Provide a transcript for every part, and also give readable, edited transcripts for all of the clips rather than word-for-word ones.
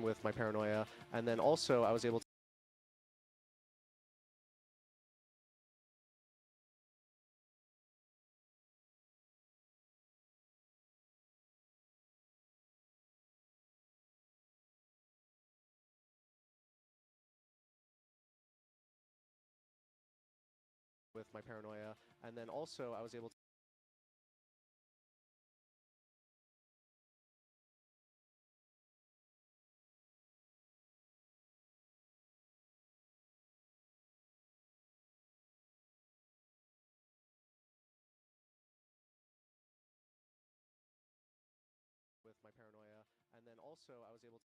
with my paranoia, and then also I was able to with my paranoia, and then also I was able to with my paranoia, and then also I was able to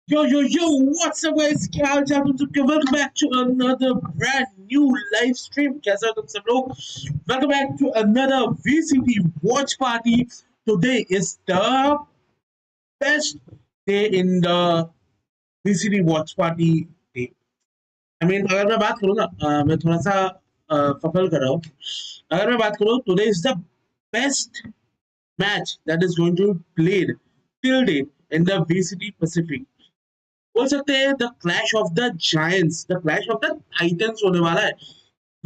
Yo, what's up guys, क्या हाल चाल तुम सबके? Welcome back to another brand new live stream. कैसे हो तुम सब लोग? Welcome back to another VCT watch party. Today is the best day in the VCT watch party day. I mean, अगर मैं बात करूँ ना, मैं थोड़ा सा फफल कर रहा हूँ. अगर मैं बात करूँ, today is the best match that is going to be played till date in the VCT Pacific. बोल सकते हैं the clash of the giants, the clash of the Titans होने वाला है.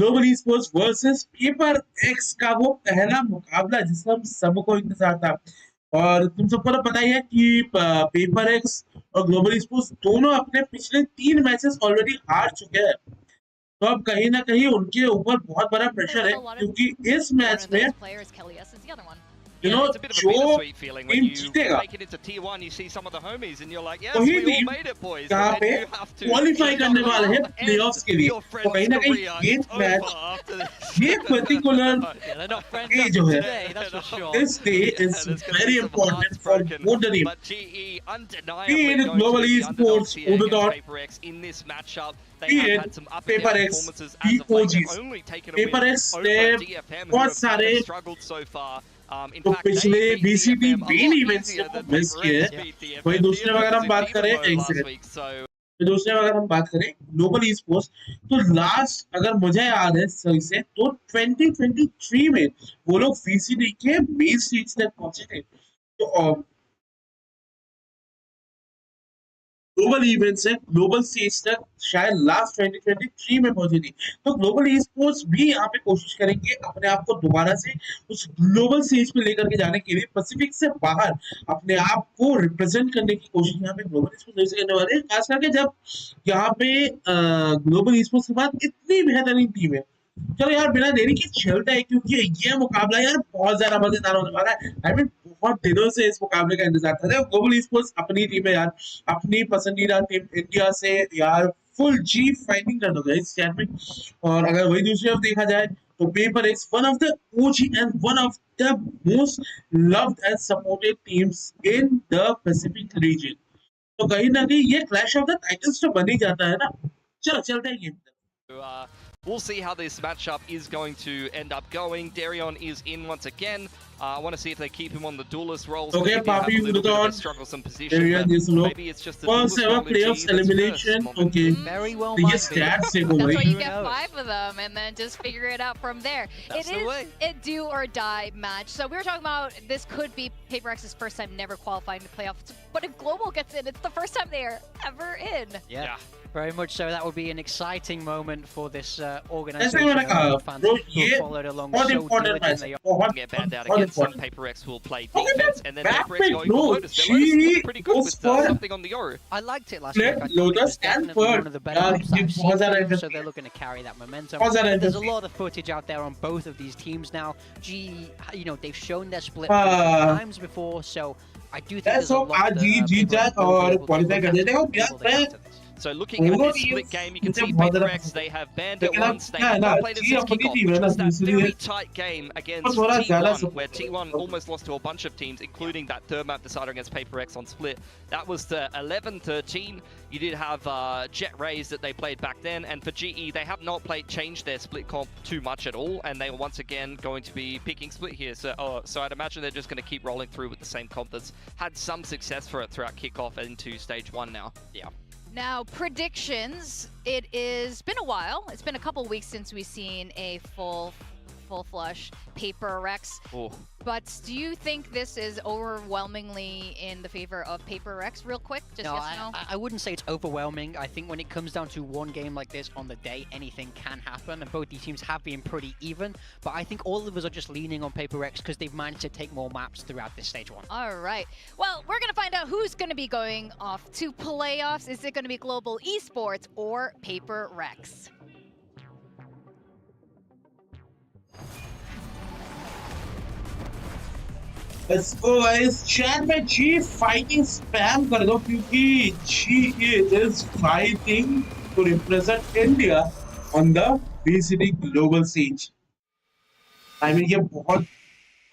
Global e sports versus paper x का वो पहला मुकाबला जिसका हम सबको इंतजार था। और तुम सबको तो पता ही है कि पेपर एक्स और ग्लोबल ई स्पोर्ट्स दोनों अपने पिछले 3 मैचेस ऑलरेडी हार चुके हैं। तो अब कहीं ना कहीं उनके ऊपर बहुत बड़ा प्रेशर है क्योंकि इस मैच में Yeah, it's a bit of a जो bittersweet feeling when team you जीतेगा make it into tier 1, you see some of the homies and you're like, yes, वही we all team made it, boys. यहाँ But पे then you have to qualify करने वाले हैं end playoffs के लिए। your तो friend's कहीं ना कहीं career. ये It's match over after this. ये particular Yeah, they're not friends day after जो है today, that's for sure. this day Yeah, is there's gonna very be some important hearts for broken. both the team. But GE undeniably Be it going Global to be the Esports, underdogs here against Udodot, Paper X in this matchup. Be They have it had some up and Paper down X, performances the as of late. They've OGs. only taken a Paper win X over ने DFM, who बहुत have सारे struggled so far. In तो fact, पिछले they beat BCB DFM a main lot events easier को than miss Paper किए X हैं। beat DFM. वही दूसरे में अगर हम बात करें एक last सेकंड week, so दूसरे में अगर हम बात करें ग्लोबल ई स्पोर्ट्स तो लास्ट अगर मुझे याद है सही से तो 2023 में वो लोग वीसीडी के मेन स्टेज तक पहुंचे थे। तो ग्लोबल इवेंट्स है ग्लोबल स्टेज तक शायद लास्ट 2023 में पहुंची थी। तो ग्लोबल ई स्पोर्ट्स भी यहाँ पे कोशिश करेंगे अपने आप को दोबारा से उस ग्लोबल स्टेज पे लेकर के जाने के लिए पैसिफिक से बाहर अपने आप को रिप्रेजेंट करने की कोशिश यहाँ पे ग्लोबल ई स्पोर्ट्स करने वाले हैं। खास करके जब यहाँ पे ग्लोबल ई स्पोर्ट्स के बाद इतनी बेहतरीन टीम है। चलो यार बिना देरी के चलता है क्योंकि ये मुकाबला यार बहुत ज्यादा मजेदार होने वाला है। आई मीन बहुत दिनों से इस मुकाबले का इंतजार कर रहे हैं। ग्लोबल ई स्पोर्ट्स अपनी टीम है यार, अपनी पसंदीदा टीम इंडिया से यार फुल जी फाइटिंग कर दोगे इस चैट में। और अगर वही दूसरी तरफ देखा जाए तो paper is one of the OG and one of the most loved and supported teams in the Pacific region. तो कहीं ना कहीं ये क्लैश ऑफ द टाइटल्स तो बन ही जाता है ना। चलो चलते हैं game. We'll see how this matchup is going to end up going. Darion is in once again. I want to see if they keep him on the duelist roles. Okay, Papi, strugglesome position. Maybe it's just the first ever playoffs elimination. Okay, very well. तो ये stats से That's why you Who get knows? 5 of them and then just figure it out from there. That's the way. A do or die match. So we were talking about this could be Paper X's first time never qualifying to playoffs. But if Global gets in, it's the first time they are ever in. Yeah. Very much so. That would be an exciting moment for this ऐसे organization. मैंने कहा Fans bro who ये followed along बहुत so important match diligently. है, बहुत Get banned out बहुत against them. important। Paper X will play Okay, defense, and then back Paper X pick, going for no, Lotus. Their Lotus she looked pretty good goes with for- something on the Yoru. I liked it last Let week. I thought it Lotus was and definitely Bird. one of the better Yeah, maps I've ये seen बहुत ज़्यादा from them, so interesting they're looking to carry that momentum. बहुत ज़्यादा There's a interesting। lot of footage out there on both of these teams now. They've shown their split times before, so I do think Let's there's a hope lot आज that Jeet Paper जाए X will be और able to qualify look कर at दे। देखो to यार pull this मैं after this. So looking at दोनों this split teams game, you can मुझे see बहुत Paper ज़्यादा X, they have banned लेकिन it अब once, they क्या है have ना not played it जी since अपनी kickoff, टीम है which ना was that इसलिए very tight game against थोड़ा ज़्यादा T1, where support T1 almost lost to a bunch of teams, including that third map decider against Paper X on split. That was the 11-13. You did have Jet Rays that they played back then, and for GE, they have not changed their split comp too much at all, and they are once again going to be picking split here. So I'd imagine they're just going to keep rolling through with the same comp that's had some success for it throughout kickoff into stage 1 now. Yeah. Now, predictions. It is been a while. It's been a couple weeks since we've seen a full flush Paper Rex. Oh. But do you think this is overwhelmingly in the favor of Paper Rex? Real quick, just No, yes or no? I wouldn't say it's overwhelming. I think when it comes down to one game like this on the day, anything can happen, and both these teams have been pretty even. But I think all of us are just leaning on Paper X because they've managed to take more maps throughout this stage 1. All right. Well, we're going to find out who's going to be going off to playoffs. Is it going to be Global Esports or Paper Rex? Let's go guys, chat में जी fighting spam कर दो क्योंकि जी is fighting to represent India on the VCT global stage. I mean ये बहुत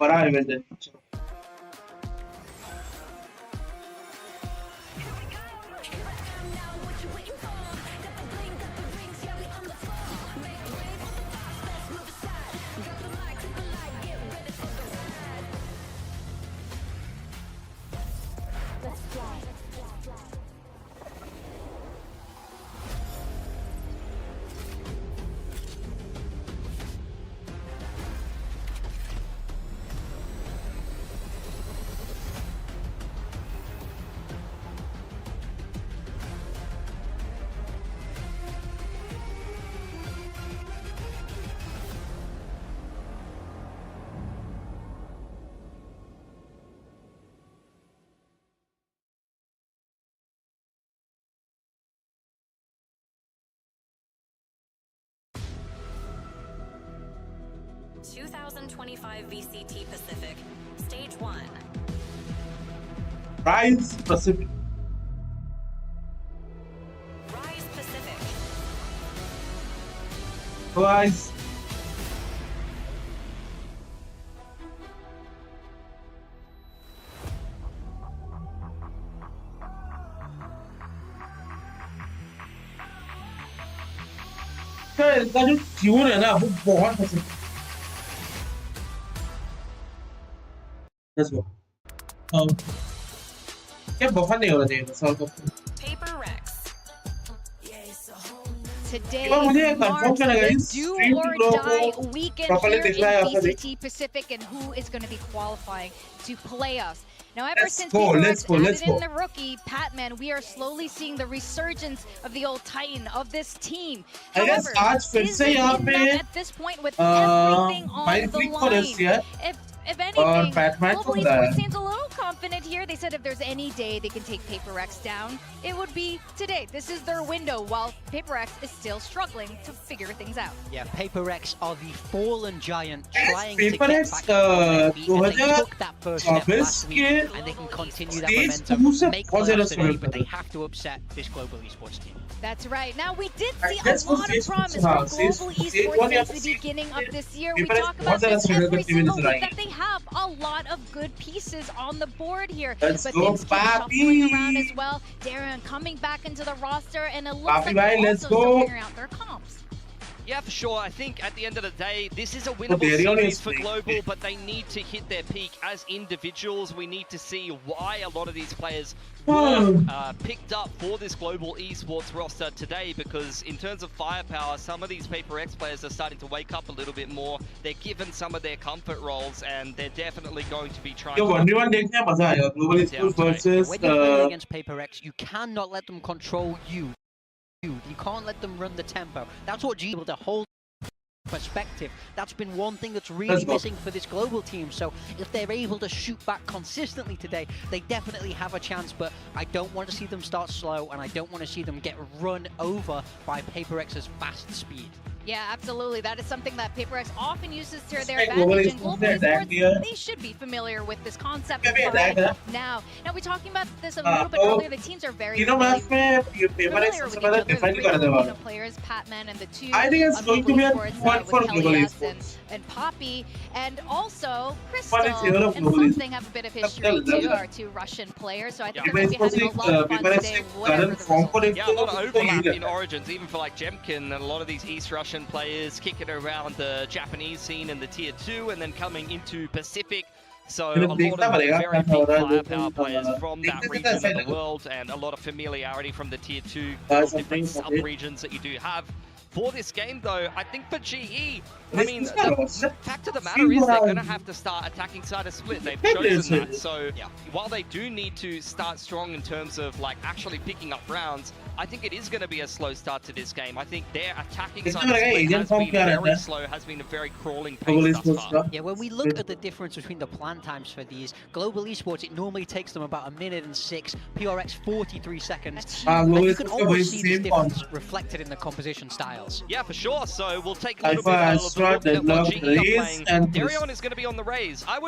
बड़ा event है। 2025 VCT Pacific, Stage 1. Rise Pacific. Rise Pacific. Rise. इनका जो ट्यून है ना वो बहुत पसंद है। Let's go. क्या बहुत नहीं हो रहा है सॉल्व करते। Paper Rex. Today मुझे marks confirm करना है the इस do stream or को die weekend properly here देखना है in आपका देख। VCT Pacific and who is going to be qualifying to playoffs. Now, ever Let's since go, Paper let's Rex go, added let's in go. the rookie, Patman, we are slowly seeing the resurgence of the old Titan of this team. I guess However, आज फिर is से it यहाँ enough पे at this point with everything on mind the flick को line? Rest किया If anything, Batman Global को बुलाया। Esports seems a little confident here. They said if there's any day they can take Paper Rex down, it would be today. This is their window, while Paper Rex is still struggling to figure things out. Yeah, Paper Rex are the fallen giant Yes, trying to Paper get Rex, back on their feet, and they 2024 took that first step last week, के and they can continue that stage momentum, 2 से make बहुत ज़्यादा playoffs today, struggle but कर they रहे हैं। have to upset this Global Esports team. That's right. Now, we did see a That's what lot of stage promise हाँ, from stage- Global stage Esports one या since the stage beginning two of this year. We Paper Rex talk बहुत about ज़्यादा this struggle every करते हुए single नजर week, आएंगे। that they have a lot of good pieces on the board here. Let's but go, things keep Papi. shuffling around as well. Darren coming back into the roster, and it looks Papi like bhai, they're let's also still go. figuring out their comps. Yeah, for sure. I think at the end of the day, this is a winnable Darion series is for big. Global, but they need to hit their peak as individuals. We need to see why a lot of these players were picked up for this Global Esports roster today, because in terms of firepower, some of these Paper X players are starting to wake up a little bit more. They're given some of their comfort roles, and they're definitely going to be trying ये to... 1v1 देखने में मजा आएगा Global Esports versus When you're playing against Paper X, you cannot let them control you. You can't let them run the tempo. That's what G able to hold perspective. That's been one thing that's really missing for this global team. So if they're able to shoot back consistently today, they definitely have a chance. But I don't want to see them start slow, and I don't want to see them get run over by Paper X's fast speed. Yeah, absolutely. That is something that Paper X often uses to their Like advantage. And Global Global Esports Esports, they should be familiar with this concept Yeah, of yeah, flying now. Now, we're talking about this a little bit तो earlier. The teams are very तीनों match में Paper X familiar with सबसे each ज़्यादा other. The define three करने वाला Filipino players, Patman, and the two I think it's on going to Global be a Esports, one for with Global Helios Esports. and Poppy, and also One is Crystal hero of and Global Something have a bit of history too, our two Russian players. So I think Paper they're going to be having a lot of fun Paper X today, के whatever current the form result को is. देखते Yeah, a lot of हो तो overlap यही in लगता है। Origins, even for like Jemkin and a lot of these East Russian players kicking around the Japanese scene and the Tier 2 and then coming into Pacific. So a lot of देखना पड़ेगा very क्या हो big रहा है firepower players from that देखते region of कैसे the लगा world, and a lot of familiarity from the Tier 2 something different for sub-regions that you do have. For this game though, I think for GE, I This mean, is not the awesome. fact of the matter is they're going to have to start attacking side of split. They've chosen that. So while they do need to start strong in terms of like actually picking up rounds, I think it is going to be a slow start to this game. I think their attacking side of split has been very slow, has been a very crawling pace thus far. Yeah, when we look at the difference between the plan times for these, Global Esports, it normally takes them about 1 minute and 6, PRX 43 seconds. And you can almost see this difference reflected in the composition styles. Yeah, for sure. So we'll take a little bit of a look at what GE are playing. Darion is going to be on the Raze. I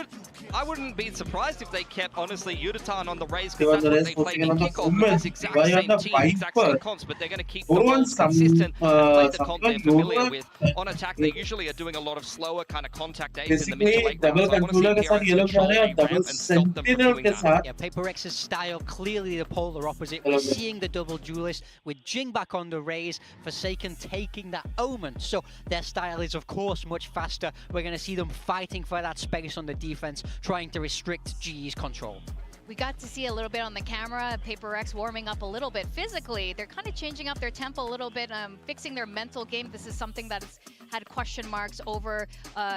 wouldn't be surprised if they kept, honestly, Yutatan on the Raze, because that's what they played in kickoff with this exact same team, exact same comps, but they're going to keep the roles consistent and play the comp they're familiar with. On attack, they usually are doing a lot of slower kind of contact aims in the mid to late rounds. I want to see PRX control a ramp and stop them from doing that. Yeah, Paper X's style clearly the polar opposite. We're seeing the double duelist with Jing back on the Raze, Forsaken taking that Omen. So their style is of course much faster. We're going to see them fighting for that space on the defense, trying to restrict GE's control. We got to see a little bit on the camera, Paper X warming up a little bit physically. They're kind of changing up their tempo a little bit, fixing their mental game. This is something that has had question marks over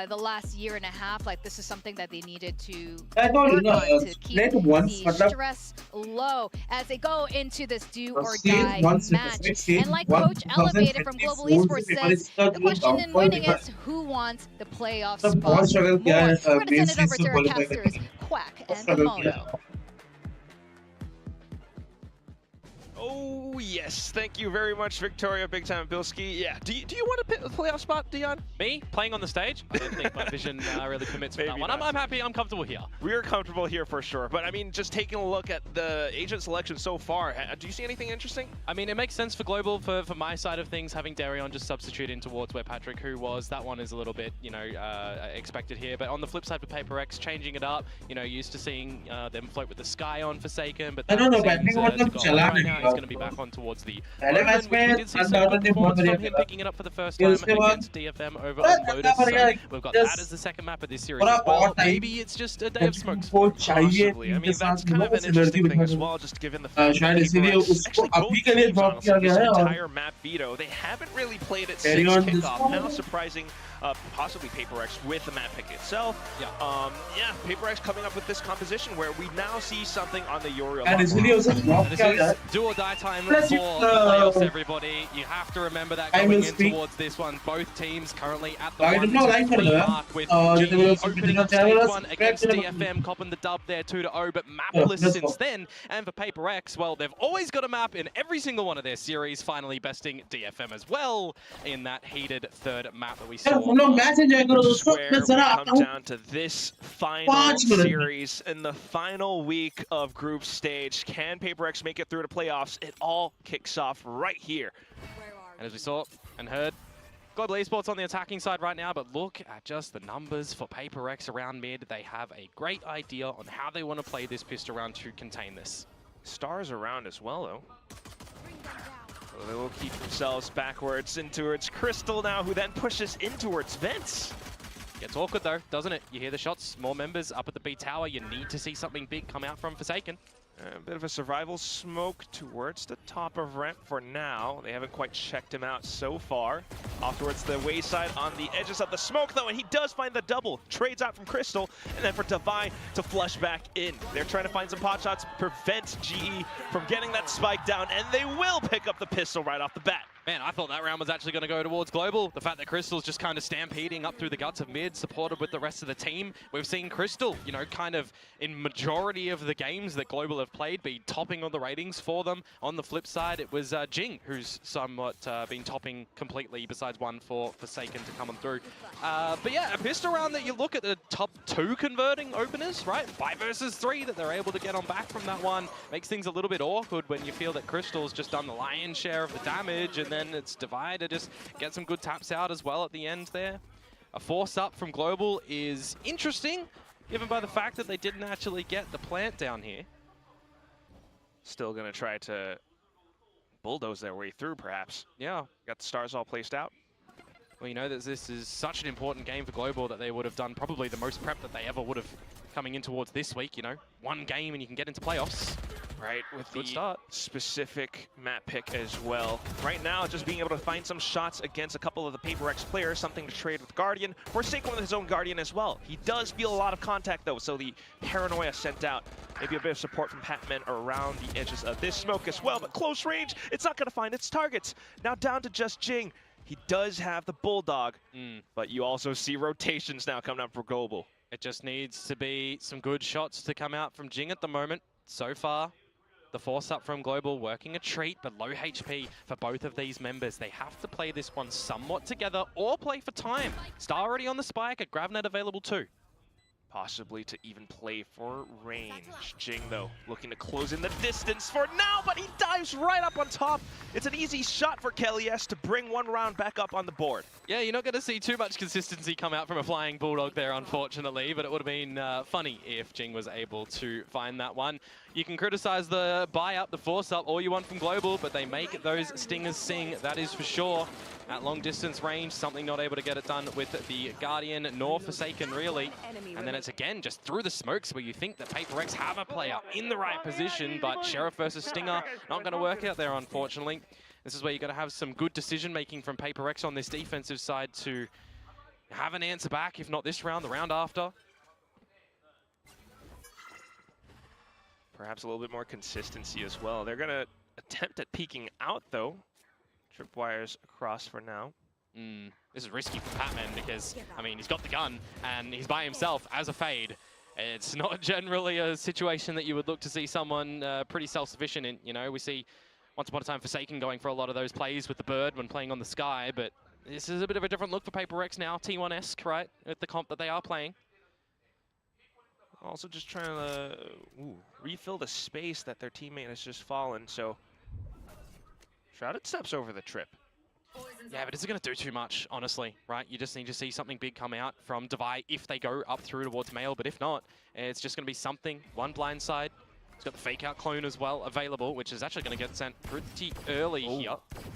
the last year and a half. Like, this is something that they needed to work on to keep the stress low as they go into this do or die match. And like Coach Elevated from Global Esports says, the question in winning is who wants the playoff spot more. We're going to send it over to our casters, Quack and Komodo. Oh, yes. Thank you very much, Victoria Big Time Bilski. Yeah. Do you want a playoff spot, Dion? Me playing on the stage? I don't think my vision really permits for that one. I'm happy. I'm comfortable here. We're comfortable here for sure. But I mean, just taking a look at the agent selection so far, do you see anything interesting? I mean, it makes sense for Global for my side of things, having Darion just substitute in towards where Patrick, who was. That one is a little bit, you know, expected here. But on the flip side for PaperX, changing it up, you know, used to seeing them float with the Sky on Forsaken, but I don't know, that but seems, I think to go what right now, he's going to be back on towards the Omen, which we did see some good performance from him picking it up for the first time against DFM over on Lotus. So we've got that as the second map of this series as well. Maybe it's just a day of smokes. Possibly. I mean, that's kind of an interesting thing as well, just given the fact that उसको अभी के लिए drop किया गया है और entire map veto. They haven't really played it since kickoff. Now surprising possibly PaperX with the map pick itself. Yeah, PaperX coming up with this composition where we now see something on the Uriel. And इसलिए उसे drop This किया गया is do or die time for the playoffs, everybody. You have to remember that going in towards this one. Both teams currently at the 1-3 mark with GE opening up stage 1 against DFM, copping the dub there 2-0, but mapless since then. And for PaperX, well, they've always got a map in every single one of their series, finally besting DFM as well in that heated third map that we saw. Where we come down to this final series in the final week of group stage. Can PaperX make it through to playoffs? It all kicks off right here. And as we saw and heard, Global Esports on the attacking side right now, but look at just the numbers for PaperX around mid. They have a great idea on how they want to play this pistol round to contain this. Stars around as well, though. So they will keep themselves backwards in towards Crystal now, who then pushes in towards Vince. Gets awkward though, doesn't it? You hear the shots, more members up at the B tower. You need to see something big come out from Forsaken. A bit of a survival smoke towards the top of ramp for now. They haven't quite checked him out so far. Off towards the wayside on the edges of the smoke though, and he does find the double. Trades out from Crystal, and then for Divine to flush back in. They're trying to find some pot shots, prevent GE from getting that spike down, and they will pick up the pistol right off the bat. Man, I thought that round was actually going to go towards Global. The fact that Crystal's just kind of stampeding up through the guts of mid, supported with the rest of the team. We've seen Crystal, you know, kind of in majority of the games that Global have played, be topping on the ratings for them. On the flip side, it was Jing, who's somewhat been topping completely, besides one for Forsaken to come on through. But yeah, a pistol round that you look at the top 2 converting openers, right? 5 versus 3 that they're able to get on back from that one. Makes things a little bit awkward when you feel that Crystal's just done the lion's share of the damage, and then it's Divide to just get some good taps out as well at the end there. A force up from Global is interesting, given by the fact that they didn't actually get the plant down here. Still gonna try to bulldoze their way through, perhaps. Yeah. Got the stars all placed out. Well, you know that this is such an important game for Global that they would have done probably the most prep that they ever would have coming in towards this week, you know. One game and you can get into playoffs. Right, with Good the start. specific map pick as well. Right now, just being able to find some shots against a couple of the PaperX players, something to trade with Guardian. Forsaken with his own Guardian as well. He does feel a lot of contact though, so the paranoia sent out. Maybe a bit of support from Patman around the edges of this smoke as well, but close range, it's not gonna find its targets. Now down to just Jing. He does have the Bulldog, but you also see rotations now coming up for Global. It just needs to be some good shots to come out from Jing at the moment. So far, the force up from Global working a treat, but low HP for both of these members. They have to play this one somewhat together or play for time. Star already on the spike, a Gravnet available too. Possibly to even play for range. Jing, though, looking to close in the distance for now, but he dives right up on top. It's an easy shot for Kelly S to bring one round back up on the board. Yeah, you're not going to see too much consistency come out from a flying Bulldog there, unfortunately, but it would have been funny if Jing was able to find that one. You can criticize the buy up, the force up, all you want from Global, but they make those stingers sing, that is for sure. At long distance range, something not able to get it done with the Guardian nor Forsaken, really. And then it's again just through the smokes where you think that PaperX have a player in the right position, but Sheriff versus Stinger not going to work out there, unfortunately. This is where you're going to have some good decision making from PaperX on this defensive side to have an answer back, if not this round, the round after. Perhaps a little bit more consistency as well. They're going to attempt at peeking out, though. Tripwires across for now. This is risky for Patman because, I mean, he's got the gun and he's by himself as a fade. It's not generally a situation that you would look to see someone pretty self-sufficient in. You know, we see Once upon a time, Forsaken going for a lot of those plays with the bird when playing on the sky, but this is a bit of a different look for PaperX now, T1-esque, right, with the comp that they are playing. Also just trying to refill the space that their teammate has just fallen, so Shrouded steps over the trip. Yeah, but is it going to do too much, honestly, right? You just need to see something big come out from Devi if they go up through towards Mail, but if not, it's just going to be something. One blind side. It's got the fake out clone as well available, which is actually going to get sent pretty early here.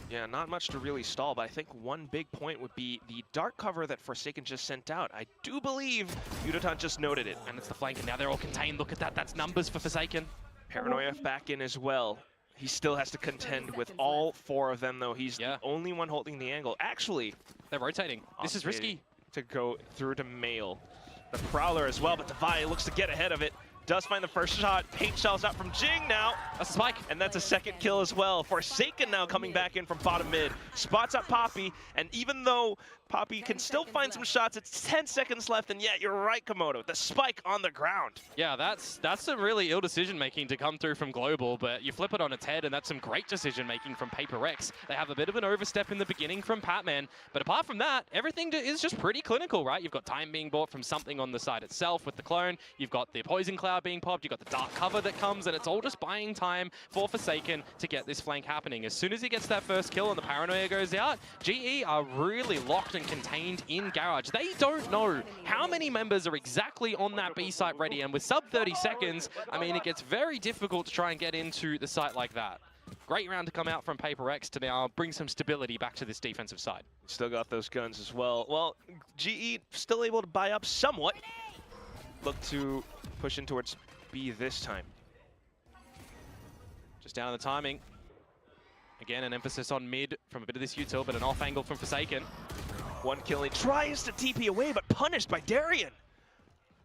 Yeah, not much to really stall, but I think one big point would be the dark cover that Forsaken just sent out. I do believe Yudotan just noted it. And it's the flank, and now they're all contained. Look at that. That's numbers for Forsaken. Paranoia back in as well. He still has to contend with all 4 of them, though. He's the only one holding the angle. Actually, they're rotating. This is risky. To go through to Mail. The Prowler as well, but Devi looks to get ahead of it. Does find the first shot. Paint shells out from Jing now. That's a spike. And that's a second kill as well. Forsaken now coming back in from bottom mid. Spots up Poppy, and even though Poppy can still find some shots, it's 10 seconds left, and yet you're right, Komodo. The spike on the ground. Yeah, that's some really ill decision-making to come through from Global, but you flip it on its head, and that's some great decision-making from PaperX. They have a bit of an overstep in the beginning from Patman, but apart from that, everything is just pretty clinical, right? You've got time being bought from something on the side itself with the clone. You've got the poison cloud being popped. You've got the dark cover that comes, and it's all just buying time for Forsaken to get this flank happening. As soon as he gets that first kill and the Paranoia goes out, GE are really locked and contained in Garage. They don't know how many members are exactly on that B site ready, and with sub 30 seconds, I mean, it gets very difficult to try and get into the site like that. Great round to come out from PaperX to now bring some stability back to this defensive side. Still got those guns as well. Well, GE still able to buy up somewhat. Look to push in towards B this time. Just down on the timing. Again, an emphasis on mid from a bit of this util, but an off angle from Forsaken. One killing, tries to TP away, but punished by Darian.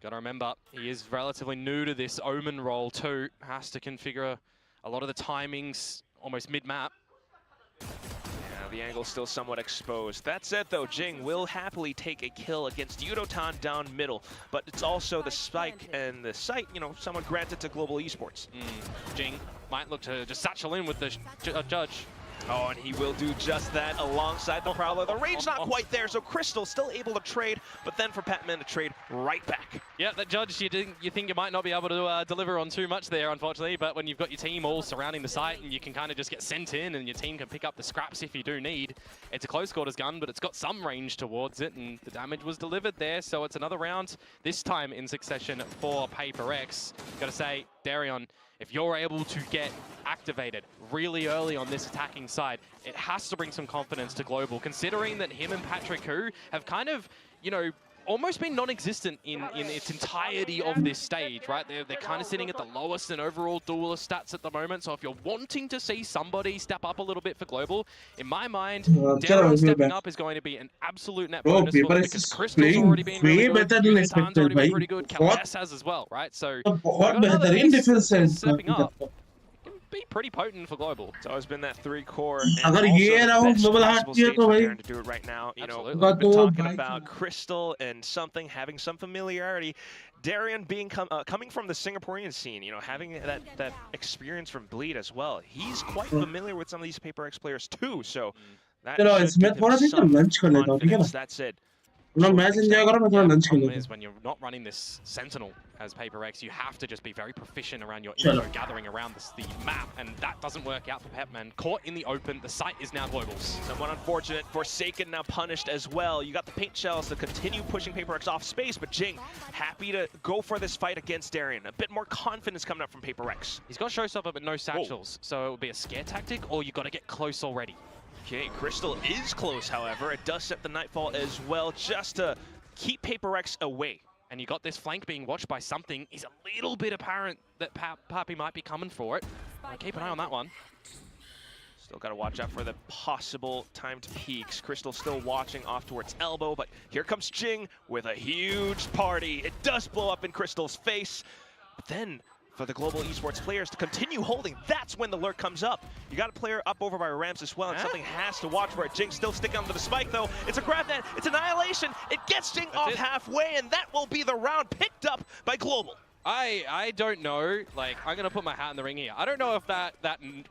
Gotta remember, he is relatively new to this Omen role too. Has to configure a lot of the timings almost mid-map. Yeah, the angle's still somewhat exposed. That said though, Jing will happily take a kill against Yudotan down middle, but it's also the spike and the site, you know, somewhat granted to Global Esports. Jing might look to just satchel in with the judge. Oh, and he will do just that alongside the Prowler. The range not quite there, so Crystal still able to trade, but then for Patman to trade right back. Yeah, that judge, you think you might not be able to deliver on too much there, unfortunately, but when you've got your team all surrounding the site and you can kind of just get sent in and your team can pick up the scraps if you do need. It's a close quarters gun, but it's got some range towards it, and the damage was delivered there, so it's another round, this time in succession for PaperX. Gotta say, Darion, if you're able to get activated really early on this attacking side, it has to bring some confidence to Global, considering that him and Patrick Hu have kind of, you know, almost been non-existent in its entirety of this stage, right? They're kind of sitting at the lowest in overall duelist stats at the moment, so if you're wanting to see somebody step up a little bit for Global, in my mind, Darren stepping up is going to be an absolute net bonus for them, because Crystal's already been really good, Yudotan's already been pretty good, Calais has as well, right? So, stepping up be pretty potent for Global. It's always been that 3 core. अगर ये round global हाथ किया तो भाई to do it right now. You know, we've been talking about Crystal and something having some familiarity. Darian being coming from the Singaporean scene, you know, having that experience from Bleed as well. He's quite familiar with some of these PaperX players too. So that should give him some confidence. That's it. Problem is when you're not running this Sentinel as PaperX, you have to just be very proficient around your info gathering around the map, and that doesn't work out for Pepman. Caught in the open, the site is now Global's. Somewhat unfortunate. Forsaken now punished as well. You got the paint shells to continue pushing PaperX off space, but Jing happy to go for this fight against Darian. A bit more confidence coming up from PaperX. He's got Showstopper but no satchels, so it will be a scare tactic, or you got to get close already. Okay, Crystal is close, however. It does set the Nightfall as well, just to keep PaperX away. And you got this flank being watched by something. It's a little bit apparent that Pappy might be coming for it. Keep an eye on that one. Still got to watch out for the possible timed peaks. Crystal still watching off towards elbow, but here comes Jing with a huge party. It does blow up in Crystal's face, but then for the Global Esports players to continue holding, that's when the lurk comes up. You got a player up over by ramps as well, and something has to watch for it. Jing still sticking onto the spike though. It's a grab net, it's Annihilation. It gets Jing off halfway, and that will be the round picked up by Global. I don't know. Like, I'm gonna put my hat in the ring here. I don't know if that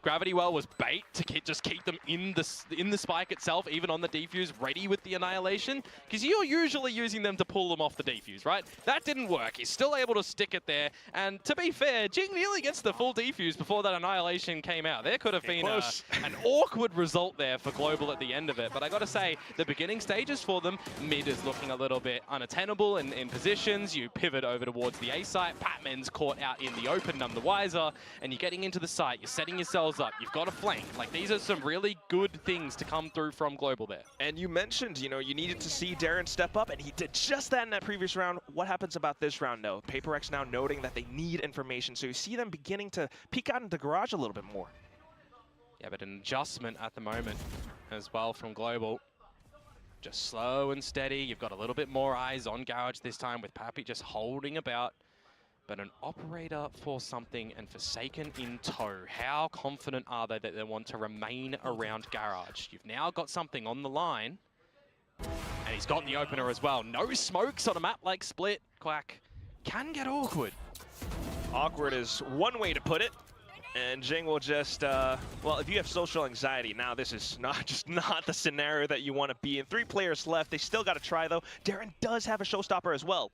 gravity well was bait to just keep them in the spike itself, even on the defuse, ready with the annihilation. Because you're usually using them to pull them off the defuse, right? That didn't work. He's still able to stick it there. And to be fair, Jing nearly gets the full defuse before that annihilation came out. There could have been an awkward result there for Global at the end of it. But I got to say, the beginning stages for them, mid is looking a little bit unattainable in positions. You pivot over towards the A site. Patman's caught out in the open, none the wiser, and you're getting into the site, you're setting yourselves up, you've got a flank. Like, these are some really good things to come through from Global there. And you mentioned, you know, you needed to see Darren step up, and he did just that in that previous round. What happens about this round, though? FakerX now noting that they need information, so you see them beginning to peek out into garage a little bit more. Yeah, but an adjustment at the moment as well from Global. Just slow and steady. You've got a little bit more eyes on garage this time with Pappy just holding about. But an operator for something and Forsaken in tow. How confident are they that they want to remain around garage? You've now got something on the line. And he's got the opener as well. No smokes on a map like Split. Quack can get awkward. Awkward is one way to put it. And Jing will just, well, if you have social anxiety, now this is not the scenario that you want to be in. 3 players left. They still got to try, though. Darren does have a showstopper as well.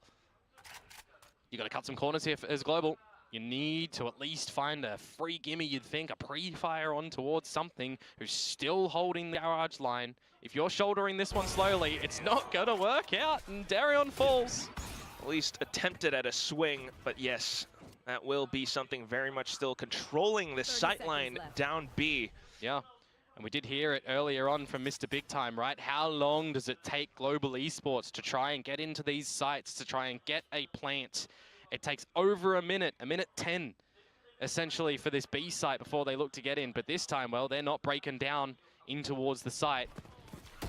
You got to cut some corners here as Global. You need to at least find a free gimme, you'd think, a pre-fire on towards something who's still holding the garage line. If you're shouldering this one slowly, it's not going to work out, and Darion falls. At least attempted at a swing, but yes, that will be something very much still controlling this sightline down B. Yeah. And we did hear it earlier on from Mr. Big Time, right? How long does it take Global Esports to try and get into these sites, to try and get a plant? It takes over a minute 10, essentially, for this B site before they look to get in. But this time, well, they're not breaking down in towards the site.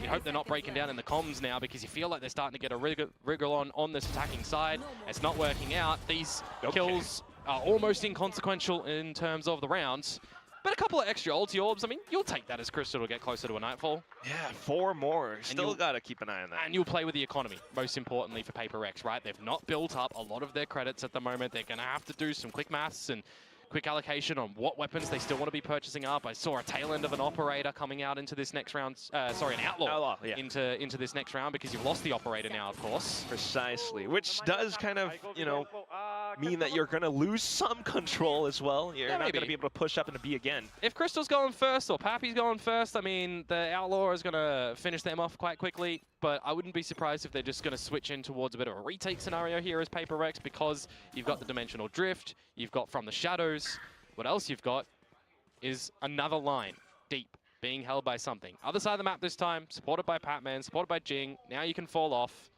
You hope they're not breaking down in the comms now, because you feel like they're starting to get a wriggle on this attacking side. It's not working out. These kills are almost inconsequential in terms of the rounds. But a couple of extra ulti orbs, I mean, you'll take that as Crystal to get closer to a Nightfall. Yeah, 4 more. Still got to keep an eye on that. And you'll play with the economy, most importantly for FakerX, right? They've not built up a lot of their credits at the moment. They're going to have to do some quick maths and quick allocation on what weapons they still want to be purchasing up. I saw a tail end of an operator coming out into this next round. Sorry, an outlaw yeah. into this next round, because you've lost the operator now, of course. Precisely, which does kind of, you know, mean that you're going to lose some control as well. You're not going to be able to push up into B again. If Crystal's going first or Pappy's going first, I mean, the outlaw is going to finish them off quite quickly. But I wouldn't be surprised if they're just going to switch in towards a bit of a retake scenario here as FakerX, because you've got the dimensional drift, you've got from the shadows. What else you've got is another line, deep, being held by something. Other side of the map this time, supported by Patman, supported by Jing. Now you can fall off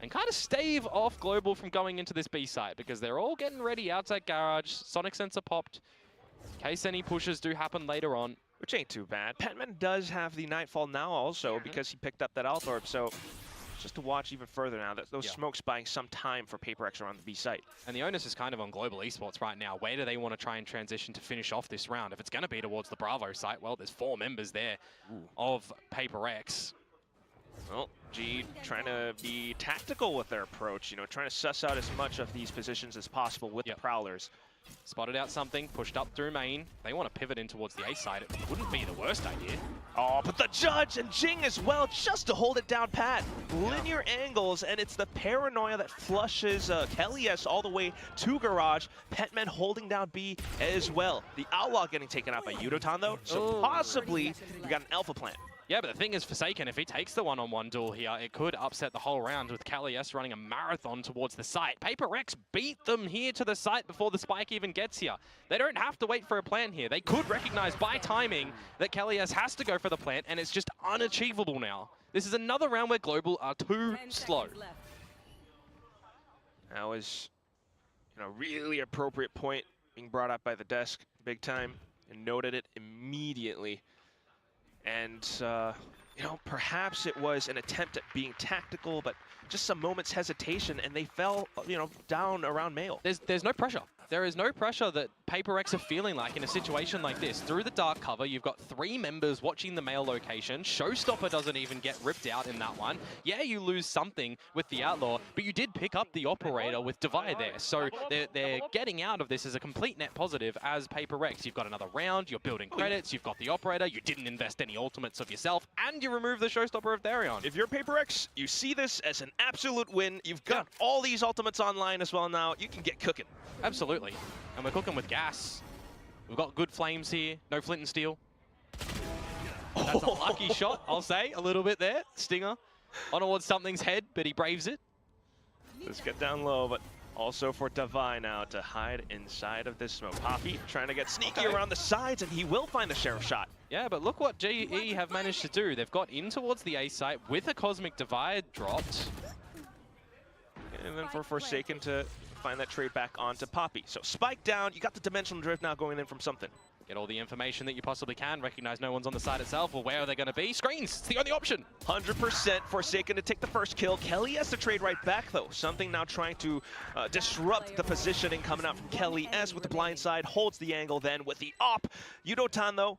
and kind of stave off Global from going into this B site, because they're all getting ready outside garage. Sonic sensor popped, in case any pushes do happen later on. Which ain't too bad. Patman does have the Nightfall now also, because he picked up that Alt Orb, so just to watch even further now. Those smokes buying some time for FakerX around the B site. And the onus is kind of on Global Esports right now. Where do they want to try and transition to finish off this round? If it's going to be towards the Bravo site, well, there's 4 members there of FakerX. Well, G trying to be tactical with their approach, you know, trying to suss out as much of these positions as possible with the Prowlers. Spotted out something, pushed up through main. They want to pivot in towards the A side. It wouldn't be the worst idea. Oh, but the Judge and Jing as well, just to hold it down pat. Linear angles, and it's the paranoia that flushes Kelly's all the way to garage. Petman holding down B as well. The Outlaw getting taken out by Yudotan, though, so possibly we got an Alpha plant. Yeah, but the thing is, Forsaken, if he takes the one-on-one duel here, it could upset the whole round with Kelly's running a marathon towards the site. FakerX beat them here to the site before the spike even gets here. They don't have to wait for a plant here. They could recognize by timing that Kelly's has to go for the plant, and it's just unachievable now. This is another round where Global are too slow. That was, you know, really appropriate point being brought up by the desk, Big Time, and noted it immediately. And, you know, perhaps it was an attempt at being tactical, but just some moments hesitation, and they fell, you know, down around Mail. There's no pressure. There is no pressure that Paper Rex are feeling like in a situation like this. Through the dark cover, you've got 3 members watching the Mail location. Showstopper doesn't even get ripped out in that one. Yeah, you lose something with the Outlaw, but you did pick up the Operator with Divide there. So they're getting out of this as a complete net positive as Paper Rex. You've got another round, you're building credits, you've got the Operator, you didn't invest any ultimates of yourself, and you remove the Showstopper of Therion. If you're Paper Rex, you see this as an absolute win. You've got all these ultimates online as well now. You can get cooking. Absolutely. And we're cooking with gas. We've got good flames here. No flint and steel. That's a lucky shot, I'll say. A little bit there. Stinger on towards something's head, but he braves it. Let's get down low, but also for Divine now to hide inside of this smoke. Poppy trying to get sneaky around the sides, and he will find the Sheriff shot. Yeah, but look what GE have managed to do. They've got in towards the A site with a Cosmic Divide dropped. And then for Forsaken to find that trade back onto Poppy. So Spike down, you got the Dimensional Drift now going in from something. Get all the information that you possibly can, recognize no one's on the side itself. Well, where are they going to be? Screens, it's the only option. 100% Forsaken to take the first kill. Kelly has to trade right back though. Something now trying to disrupt the positioning coming out from Kelly S with the blind side, holds the angle then with the op. Yudotan though,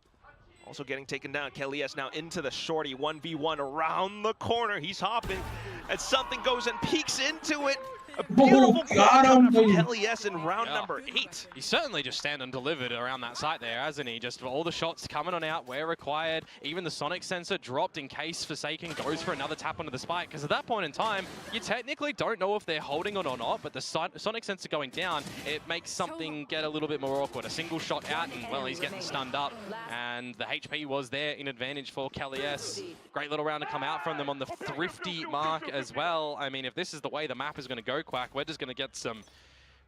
also getting taken down. Kelly S now into the shorty, 1v1 around the corner. He's hopping, and something goes and peeks into it. A beautiful from Kelly S in round number 8. He's certainly just stand and delivered around that site there, hasn't he? Just all the shots coming on out where required. Even the Sonic sensor dropped in case Forsaken goes for another tap onto the spike. Because at that point in time, you technically don't know if they're holding it or not, but the Sonic sensor going down, it makes something get a little bit more awkward. A single shot out and, well, he's getting stunned up. And the HP was there in advantage for Kelly S. Great little round to come out from them on the thrifty mark as well. I mean, if this is the way the map is going to go, Quack, we're just going to get some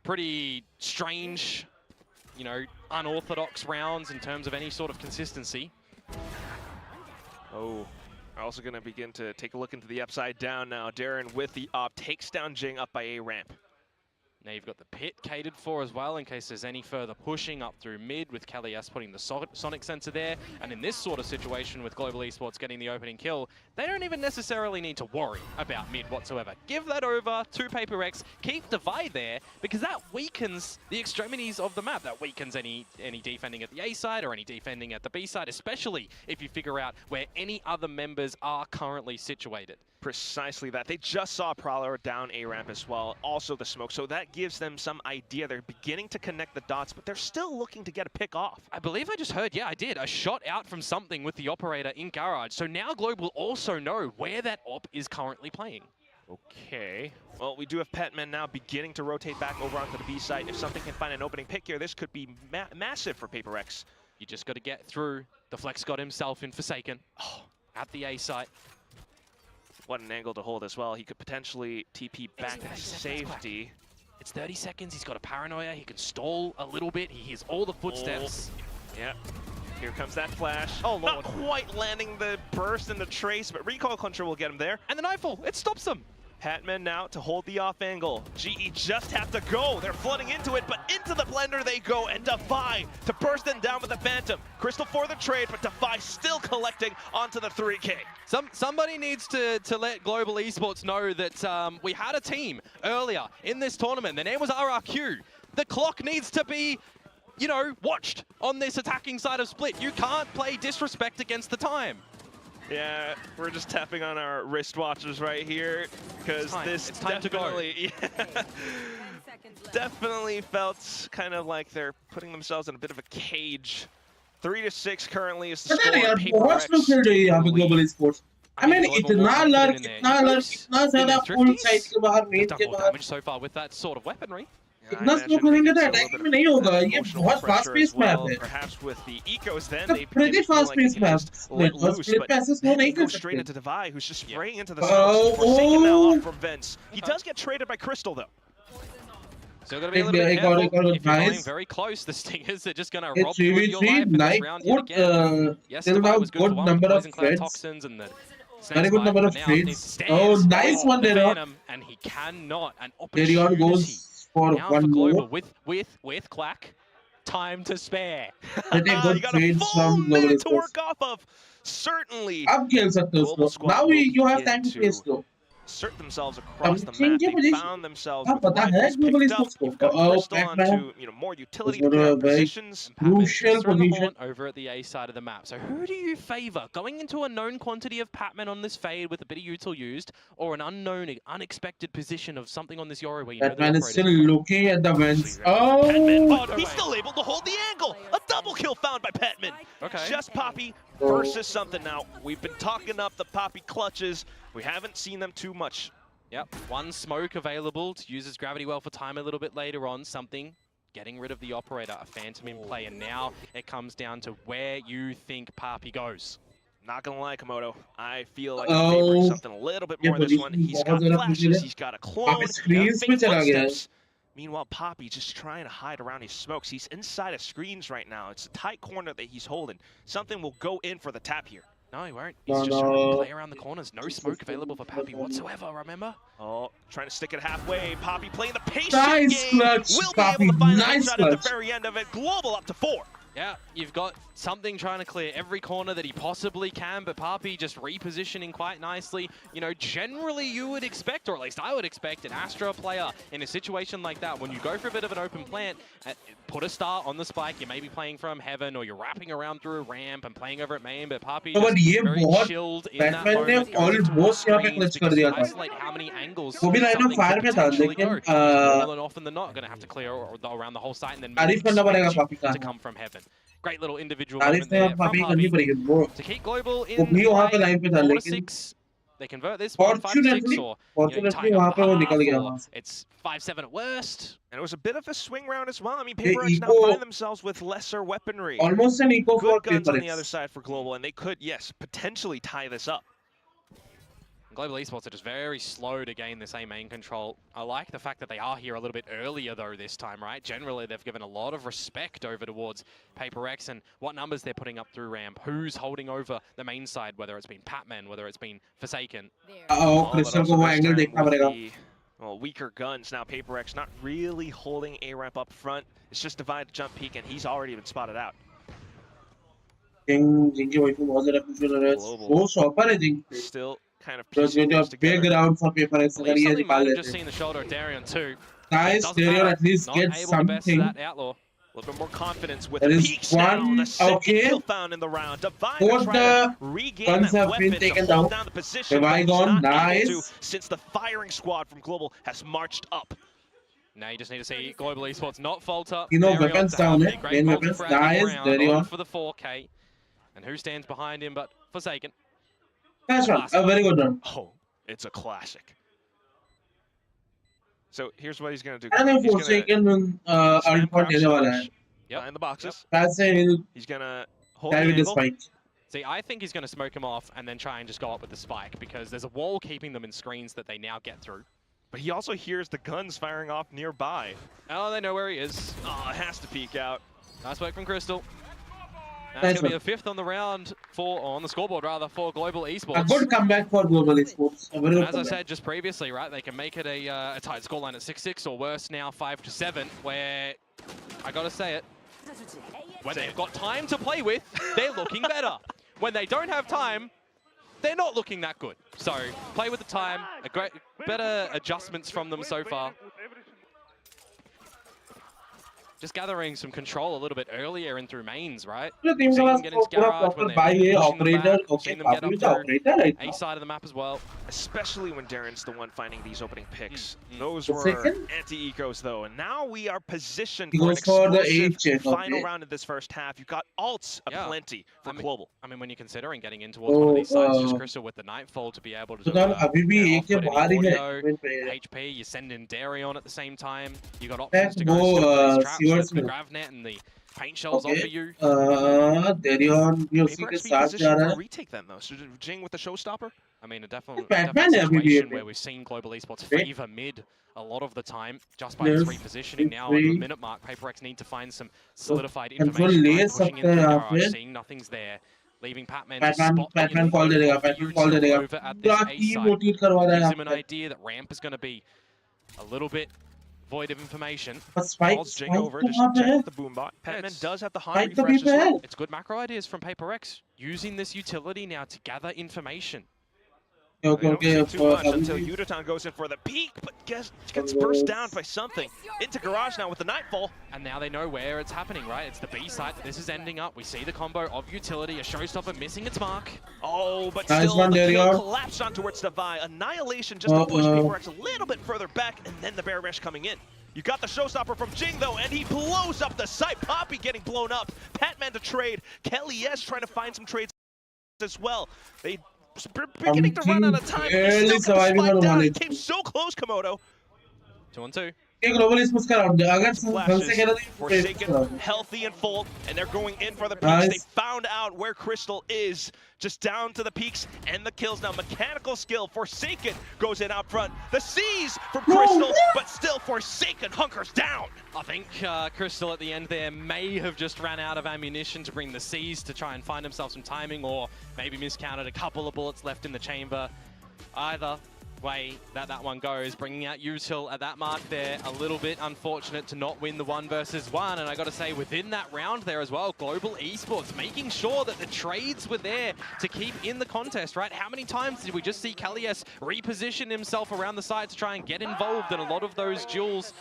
pretty strange, you know, unorthodox rounds in terms of any sort of consistency. Oh, we're also going to begin to take a look into the upside down now. Darren with the op takes down Jing up by A ramp. Now you've got the pit catered for as well in case there's any further pushing up through mid with Kelly S putting the Sonic sensor there. And in this sort of situation with Global Esports getting the opening kill, they don't even necessarily need to worry about mid whatsoever. Give that over to Paper Rex, keep Divide there, because that weakens the extremities of the map. That weakens any defending at the A side or any defending at the B side, especially if you figure out where any other members are currently situated. Precisely that. They just saw Prowler down A ramp as well, also the smoke, so that gives them some idea. They're beginning to connect the dots, but they're still looking to get a pick off. I believe I just heard, yeah, I did, a shot out from something with the Operator in Garage. So now Global also know where that op is currently playing. Okay. Well, we do have Petman now beginning to rotate back over onto the B site. If something can find an opening pick here, this could be massive for Paper Rex. You just got to get through. The Flex got himself in Forsaken at the A site. What an angle to hold as well. He could potentially TP back to safety. It's 30 seconds. He's got a paranoia. He can stall a little bit. He hears all the footsteps. Oh. Yeah. Here comes that flash. Oh, Lord. Not quite landing the burst and the trace, but recoil control will get him there. And the Nightfall, it stops him. Patman now to hold the off angle. GE just have to go. They're flooding into it, but into the blender they go, and Defy to burst them down with the Phantom. Crystal for the trade, but Defy still collecting onto the 3K. Somebody needs to let Global Esports know that we had a team earlier in this tournament. Their name was RRQ. The clock needs to be, you know, watched on this attacking side of Split. You can't play disrespect against the time. Yeah, we're just tapping on our wristwatches right here because this definitely, definitely felt kind of like they're putting themselves in a bit of a cage. 3-6 currently is the score. बहुत लोग खेल रहे हैं यहाँ पे Global Esports. I mean, इतना लड़, इतना ज़्यादा full side के बाहर, main के बाहर. Damage so far with that sort of weaponry. इतना स्लो करेंगे तो अटैकिंग में नहीं होगा. ये बहुत fast paced map है. Perhaps with the ecos then they pretty fast paced map. Split passes no नहीं कर सकते. Straight into Divide, who's just spraying into the smoke. Forsaken now off from vents. He does get traded by Crystal though. Still got to be a little bit careful. If you're going very close, the Stingers are just going to rob you of your life in this round yet again. Yes, the was good for one, the Poison Cloud Toxins and the very good number of trades. Oh, nice one there. And he cannot. An opportunity goes for now one for Global more. with Quack. Time to spare. You got a full minute to work off of. Certainly. Now you have time to face though. assert themselves across the Something map. They position. found themselves हाँ, with the पता है, rifles global picked up. esports You've को. got Oh, Crystal Pac-Man. onto more utility to was clear a out very positions. And Patman crucial just thrown the position. horn over at the A side of the map. So who do you favour? Going into a known quantity of Patman on this fade with a bit of util used, or an unknown, unexpected position of something on this Yoro where you know the Batman is still operator's looking at the vents. Petman, Oh, oh, he's still able to hold the angle. A double kill found by Petman. Okay. Just Poppy versus something now. We've been talking up the Poppy clutches. We haven't seen them too much. Yep, one smoke available to use his gravity well for time a little bit later on. Something getting rid of the operator, a phantom in play, and now it comes down to where you think Poppy goes. Not gonna lie, Komodo. I feel like I'm favoring something a little bit more this one. He's got flashes, he's got a clone, and screens fake पे चला गया है. footsteps. Meanwhile, Poppy just trying to hide around his smokes. He's inside of screens right now. It's a tight corner that he's holding. Something will go in for the tap here. No, he won't. He's just trying to play around the corners. No smoke available for Poppy whatsoever, remember? Oh, trying to stick it halfway. Poppy playing the patient Nice game. clutch, Will Poppy. be able to find Nice the headshot at clutch. the very end of it. Global up to 4. Yeah, you've got something trying to clear every corner that he possibly can, but Poppy just repositioning quite nicely. You know, generally you would expect, or at least I would expect, an Astra player in a situation like that, when you go for a bit of an open plant, put a star on the spike, you may be playing from heaven, or you're wrapping around through a ramp and playing over at main, but Poppy तो just but ये very बहुत chilled in that Batman ने moment. Goes into almost यहाँ पे screens clutch कर because दिया you था. isolate how many angles वो भी line of something fire could में था, potentially लेकिन, go. He's more than often than not going to have to clear around the whole site and then तारीफ maybe करना पड़ेगा switch Poppy का. to come from heaven. Great little individual तारीफ moment तो there अब from Poppy करनी Poppy पड़ेगी. वो to keep Global in वो भी वहाँ पे play. line पे था, 4 to लेकिन 6. They convert this 1 5 to 6, fortunately or fortunately tying वहाँ up पे वो the निकल गया half, वहाँ or से. it's 5-7 at worst. And it was a bit of a swing round as well. I mean, The PaperX now eco- find themselves with lesser weaponry. Almost an eco for Good guns on the PaperX. other side for Global, and they could, yes, potentially tie this up. Global Esports are just very slow to gain this A main control. I like the fact that they are here a little bit earlier though this time, right? Generally, they've given a lot of respect over towards PaperX and what numbers they're putting up through ramp, who's holding over the main side, whether it's been Patman, whether it's been Forsaken. Oh, but Crystal also को वो this angle time देखना with पड़ेगा. the, well, weaker guns. Now PaperX not really holding A ramp up front. It's just divide jump peek, and he's already been spotted out. जिनकी वही पे बहुत ज़्यादा खुशी हो रहा है. Global. वो शॉपर है जिनके. Still kind of So it's piecing going to things be a big together. round for PaperX. I अगर believe ये something निकाल might have लेते just हैं. seen the shoulder of Darion too. Nice, Doesn't Darion matter. at least Not gets able to best something. that Outlaw. A little bit more confidence with There the is peaks now. one- The second okay. kill found in the round. Divine Both to try to the regain guns that have weapon been taken to hold down. down the position. Have but I he's gone? not able to Nice. since the firing squad from Global has marched up. Now you just need to see Global Esports not falter. You know, Darion weapons to have down, a eh? great Main multi weapons, frag nice, round Darion. on for the 4K. And who stands behind him but Forsaken? That's one. A very good one. Oh, it's a classic. So here's what he's going to do. I think He's gonna Forsaken spam ultimate crouch देने वाला है. dodge behind the boxes. That's he'll He's going to hold carry the with the angle. spike. See, I think he's going to smoke him off and then try and just go up with the spike because there's a wall keeping them in screens that they now get through. But he also hears the guns firing off nearby. Oh, they know where he is. Oh, it has to peek out. Nice work from Crystal. That's Nice going to be one. the 5th on the round on the scoreboard rather, for Global A Esports. good comeback for Global Esports. A very good And as I comeback. said just previously, right, they can make it a tight scoreline at 6-6 or worse now 5-7, where I gotta say it, when they've got time to play with, they're looking better. When they don't have time, they're not looking that good. So play with the time, better adjustments from them so far. Just gathering some control a little bit earlier in through mains, right? जो team Seen का them get into पूरा garage when proper they're by ये pushing them operator. back, Okay, seen them get काफी up अच्छा through operator right A now. side of the map as well. Especially when Darren's the one finding these opening picks. Mm. Those The were second? anti-ecos though, and now we are positioned He for an goes for the explosive eight check, final okay. round in this first half. You've got ults Yeah. aplenty for I mean- Global. I mean, when you're considering getting in towards one of these sites, just Crystal with the Nightfall to be able to तो यार अभी भी एक के offload बाहर any ही है audio, event पे. HP, you send in Darion at the same time. You got options to go वो through these traps Sewers that the में. Gravnet and the paint shells offer Okay. you. Darion भी उसी के PaperX be साथ जा positioned रहा for है. a retake then though. So Jing with the showstopper. I mean, a definite Batman है अभी भी situation ये where पे. we've seen Global Esports Okay. favor mid a lot of the time just by Yes, its repositioning. Now on three. the minute mark, PaperX need to find some solidified control information. ले Right? Pushing सकते in through हैं the यहाँ garage, पे. seeing nothing's there. Leaving Patman to Batman spot Batman call दे देगा. Batman call दे देगा. over at this पूरा A team site. rotate करवा रहा है Gives यहाँ him an पे. idea that ramp is going to be a little bit void of information. बस spike Calls Jing spike over, तो just वहाँ पे check है. with the boombot. Petman it's- does have the hot Spike तो refresh भी as पे well. है. It's good macro ideas from PaperX, using this utility now to gather information. I don't see too much until Yudotan goes in for the peak, but gets burst down by something. Into Garage now with the Nightfall. And now they know where it's happening, right? It's the B site that this is ending up. We see the combo of Utility, a Showstopper missing its mark. Oh, but still the kill collapsed on towards Divide. Annihilation just to push PaperX a little bit further back, and then the Bear Rush coming in. You got the Showstopper from Jing, though, and he blows up the site. Poppy getting blown up. Patman to trade. Kelly S trying to find some trades as well. They beginning to run out of time. Still slide down. It came so close, Komodo. 2-on-2. Forsaken, healthy and full, and they're going in for the peaks. They found out where Crystal is, just down to the peaks and the kills now. Mechanical skill, Forsaken goes in out front. The C's from Crystal, but still Forsaken hunkers down. I think Crystal at the end there may have just ran out of ammunition to bring the C's to try and find himself some timing, or maybe miscounted a couple of bullets left in the chamber. Either way that one goes, bringing out Util at that mark there. A little bit unfortunate to not win the 1 versus 1, and I got to say within that round there as well, Global Esports making sure that the trades were there to keep in the contest, right? How many times did we just see Kalias reposition himself around the side to try and get involved in a lot of those duels?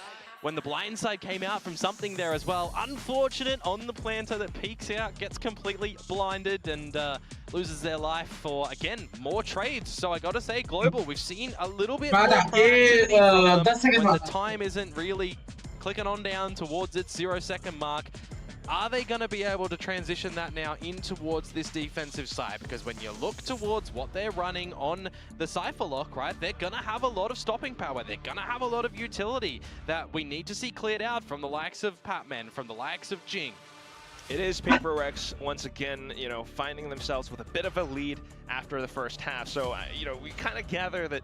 When the blindside came out from something there as well. Unfortunate on the planter that peeks out, gets completely blinded, and loses their life for, again, more trades. So I gotta say, Global, we've seen a little bit more proactivity from them when the time isn't really clicking on down towards its 0-second mark. Are they going to be able to transition that now in towards this defensive side? Because when you look towards what they're running on the Cypher Lock, right, they're going to have a lot of stopping power. They're going to have a lot of utility that we need to see cleared out from the likes of Patman, from the likes of Jing. It is PaperX once again, you know, finding themselves with a bit of a lead after the first half. So, you know, we kind of gather that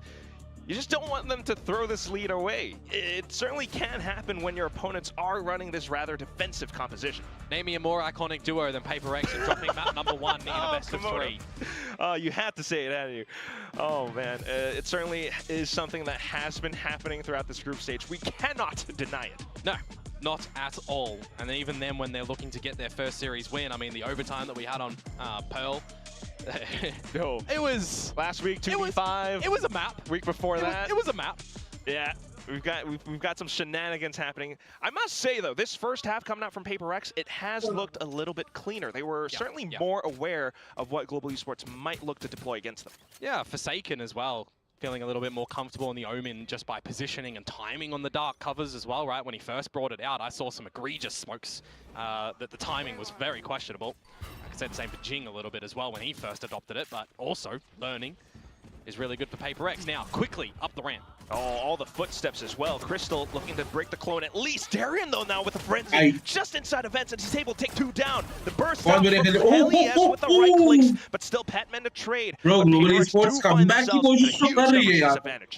you just don't want them to throw this lead away. It certainly can happen when your opponents are running this rather defensive composition. Name me a more iconic duo than PaperX and dropping map number 1 in a best of 3. You had to say it, hadn't you? Oh man, it certainly is something that has been happening throughout this group stage. We cannot deny it. No. Not at all. And then even then when they're looking to get their first series win, I mean, the overtime that we had on Pearl, no. It was last week 2v5. It was a map. Week before that. It was a map. Yeah. We've got some shenanigans happening. I must say though, this first half coming out from PaperX, it has looked a little bit cleaner. They were certainly more aware of what Global Esports might look to deploy against them. Yeah, Forsaken as well. Feeling a little bit more comfortable in the Omen just by positioning and timing on the dark covers as well, right? When he first brought it out, I saw some egregious smokes that the timing was very questionable. Like I said, same for Jing a little bit as well when he first adopted it, but also learning is really good for PaperX. Now, quickly up the ramp. Oh, all the footsteps as well. Crystal looking to break the clone at least. Darian, though, now with the frenzy. Just inside of Vents, and he's able to take 2 down. The burst down from Elias with the right clicks, but still Patman to trade. Bro, Global Esports come back,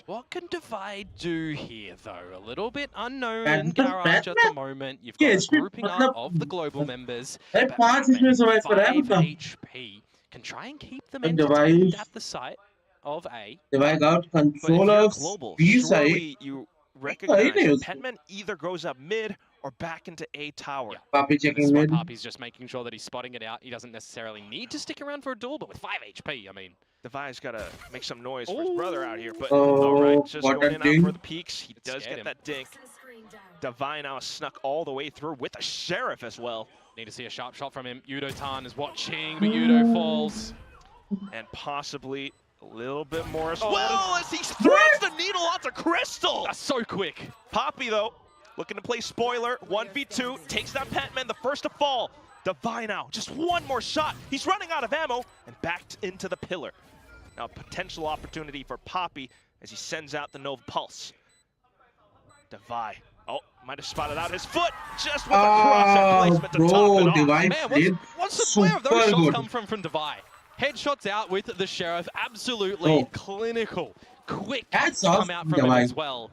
What can Divide do here, though? A little bit unknown in Garage at the moment. You've got a grouping up of the Global members. 5 HP can try and keep them entertained at the site of A. Divide got control of B side. You recognize Petman either goes up mid or back into A tower. Yeah. Poppy checking mid. Poppy's just making sure that he's spotting it out. He doesn't necessarily need to stick around for a duel, but with 5 HP, I mean. Divide's got to make some noise for his brother out here, but alright, just going in out for the peaks. He does get that dink. Divide now snuck all the way through with the Sheriff as well. Need to see a sharp shot from him. Yudo-tan is watching, but Yudo falls. And possibly a little bit more as well as he throws the needle onto Crystal. That's so quick. Poppy, though, looking to play spoiler. 1v2, takes down Patman, the first to fall. Divine now, just one more shot. He's running out of ammo and backed into the pillar. Now, potential opportunity for Poppy as he sends out the Nova Pulse. Divine. Oh, might have spotted out his foot just with a crosshair placement to top it off. Man, where have those shots come from Divine? Headshots out with the Sheriff, absolutely clinical, quick come out from him as well.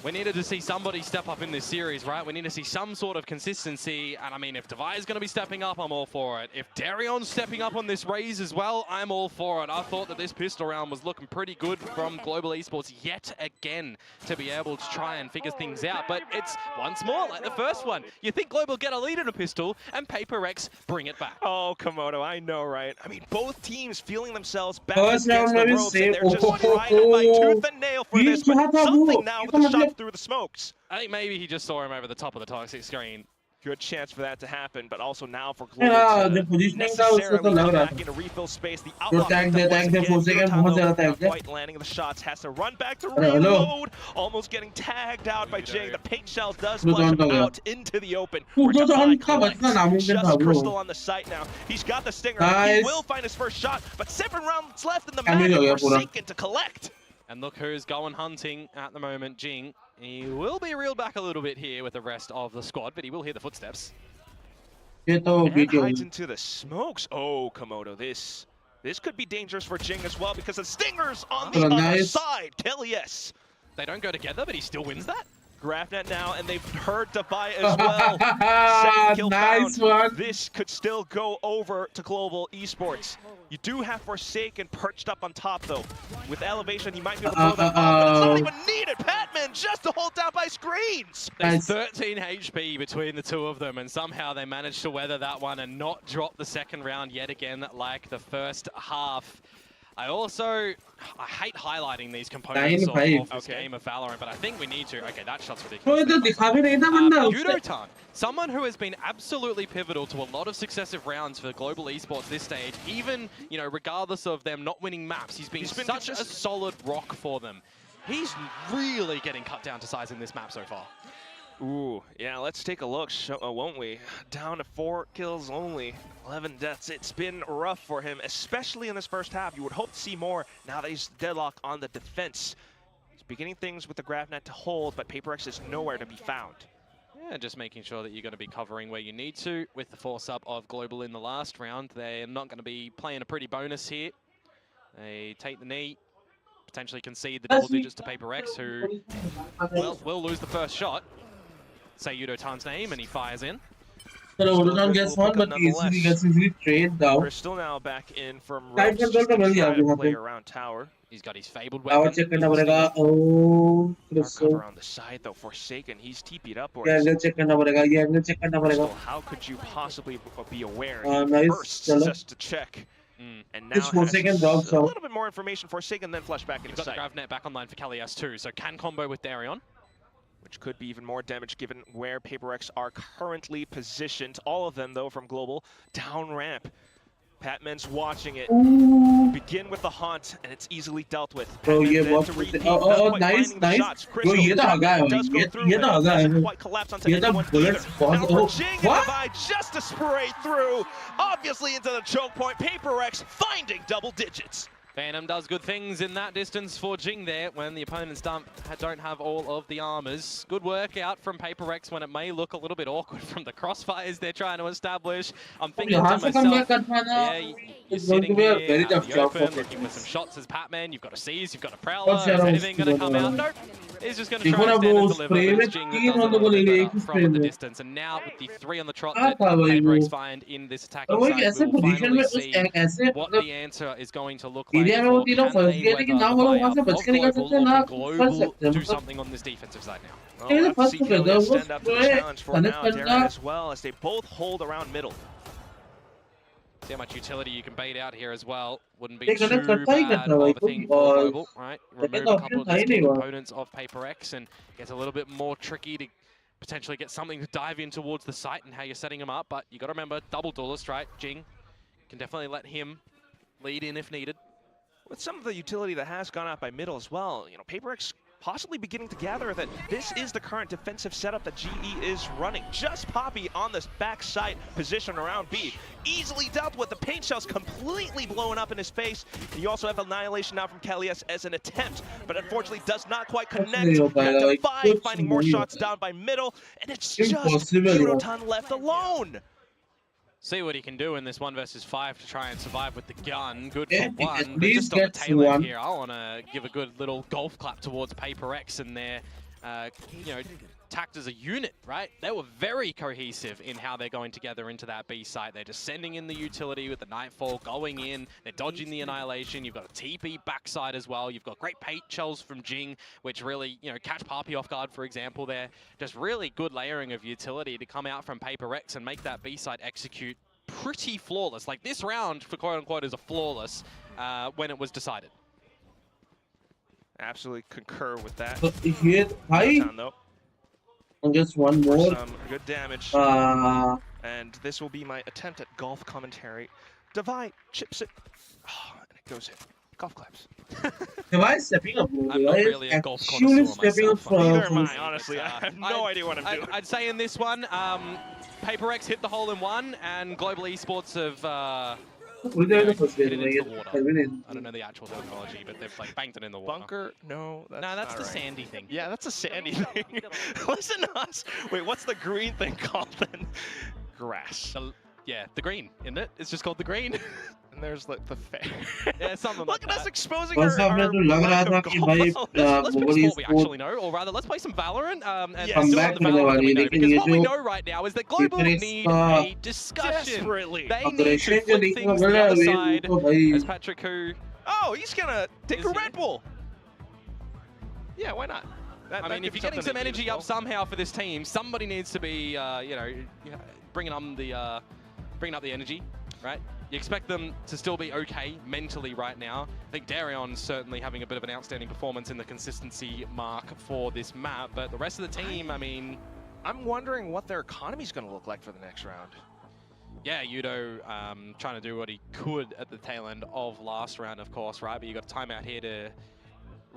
We needed to see somebody step up in this series, right? We need to see some sort of consistency. And I mean, if Devi is going to be stepping up, I'm all for it. If Darion's stepping up on this raise as well, I'm all for it. I thought that this pistol round was looking pretty good from Global Esports yet again to be able to try and figure things out. But it's once more like the first one. You think Global get a lead in a pistol and PaperX bring it back. Oh, Komodo, I know, right? I mean, both teams feeling themselves back First against round, the let me ropes, say, and they're just trying it by tooth and nail for this, but something now with the shot through the smokes. I think maybe he just saw him over the top of the toxic screen. Good chance for that to happen, but also now for Global the to positioning necessarily का come उसको back into refill space. The outlaw tank victim once they force again, बहुत ज़्यादा tank not they quite landing the shots, has to run back to hello. reload, almost getting tagged out by Jing. The paint shell does Who flush him don't know out into the open. Who Where don't Devi know how collects much I'm in just the Crystal bro. on the site now. He's got the stinger. Nice. He will find his first shot, but 7 rounds left in the Camille mag हो and गया पूरा. Forsaken to collect. And look who's going hunting at the moment, Jing. He will be reeled back a little bit here with the rest of the squad, but he will hear the footsteps. ये तो And video hides into the smokes. Oh, Komodo, this could be dangerous for Jing as well because the stingers on the other nice. side. Kelly, yes. They don't go together, but he still wins that. Grafnet now, and they've heard Devi as well. Second kill Nice found. one. This could still go over to Global Esports. You do have Forsaken perched up on top, though. With elevation, he might be able to blow that up, but it's not even needed. Patman just to hold down by screens. There's Nice. 13 HP between the two of them, and somehow they managed to weather that one and not drop the second round yet again like the first half. I hate highlighting these components of this game of Valorant, but I think we need to. Okay, that shot's तो ridiculous. इधर दिखा भी नहीं था बंदा उससे. Yudotan, someone who has been absolutely pivotal to a lot of successive rounds for Global Esports this stage, even, you know, regardless of them not winning maps, he's been such a solid rock for them. He's really getting cut down to size in this map so far. Ooh, yeah, let's take a look, won't we? Down to 4 kills only, 11 deaths. It's been rough for him, especially in this first half. You would hope to see more now that he's deadlocked on the defense. He's beginning things with the Grafnet to hold, but PaperX is nowhere to be found. Yeah, just making sure that you're going to be covering where you need to. With the force up of Global in the last round, they're not going to be playing a pretty bonus here. They take the knee, potentially concede the double digits to PaperX, who, well, will lose the first shot. Say Yudotan's name, and he fires in. Rodan gets one, but he gets easily trade down. We're still now back in from Time ropes control just to का बंदी try uh to गई play यहाँ around tower. He's got his fabled Tower weapon. check करना पड़ेगा. Oh, More Crystal. cover on the side though. Forsaken, he's TP'd upwards. ये angle check करना पड़ेगा. ये angle check करना पड़ेगा. So how could you possibly be aware? He Nice. bursts चलो. just to check. And now It's Forsaken has drops a out. little bit more information. Forsaken then flash back You've into got the sight, Gravnet back online for Kalias too, so can combo with Darion. which could be even more damage given where PaperX are currently positioned. All of them, though, from Global, down ramp. Patman's watching it. Begin with the haunt, and it's easily dealt with. Bro, Patman ये then बहुत to कुछ repeat, है. not quite nice, finding the nice. shots. Bro, Crystal ये तो आगा है does भाई. go through, ये तो but आगा doesn't है. quite collapse onto ये तो anyone bullets either. बहुत. Now for Oh, Jing and what? Devi just to spray through, obviously into the choke point. PaperX finding double digits. Phantom does good things in that distance for Jing there when the opponents don't have all of the armors. Good work out from PaperX when it may look a little bit awkward from the crossfires they're trying to establish. I'm thinking to यहाँ से come back myself, कर पाना. yeah, you're It's going sitting to be a here very out tough in the job open, for looking for some shots as Patman. You've got a seize, you've got a What's prowler. Is your anything going to come out? own Nope. He's just going to देखो try ना and stand वो and deliver. spray But में it's Jing that तीन does a लोगों को little ले bit लिया better एक from spray the में. distance. And now with the 3 on the trot हाँ that था भाई वो. PaperX find in this attacking और वो side, ऐसे we'll पोजीशन में finally उस see ऐसे what मतलब the answer is going to look like area में वो for तीनों can फंस they गए लेकिन weather ना the वो लोग buy वहाँ up से of बच के निकल Global, सकते हैं or ना can फंस Global सकते हैं do मतलब. something on this defensive side now? Well, we'll have to first see look at Kelly those stand up to the spray, challenge for connect now. करना. Darren as well, as they both hold around middle. See how much utility you can bait out here as well. Wouldn't be ये too connect करता ही bad करता of भाई a thing कोई for और Global, right? second Remove a couple option of था these he key नहीं वहाँ. components of PaperX and gets a little bit more tricky to potentially get something to dive in towards the site and how you're setting him up. But you got to remember, double duelist, right? Jing can definitely let him lead in if needed. With some of the utility that has gone out by middle as well, you know, PaperX possibly beginning to gather that this is the current defensive setup that GE is running. Just Poppy on this backside position around B. Easily dealt with. The paint shell's completely blowing up in his face. And you also have Annihilation now from Kalias as an attempt, but unfortunately does not quite connect. Devi finding more shots down by middle, and it's just Yudotan left alone. See what he can do in this 1 versus 5 to try and survive with the gun. Good Yeah, for one, at but just least on the gets tail end one. here, I want to give a good little golf clap towards PaperX and their you know, tacked as a unit, right? They were very cohesive in how they're going together into that B site. They're just sending in the utility with the Nightfall, going in, they're dodging the Annihilation. You've got a TP backside as well. You've got great paint shells from Jing, which really, you know, catch Papi off guard, for example, there. Just really good layering of utility to come out from Paper Rex and make that B site execute pretty flawless. Like, this round, for quote-unquote, is a flawless when it was decided. Absolutely concur with that. But here, Down, though. and just one For more. some good damage. And this will be my attempt at golf commentary. Divide, chips it. Oh, and it goes in. Golf claps. Am I stepping up? I'm not really a golf Actually connoisseur stepping up myself. Neither from am I, honestly. I have no idea what I'm doing. I'd say in this one, Paper X hit the hole in one, and Global Esports have we're doing the first hit it game. into the water. I don't know the actual terminology, but they've like banked it in the water. Bunker? No, that's No, that's not the right. sandy thing. Yeah, that's a sandy thing. Listen to us. Wait, what's the green thing called then? Grass. Yeah, the green, isn't it? It's just called the green. And there's like the fair. Yeah, something Look like at us that. exposing बस our आपने तो लग रहा था कि भाई Let's pick a mobile sport we actually know, or rather, let's play some Valorant. And Yes. do Comeback the करने Valorant वाली that है, we लेकिन know, because ये what we जो know right now is that Global Paper need X a discussion. Desperately. They need aggression to जो flip देखने को things mill the रहा है other वे side, तो भाई as Patrick who... Oh, he's gonna take Is a he? Red Bull. Yeah, why not? I mean, if you're getting some energy up somehow for this team, somebody needs to be, you know, bringing up the energy, right? You expect them to still be okay mentally right now. I think Darion's certainly having a bit of an outstanding performance in the consistency mark for this map, but the rest of the team, I mean... I'm wondering what their economy's gonna look like for the next round. Yeah, Yudo trying to do what he could at the tail end of last round, of course, right? But you got a timeout here to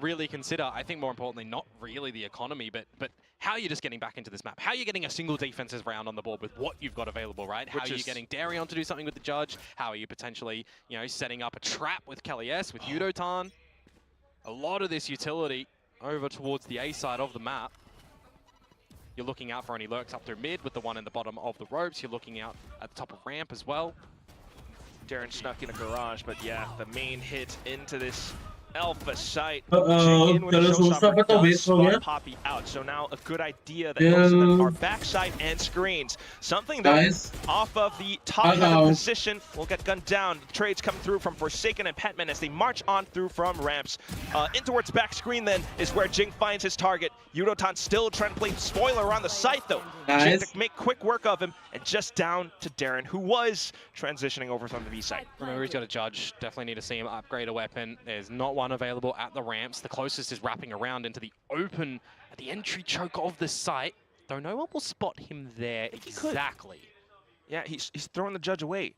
really consider, I think more importantly, not really the economy, but how you're just getting back into this map. How you're getting a single defensive round on the board with what you've got available, right? How are you getting Darion to do something with the judge? How are you potentially, you know, setting up a trap with Kelly S, with Yudotan? A lot of this utility over towards the A side of the map. You're looking out for any lurks up through mid with the one in the bottom of the ropes. You're looking out at the top of ramp as well. Darren snuck in a garage, but yeah, the main hit into this Alpha site. चलो सोचना पड़ता waste हो गया Papi out. So now a good idea that most of them are backside and screens. Something that off of the top position will get gunned down. The trades come through from Forsaken and Petman as they march on through from ramps. In towards back screen then is where Jing finds his target. Yudotan still trying to play spoiler on the site though. Jing to make quick work of him and just down to Darren, who was transitioning over from the B site. Remember, he's got a judge. Definitely need to see him upgrade a weapon. There's not one available at the ramps. The closest is wrapping around into the open at the entry choke of the site, though no one will spot him there exactly. Yeah, he's throwing the judge away.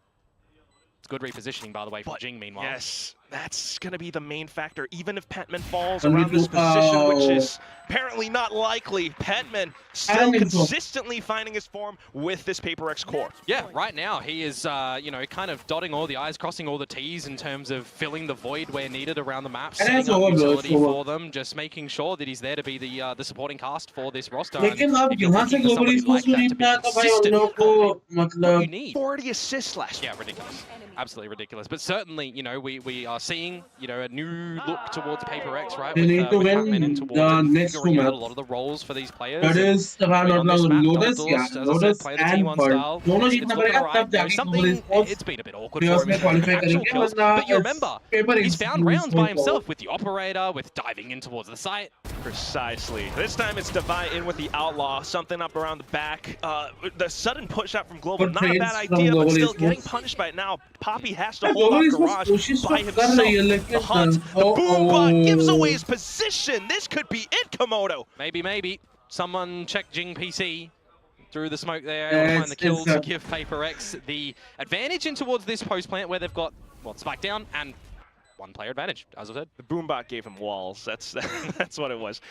It's good repositioning, by the way, from Jing, meanwhile. Yes, that's going to be the main factor. Even if Petman falls around this position, which is apparently not likely, Petman still consistently finding his form with this Paper X core. Yeah, right now he is, you know, kind of dotting all the I's, crossing all the T's in terms of filling the void where needed around the map, setting up utility for them, just making sure that he's there to be the supporting cast for this roster. लेकिन अब यहाँ से global esports को नहीं पाया तो भाई उन लोगों को मतलब 40 assists last year. Yeah, ridiculous. Absolutely ridiculous. But certainly, you know, we are seeing, you know, a new look towards Paper X, right? They need to win the next two maps. A lot of the roles for these players. That is about Lotus, yeah, Lotus and Pearl. दोनों जीतना पड़ेगा तब जाके global esports. It's been a bit awkward for him. Qualify करेंगे, But you remember, Paper he's X found rounds by himself with the operator, with diving in towards the site. Precisely. This time it's Divide in with the Outlaw, something up around the back. The sudden push out from Global, not a bad idea, but still getting punished by it now. Papi has to hold off Garage by himself. The hunt, the Boombot gives away his position. This could be it, Komodo. Maybe. Someone check Jing PC through the smoke there, able to find the kill to give Paper X the advantage in towards this post plant where they've got, well, spike down and one player advantage, as I said. The Boombot gave him walls. That's what it was.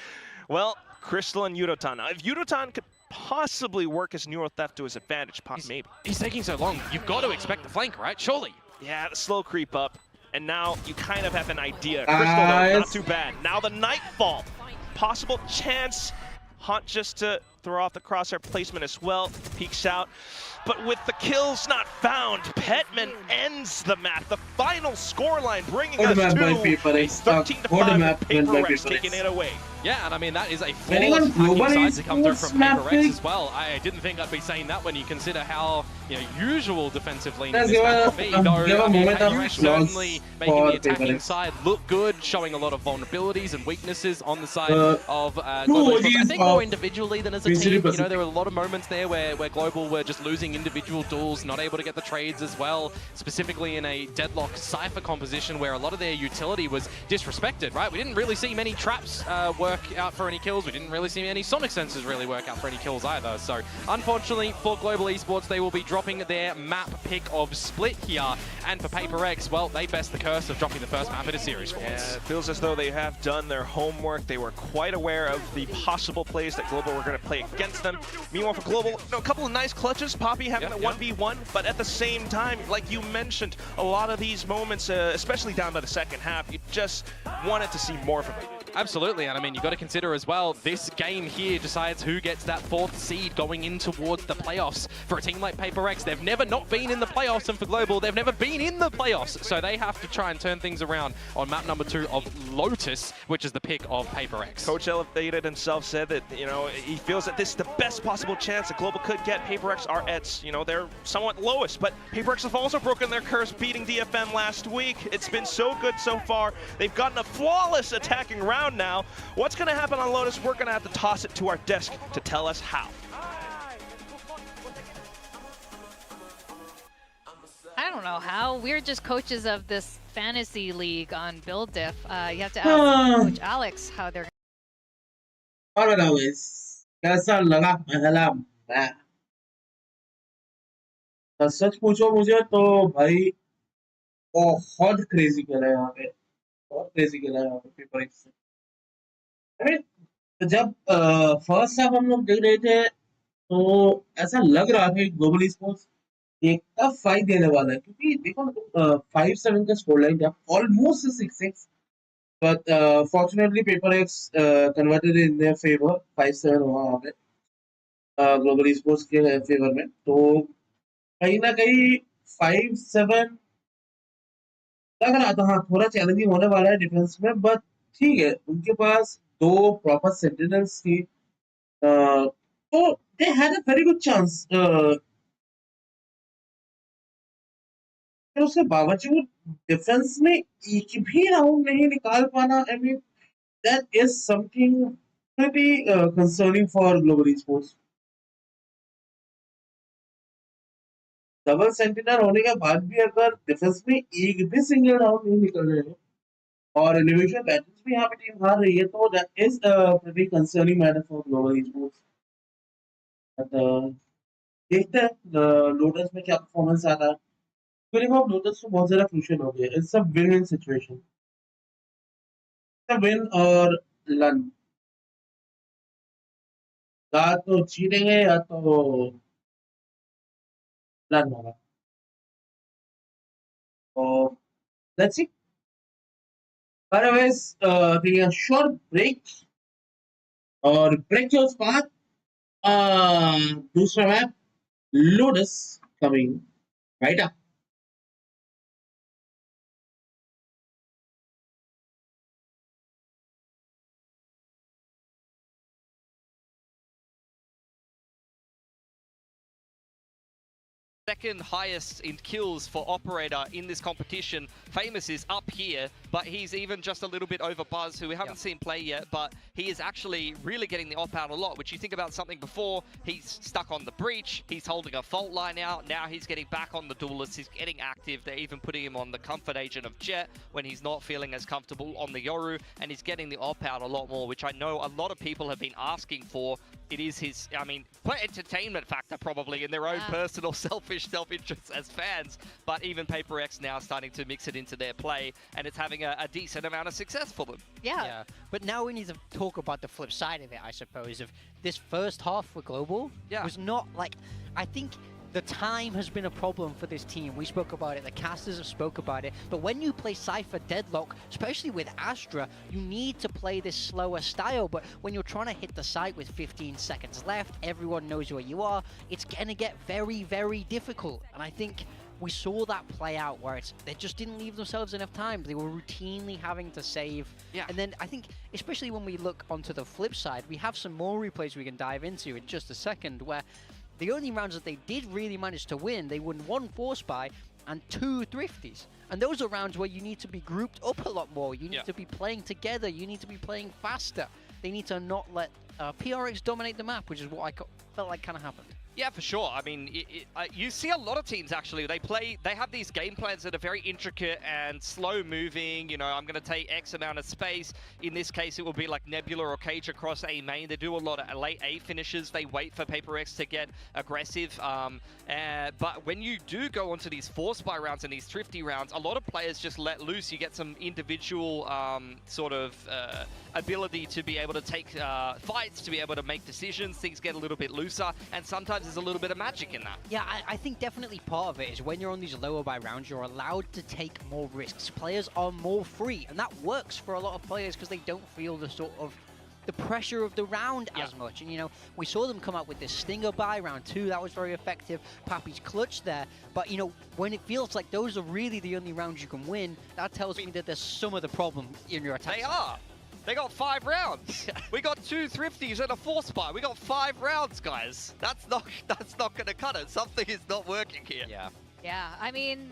Well, Crystal and Yudotan. If Yudotan could possibly work his Neuro Theft to his advantage, maybe. He's taking so long. You've got to expect the flank, right? Surely. Yeah, the slow creep up. And now you kind of have an idea. Crystal, though, not too bad. Now the Nightfall. Possible chance. Hunt just to throw off the crosshair placement as well. Peeks out. But with the kills not found, Petman ends the map. The final scoreline bringing us to a 13-5 Paper X taking it away. Yeah, and I mean, that is a Betting on flawless hacking global side to come through esports from map Paper pick. Rex as well. I didn't think I'd be saying that when you consider how, you know, usual defensive leaning Let's this give map a- can be. give Though, a I mean, moment Paper of Rex applause certainly for making the Paper attacking Rex. side look good, showing a lot of vulnerabilities and weaknesses on the side of Two Global Esports. I OGs think more of individually than as a VCD team. You know, there were a lot of moments there where Global were just losing individual duels, not able to get the trades as well, specifically in a deadlock Cypher composition where a lot of their utility was disrespected, right? We didn't really see many traps work out for any kills. We didn't really see any sonic sensors really work out for any kills either. So unfortunately for Global Esports, they will be dropping their map pick of Split here. And for Paper X, well, they best the curse of dropping the first map in a series for Yeah, once. it feels as though they have done their homework. They were quite aware of the possible plays that Global were going to play against them. Meanwhile, for Global, you know, a couple of nice clutches. Poppy having a 1v1, but at the same time, like you mentioned, a lot of these moments, especially down by the second half, you just wanted to see more from it. Absolutely, and I mean, you've got to consider as well, this game here decides who gets that 4th seed going in towards the playoffs. For a team like Paper X, they've never not been in the playoffs, and for Global, they've never been in the playoffs. So they have to try and turn things around on map number 2 of Lotus, which is the pick of Paper X. Coach Elevated himself said that, you know, he feels that this is the best possible chance that Global could get. Paper X are at, you know, they're somewhat lowest, but Paper X have also broken their curse, beating DFM last week. It's been so good so far. They've gotten a flawless attacking round now. What's going to happen on Lotus? We're going to have to toss it to our desk to tell us how. I don't know how. We're just coaches of this fantasy league on Build Diff. You have to ask Coach Alex how they're. और बताओ guys, कैसा लगा पहला match? सच पूछो मुझे तो भाई बहुत क्रेजी खेला है यहाँ पे, बहुत क्रेजी खेला है यहाँ पे पेपर एक्स से। अरे जब फर्स्ट हाफ हम लोग देख रहे थे तो ऐसा लग रहा था ग्लोबल स्पोर्ट्स एक टफ फाइट देने वाला है, क्योंकि देखो ना 5-7 का स्कोर लाइन था, almost 6-6, but fortunately Paper X converted in their favor, 5-7 हुआ वहाँ पे ग्लोबल स्पोर्ट्स के फेवर में। तो कहीं ना कहीं 5-7 लग रहा था, हाँ थोड़ा चैलेंजिंग होने वाला है डिफेंस में, बट ठीक है, उनके पास 2 प्रॉपर सेंटिनल्स थी, तो they had a very good chance. फिर उसके बावजूद डिफेंस में एक भी राउंड नहीं निकाल पाना, I mean that is something pretty concerning for global sports. Double sentinel होने के बाद भी अगर डिफेंस में एक भी सिंगल राउंड नहीं निकल रहे हैं और इंडिविजुअल बैटल्स भी यहाँ पे टीम हार रही है, तो that is pretty concerning matter for global sports. देखते हैं लोटस में क्या परफॉर्मेंस आता है। फीलिंग ऑफ लोटस तो बहुत ज्यादा क्रूशियल हो गया, it's a win win situation, win और लन, या तो जीतेंगे या तो लन होगा। तो let's see. Otherwise, taking a short break और break के उस बाद दूसरा map lotus coming right up. Second highest in kills for Operator in this competition. Famous is up here, but he's even just a little bit over Buzz, who we haven't seen play yet, but he is actually really getting the op out a lot, which you think about something before, he's stuck on the breach, he's holding a fault line out, now he's getting back on the duelist, he's getting active, they're even putting him on the comfort agent of Jet when he's not feeling as comfortable on the Yoru, and he's getting the op out a lot more, which I know a lot of people have been asking for. It is his, I mean, entertainment factor probably in their own personal self-interest as fans, but even Paper X now starting to mix it into their play, and it's having a decent amount of success for them. Yeah. But now we need to talk about the flip side of it, I suppose, of this first half for Global was not like, I think the time has been a problem for this team. We spoke about it, the casters have spoke about it, but when you play Cypher Deadlock, especially with Astra, you need to play this slower style, but when you're trying to hit the site with 15 seconds left, everyone knows where you are, it's gonna get very, very difficult. And I think we saw that play out where they just didn't leave themselves enough time. They were routinely having to save. Yeah. And then I think, especially when we look onto the flip side, we have some more replays we can dive into in just a second, where the only rounds that they did really manage to win, they won 1 force buy and 2 thrifties. And those are rounds where you need to be grouped up a lot more. You need to be playing together. You need to be playing faster. They need to not let PRX dominate the map, which is what I felt like kind of happened. Yeah, for sure. I mean, you see a lot of teams actually. They have these game plans that are very intricate and slow moving. You know, I'm going to take X amount of space. In this case, it will be like Nebula or Cage across A main. They do a lot of late A finishes. They wait for Paper X to get aggressive. But when you do go onto these force buy rounds and these thrifty rounds, a lot of players just let loose. You get some individual sort of ability to be able to take fights, to be able to make decisions. Things get a little bit looser, and sometimes there's a little bit of magic in that. Yeah, I think definitely part of it is when you're on these lower buy rounds, you're allowed to take more risks. Players are more free, and that works for a lot of players because they don't feel the sort of the pressure of the round as much. And, you know, we saw them come out with this Stinger buy round 2. That was very effective. Pappy's clutch there. But, you know, when it feels like those are really the only rounds you can win, that tells me that there's some of the problem in your attack. They are. They got 5 rounds. We got 2 thrifties and a force buy. We got 5 rounds, guys. That's not going to cut it. Something is not working here. Yeah. Yeah, I mean,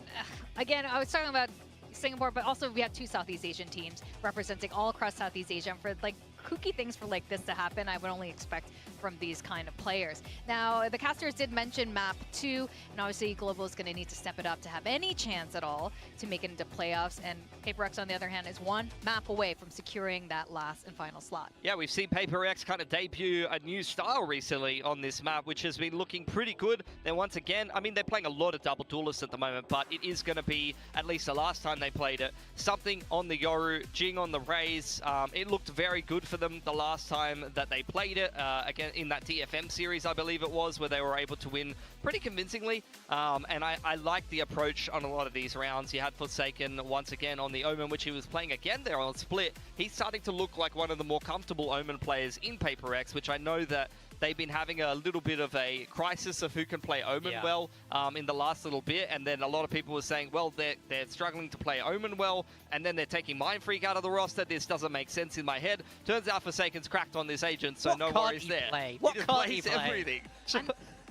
again, I was talking about Singapore, but also we had 2 Southeast Asian teams representing all across Southeast Asia. And for like kooky things for like this to happen, I would only expect from these kind of players. Now, the casters did mention map 2, and obviously Global is going to need to step it up to have any chance at all to make it into playoffs. And Paper X, on the other hand, is 1 map away from securing that last and final slot. Yeah, we've seen Paper X kind of debut a new style recently on this map, which has been looking pretty good. Then once again, I mean, they're playing a lot of double duelists at the moment, but it is going to be, at least the last time they played it, something on the Yoru, Jing on the Raze. It looked very good for them the last time that they played it, again in that DFM series, I believe it was, where they were able to win pretty convincingly. And I like the approach on a lot of these rounds. You had Forsaken once again on the Omen, which he was playing again there on Split. He's starting to look like one of the more comfortable Omen players in Paper X, which I know that they've been having a little bit of a crisis of who can play Omen well in the last little bit. And then a lot of people were saying, well, they're struggling to play Omen well, and then they're taking Mind Freak out of the roster. This doesn't make sense in my head. Turns out Forsaken's cracked on this agent, so no worries there. What just can't he plays play? everything.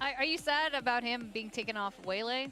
Are you sad about him being taken off Waylay?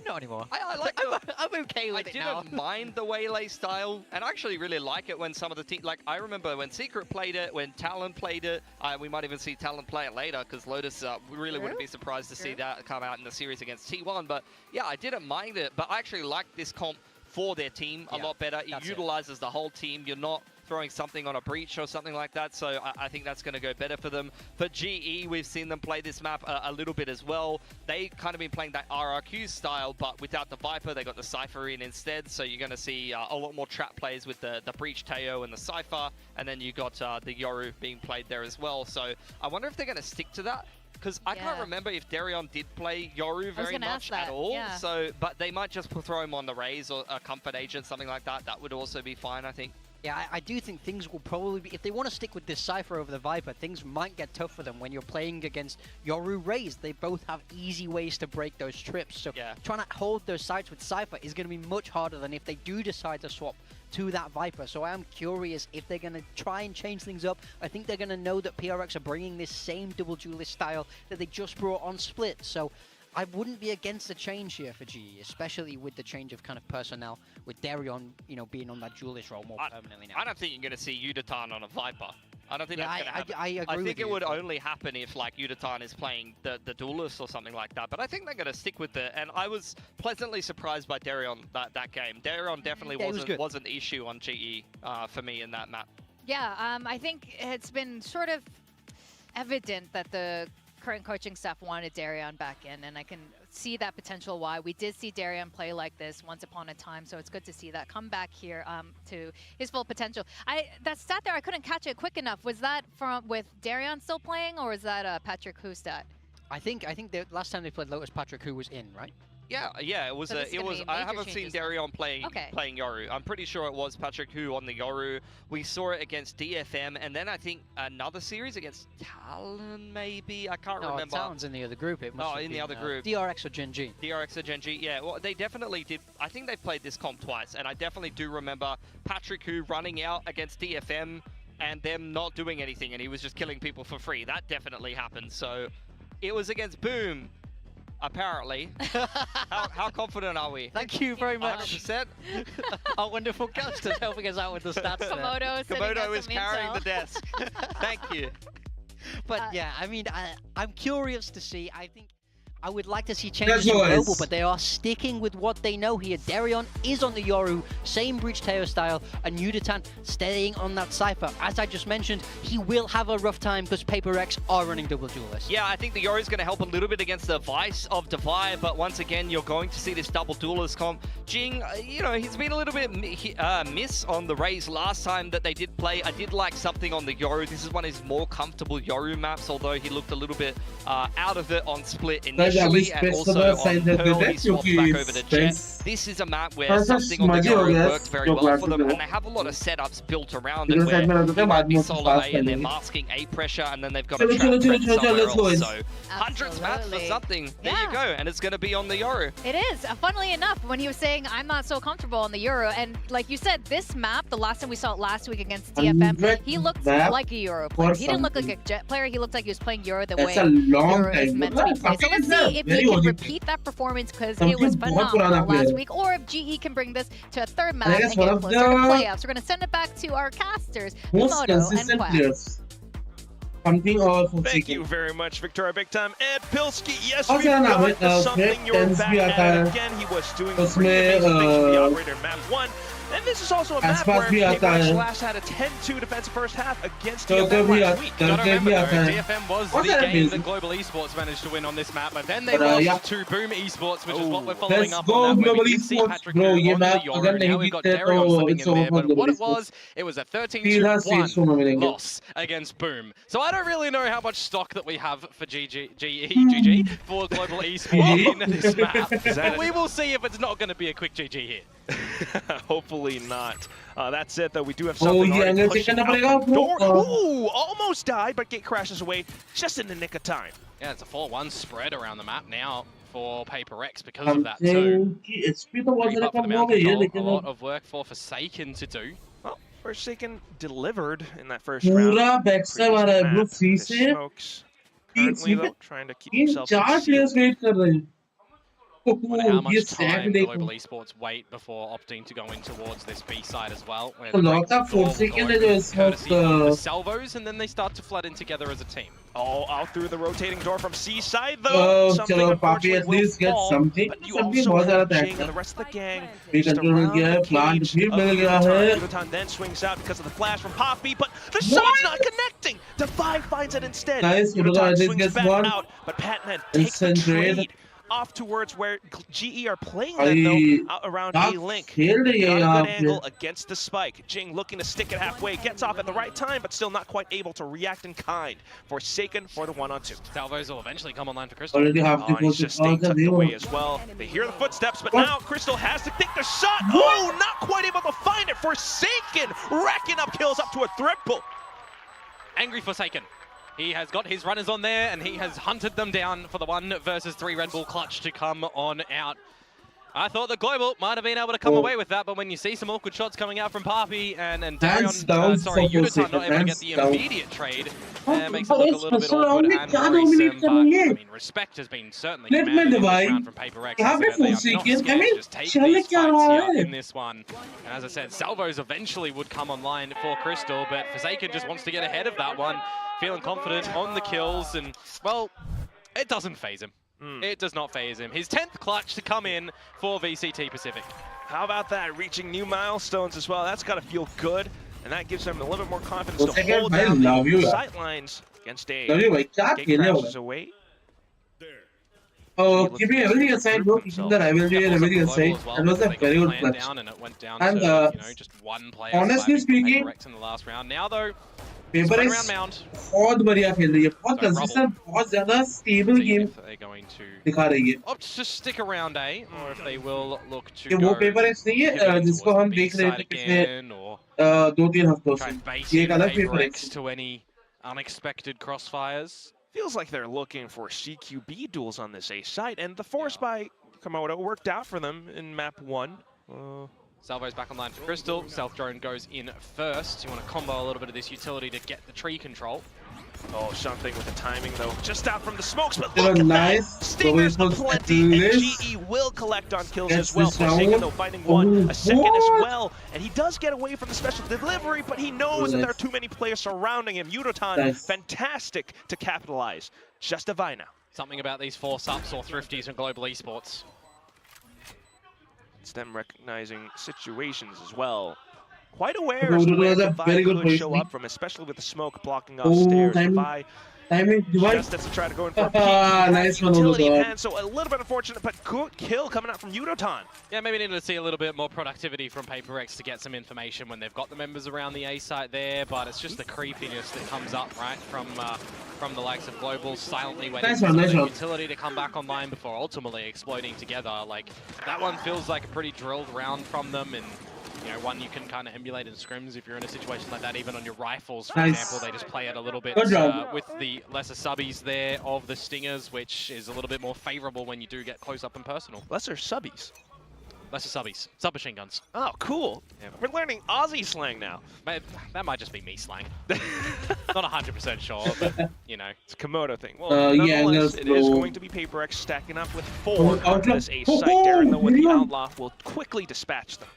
Not anymore. I like I'm okay with it now. I didn't mind the Waylay style, and I actually really like it when some of the teams, like I remember when Secret played it, when Talon played it, we might even see Talon play it later, because Lotus, we really wouldn't be surprised to see that come out in the series against T1, but yeah, I didn't mind it, but I actually like this comp for their team a lot better. It utilizes the whole team. You're not throwing something on a breach or something like that, so I think that's going to go better for them. For GE, we've seen them play this map a little bit as well. They kind of been playing that RRQ style, but without the Viper, they got the Cypher in instead, so you're going to see a lot more trap plays with the breach Teo and the Cypher, and then you got the Yoru being played there as well. So I wonder if they're going to stick to that, because I can't remember if Darion did play Yoru very much at all. So, but they might just throw him on the Raze or a Comfort Agent, something like that. That would also be fine, I think. Yeah, I do think things will probably be, if they want to stick with this Cypher over the Viper, things might get tough for them when you're playing against Yoru Raze. They both have easy ways to break those trips, so trying to hold those sites with Cypher is going to be much harder than if they do decide to swap to that Viper. So I am curious if they're going to try and change things up. I think they're going to know that PRX are bringing this same double duelist style that they just brought on Split, so I wouldn't be against the change here for GE, especially with the change of kind of personnel, with Darion, you know, being on that duelist role more permanently now. I don't think you're going to see Udatan on a Viper. I don't think that's going to happen. I agree I think with it you. would only happen if, like, Udatan is playing the duelist or something like that. But I think they're going to stick with it. And I was pleasantly surprised by Darion that game. Darion definitely wasn't the issue on GE for me in that map. Yeah, I think it's been sort of evident that the current coaching staff wanted Darion back in, and I can see that potential why. We did see Darion play like this once upon a time, so it's good to see that come back here to his full potential. That stat there, I couldn't catch it quick enough. Was that with Darion still playing, or was that Patrick Hu stat? I think the last time they played Lotus, Patrick Hu was in, right? Yeah, it was. So this is It gonna was. be I major haven't seen changes then. Darion playing Okay. Yoru. I'm pretty sure it was Patrick Hu on the Yoru. We saw it against DFM, and then I think another series against Talon, maybe. I can't No, remember. Talon's in the other group. It must Oh, have in the been, other group. DRX or Gen G. DRX or Gen G, yeah. Well, they definitely did. I think they played this comp twice, and I definitely do remember Patrick Hu running out against DFM and them not doing anything, and he was just killing people for free. That definitely happened. So it was against Boom, apparently. how confident are we? Thank you very much. 100%. Our wonderful guest is helping us out with the stats there. Komodo sending Komodo us is some carrying intel. the desk. Thank you. But yeah, I mean, I'm curious to see. I think I would like to see changes That's in nice. Global, but they are sticking with what they know here. Darion is on the Yoru, same Breach Teo style, and Yudatan staying on that Cypher. As I just mentioned, he will have a rough time because Paper X are running double duelists. Yeah, I think the Yoru is going to help a little bit against the Vice of Defy, but once again, you're going to see this double duelist comp. Jing, you know, he's been a little bit miss on the Rays last time that they did play. I did like something on the Yoru. This is one of his more comfortable Yoru maps, although he looked a little bit out of it on Split initially, and also on Pearl, he swapped back over to Jet. This is a map where something on the Yoru worked very well for them, and they have a lot of setups built around it where he might be solo A and they're masking A pressure, and then they've got a trap threat somewhere else. So hundreds maps for Absolutely. something. There you Yeah. go, and it's going to be on the Yoru. It is. Funnily enough, when he was saying, I'm not so comfortable on the Euro, and like you said, this map, the last time we saw it last week against DFM, he looked like a Euro player. He didn't look like a Jet player. He looked like he was playing Euro the way That's a long Euro is time. meant to be played. So let's see if he can repeat that performance, because it was phenomenal last week, or if GE can bring this to a third map and guess get one of closer to the playoffs. We're going to send it back to our casters, most Komodo and consistent Quack. players. Something all for Thank you very much, Victoria Big Time. Ed Pilsky, yes, Also, we've got now, something. You're friends, back we are at it there. again. He was doing Usme, pretty amazing things for the operator in map 1. And this is also a As map far where as we are Paper X there. last had a 10-2 defensive first half against So DFM we last are- week. Gotta remember though, okay. DFM was What's the that game mean? that Global Esports managed to win on this map, but then they But, lost yeah. to Boom Esports, which is what we're Let's following up go on that. Where Global we did see Esports, Patrick bro. Hu ये on the map Yoru, अगर and now नहीं we've got जीते Darion तो slipping it's in there, over but for what it Global was a सीधा seeds में 13-1 मिलेंगे. loss against Boom. So I don't really know how much stock that we have for GG for Global Esports in this map, but we will see if it's not going to be a quick GG here. Hopefully not. That's it, though. We do have something ये already अंदर pushing check करना out पड़ेगा the door. अपने. Ooh, almost died, but Gate crashes away just in the nick of time. Yeah, it's a 4-1 spread around the map now for Paper X because of that too. कि HP तो बहुत Creep ज़्यादा up for the कम हो mount गई है, control, a लेकिन lot of work for Forsaken to do. Well, Forsaken delivered in that first round. पूरा backstab आ रहा है bro free The से. Smokes currently, though, trying to keep तीन themselves चार concealed. players wait कर रहे हैं. Wonder how ये much stack time देखो. Global Esports wait before opting to go in towards this B side as well. Where तो the लौटा break door will Forsaken go है जो open इस courtesy of वक्त the salvos, and then they start to flood in together as a team. All out through the rotating door from C side, though. Something चलो पापी unfortunately at will least get fall, something. but you something also बहुत have ज़्यादा Jing tag and the rest of the gang भी just control around किया है, the plant cage भी of मिल गया Yudatan. है. Yudatan then swings out because of the flash from Poppy, but the shot's not connecting. Defy finds it instead. Nice, Yudatan Yudatan at least swings gets back one. out, but Patman takes the Instant trade. trade off towards where GE are playing them, though, out around आप A-Link. खेल रही है Got a यहाँ good पे. angle against the spike. Jing looking to stick it halfway, gets off at the right time, but still not quite able to react in kind. Forsaken for the 1-on-2. Salvos will eventually come online for Crystal. Already half Oh, and he's just staying tucked the away as well. They hear the footsteps, but What? now Crystal has to take the shot. What? Oh, not quite able to find it. Forsaken racking up kills up to a triple. Angry Forsaken. He has got his runners on there, and he has hunted them down for the 1 versus 3 Red Bull clutch to come on out. I thought that Global might have been able to come away with that, but when you see some awkward shots coming out from Papi and Hands Darion, down sorry, for Yudatan not able to get Forsaken, the hands down. immediate trade, Oh, makes it but look a it's little bit special awkward only and क्या dominate worrisome, but करेंगे? I mean, respect has been certainly Let me commanded in this divide. round from Paper X. यहाँ पे They are not Forsaken, scared I mean, to just take चल these क्या fights रहा here है? in this one. And as I said, Salvos eventually would come online for Crystal, but Forsaken just wants to get ahead of that one, feeling confident on the kills, and, well, it doesn't phase him. It does not phase him. His 10th clutch to come in for VCT Pacific. How about that? Reaching new milestones as well. That's got to feel good, and that gives them a little bit more confidence to Forsaken, hold I down love the you, यार. sight lines against A. Love you भाई क्या Gate खेलने crashes वाला. away. Oh, keeping everything aside, bro. Keeping the rivalry and everything aside, that was a very good clutch. Down and it went down And, to, just one player honestly surviving from speaking, Paper X in the last round. Now though, paper Spin x around mound. बहुत बढ़िया खेल रही है, बहुत So, consistent, बहुत ज्यादा stable See game if they're going to दिखा रही है। opt to stick around A, or if they will look to ये वो go पेपर एक्स नहीं है pivot जिसको towards हम the B देख रहे side थे पिछले again, or 2-3 हफ्तों try से। bait ये in एक अलग Paper paper X x to any unexpected crossfires. Feels like they're looking for CQB duels on this A site, and the force by Komodo worked out for them in map 1. Salvo's back online for Crystal. Stealth drone goes in first. You want to combo a little bit of this utility to get the tree control. Oh, something with the timing though. Just out from the smokes, but They're look at nice. that! Stingers Global aplenty, Esports and at GE will collect on kills Gets as well. this Forsaken round. though, finding one, a second as What? well. And he does get away from the special delivery, but he knows that there are too many players surrounding him. Yudotan, Nice. fantastic to capitalize. Just a Vi now. Something about these force-ups or thrifties from Global Esports. It's them recognizing situations as well. Quite aware No, as to no, where no, Devi very good could show positioning. up from, especially with the smoke blocking off stairs. Devi timing device. just as to try to go in for a peek. He has Nice one, utility in Odegaard. hand, so a little bit unfortunate, but good kill coming out from Yudotan. Yeah, maybe needed to see a little bit more productivity from Paper X to get some information when they've got the members around the A site there, but it's just the creepiness that comes up, right, from the likes of Global silently waiting Nice for one, some nice of the one. utility to come back online before ultimately exploding together. Like, that one feels like a pretty drilled round from them, and you know, one you can kind of emulate in scrims if you're in a situation like that, even on your rifles, for Nice. example. They just play it a little bit Good job. with the lesser subbies there of the Stingers, which is a little bit more favorable when you do get close up and personal. Lesser subbies. Lesser subbies. Submachine guns. Oh, cool. Yeah. We're learning Aussie slang now. That might just be me slang. Not 100% sure, but, you know. It's a Komodo thing. Well, yeah, nonetheless, it is slow. going to be Paper X stacking up with 4 Oh, onto outlaw. this ace Oh, site. Darren, though, with the really? Outlaw, will quickly dispatch them.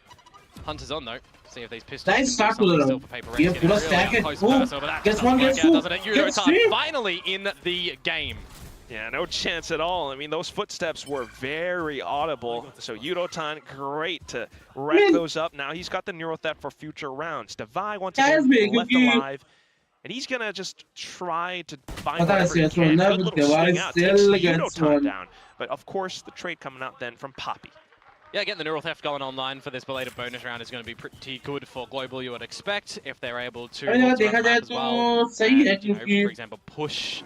Hunter's on, though. See if these pistols Nice can do start to the something still round. for Paper X. Yeah, Getting put a really stack up it. close Oh, personal, but that gets doesn't one, work gets out, two. doesn't it? Gets Yudotan three. finally in the game. Yeah, no chance at all. I mean, those footsteps were very audible. So Yudotan, great to wreck those up. Now he's got the neural theft for future rounds. Devi once again left alive. And he's going to just try to find whatever he can. Good little swing out, takes Yudotan down. But of course, the trade coming out then from Poppy. Yeah, getting the neural theft going online for this belated bonus round is going to be pretty good for Global, you would expect, if they're able to also run the map as well. And, you know, for example, push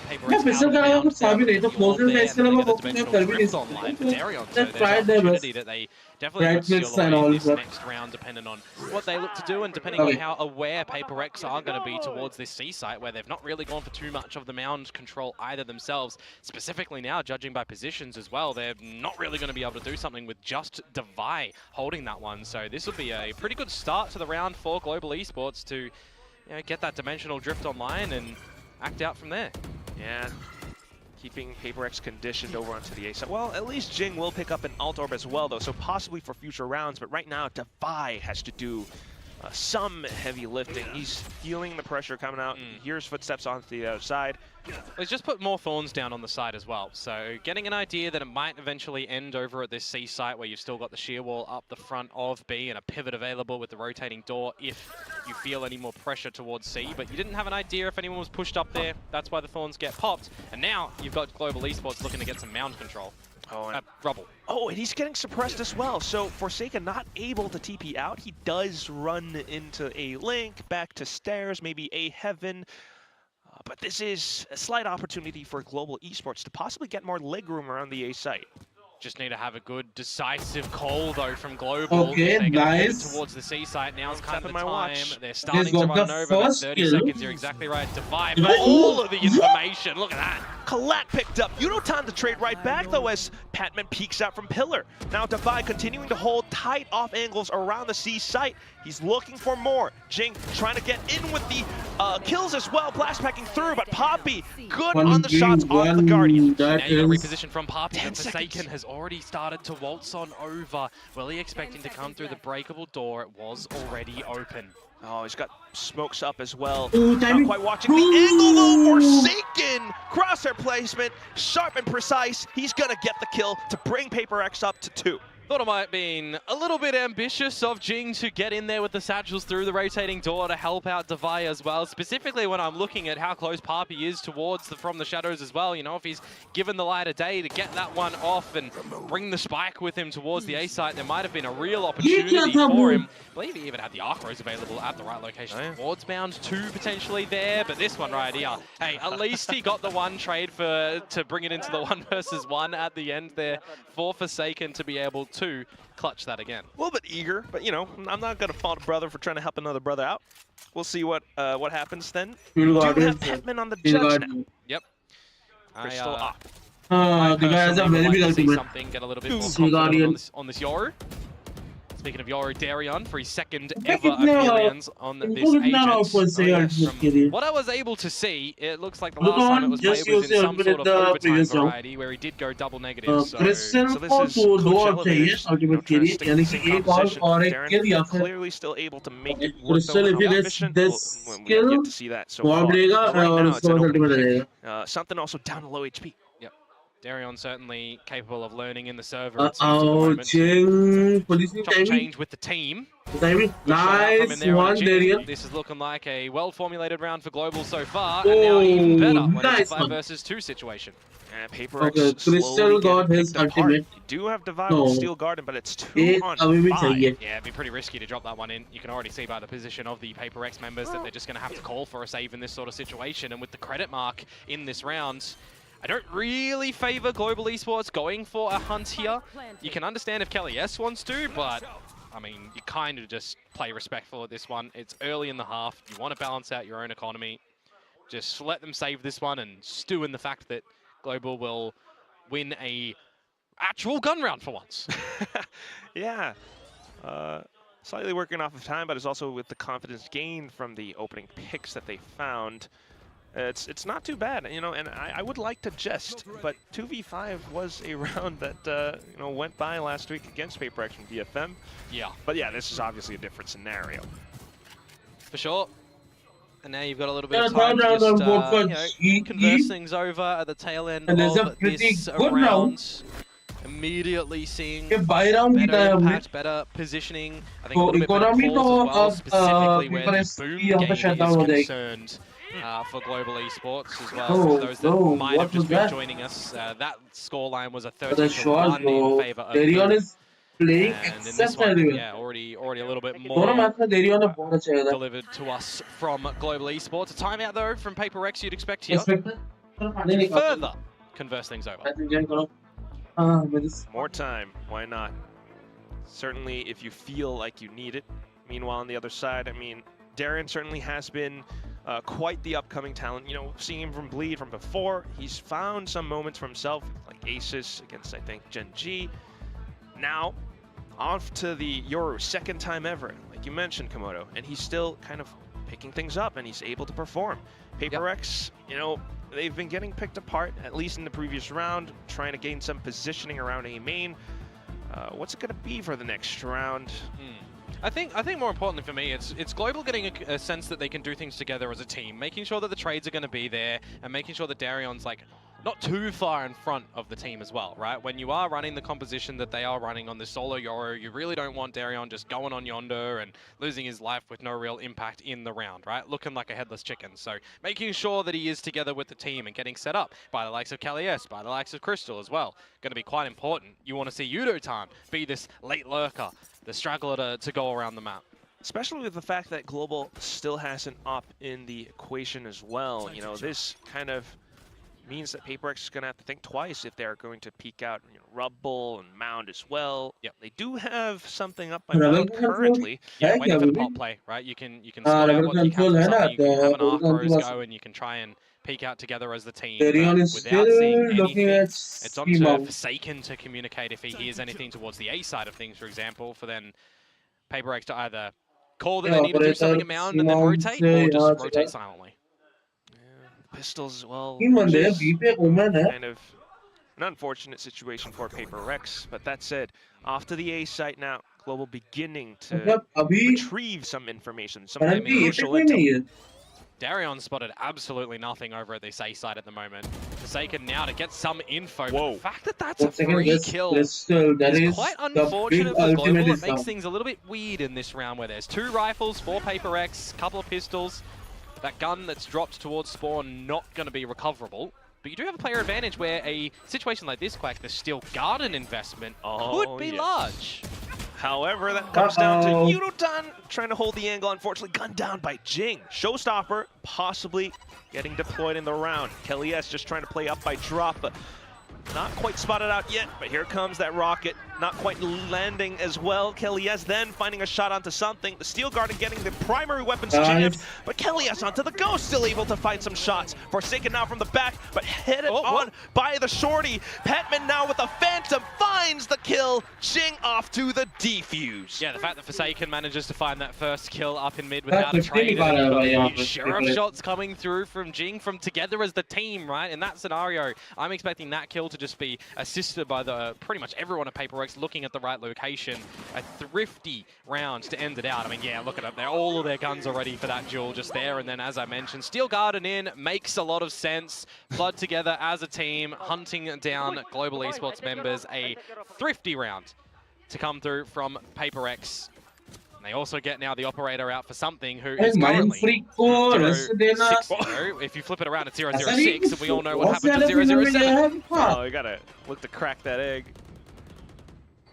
Paper X out of bounds down to the wall there, and then they get a dimensional drift online for Darion. So there's an opportunity that they definitely could seal away this next round, depending on what they look to do and depending on how aware Paper X are going to be towards this C site, where they've not really gone for too much of the mound control either themselves. Specifically now, judging by positions as well, they're not really going to be able to do something with just Devi holding that one. So this will be a pretty good start to the round for Global Esports to, you know, get that dimensional drift online and act out from there. Yeah, keeping Paper X conditioned over onto the A side. Well, at least Jing will pick up an alt orb as well, though, so possibly for future rounds. But right now, Devi has to do some heavy lifting. He's feeling the pressure coming out. He hears footsteps onto the other side. He's just put more thorns down on the side as well. So getting an idea that it might eventually end over at this C site where you've still got the shear wall up the front of B and a pivot available with the rotating door if you feel any more pressure towards C. But you didn't have an idea if anyone was pushed up there. That's why the thorns get popped. And now you've got Global Esports looking to get some mound control. Oh, and rubble. Oh, and he's getting suppressed as well. So Forsaken not able to TP out. He does run into a link, back to stairs, maybe a heaven. But this is a slight opportunity for Global Esports to possibly get more leg room around the A site. Just need to have a good decisive call though from Global. Okay, they're nice. Towards the C site. Now's kind of the my time. watch. They're starting to run over about 30 seconds. You're exactly right. Devi, all of the information. Look at that. Collat picked up. Yudotan to trade right back though as Patman peeks out from pillar. Now Devi continuing to hold tight off angles around the C site. He's looking for more. Jing trying to get in with the kills as well. Blast packing through, but Poppy good on the shots off the Guardian. Now you got reposition from Poppy, and Forsaken has already started to waltz on over. Willie expecting to come through the breakable door. It was already open. Oh, he's got smokes up as well. Ooh, Not quite watching the angle though. Forsaken! Crosshair placement, sharp and precise. He's gonna get the kill to bring Paper X up to 2. Thought it might have been a little bit ambitious of Jing to get in there with the satchels through the rotating door to help out Devai as well. Specifically when I'm looking at how close Papi is towards from the shadows as well. You know, if he's given the light of day to get that one off and bring the spike with him towards the A site, there might have been a real opportunity for him. I believe he even had the Archros available at the right location. Towards Mound 2 potentially there, but this one right here, hey, at least he got the one trade to bring it into the 1 versus 1 at the end there for Forsaken to be able to clutch that again. A little bit eager, but you know, I'm not gonna fault a brother for trying to help another brother out. We'll see what happens then. We do have Petman on the judge now. Yep. Crystal up. The guy has a very big ultimate. Something, get a little bit more confident on this Yoru. Speaking of Yoru, Darion for his second ever appearance on this agent. What I was able to see, it looks like the last time it was played was in some sort of overtime variety where he did go double negative. So this is Coach Elevator's, trying to stay in the same composition. Darren clearly still able to make it work though. How efficient? We get to see that so far. Right now it's an opening pick. Something also down to low HP. Darion certainly capable of learning in the server. Chop change with the team. Nice one, Darion. This is looking like a well-formulated round for Global so far, and now even better when it's a 5 versus 2 situation. And PaperX Crystal got his ultimate. You do have Divine with Steel Garden, but it's 2 on 5. Yeah, it'd be pretty risky to drop that one in. You can already see by the position of the PaperX members that they're just going to have to call for a save in this sort of situation, and with the credit mark in this round, I don't really favor Global Esports going for a hunt here. You can understand if Kelly S wants to, but I mean, you kind of just play respectful at this one. It's early in the half. You want to balance out your own economy. Just let them save this one and stew in the fact that Global will win a actual gun round for once. Yeah. Slightly working off of time, but it's also with the confidence gained from the opening picks that they found. It's not too bad, you know, and I would like to jest, but 2v5 was a round that, you know, went by last week against PaperX from VFM. Yeah. But yeah, this is obviously a different scenario. For sure. And now you've got a little bit of time to just, you know, converse things over at the tail end of this round. Immediately seeing better impact, better positioning. I think a little bit better calls as well, specifically where the boom game is concerned. For Global Esports as well. For those that might have just been joining us, that scoreline was a 30-1 in favor of Darion is playing exceptionally. Yeah, already a little bit more delivered to us from Global Esports. A timeout though from PaperX you'd expect here. Further converse things over. More time, why not? Certainly if you feel like you need it. Meanwhile on the other side, I mean, Darren certainly has been quite the upcoming talent. You know, seeing him from Bleed from before, he's found some moments for himself, like Aces against, I think, Gen G. Now, off to the Yoru, second time ever, like you mentioned, Komodo, and he's still kind of picking things up, and he's able to perform. PaperX, you know, they've been getting picked apart, at least in the previous round, trying to gain some positioning around A main. What's it going to be for the next round? I think more importantly for me, it's Global getting a sense that they can do things together as a team, making sure that the trades are going to be there, and making sure that Darion's like not too far in front of the team as well, right? When you are running the composition that they are running on this solo Yoru, you really don't want Darion just going on yonder and losing his life with no real impact in the round, right? Looking like a headless chicken. So making sure that he is together with the team and getting set up by the likes of Kali S, by the likes of Crystal as well, going to be quite important. You want to see Yudo-tan be this late lurker, the straggler to go around the map. Especially with the fact that Global still has an op in the equation as well. You know, this kind of means that PaperX is going to have to think twice if they're going to peek out, you know, Rubble and Mound as well. Yep. They do have something up by Mound currently. Yeah, waiting for the pop play, right? You can sort out what you can for something, you can have an Archros go, and you can try and peek out together as the team. Without seeing anything, it's on to Forsaken to communicate if he hears anything towards the A side of things, for example, for then PaperX to either call that they need to do something at Mound and then rotate, or just rotate silently. Pistols as well. Kind of an unfortunate situation for PaperX, but that said, off to the A site now. Global beginning to retrieve some information, some crucial intel. Darion spotted absolutely nothing over at this A side at the moment. Forsaken now to get some info. But the fact that that's a free kill is quite unfortunate for Global. It makes things a little bit weird in this round where there's 2 rifles, 4 Paper X, couple of pistols. That gun that's dropped towards Spawn not going to be recoverable. But you do have a player advantage where a situation like this, Quack, the Steel Garden investment could be large. However, that comes down to Yudotan trying to hold the angle. Unfortunately, gunned down by Jing. Showstopper possibly getting deployed in the round. Kelly S just trying to play up by drop, but not quite spotted out yet. But here comes that rocket, not quite landing as well. Kelly S then finding a shot onto something. The Steel Garden getting the primary weapons jammed, but Kelly S onto the go, still able to find some shots. Forsaken now from the back, but headed on by the shorty. Petman now with a Phantom finds the kill. Jing off to the defuse. Yeah, the fact that Forsaken manages to find that first kill up in mid without a trade. And Sheriff shots coming through from Jing from together as the team, right? In that scenario, I'm expecting that kill to just be assisted by the pretty much everyone at Paper X looking at the right location. A thrifty round to end it out. I mean, yeah, look at them. All of their guns are ready for that duel just there. And then, as I mentioned, Steel Garden in makes a lot of sense. Blood together as a team, hunting down Global Esports members. A thrifty round to come through from Paper X. And they also get now the operator out for something who is currently 0-6-0. If you flip it around, it's 0-0-6, and we all know what happened to 0-0-7. Oh, you gotta look to crack that egg.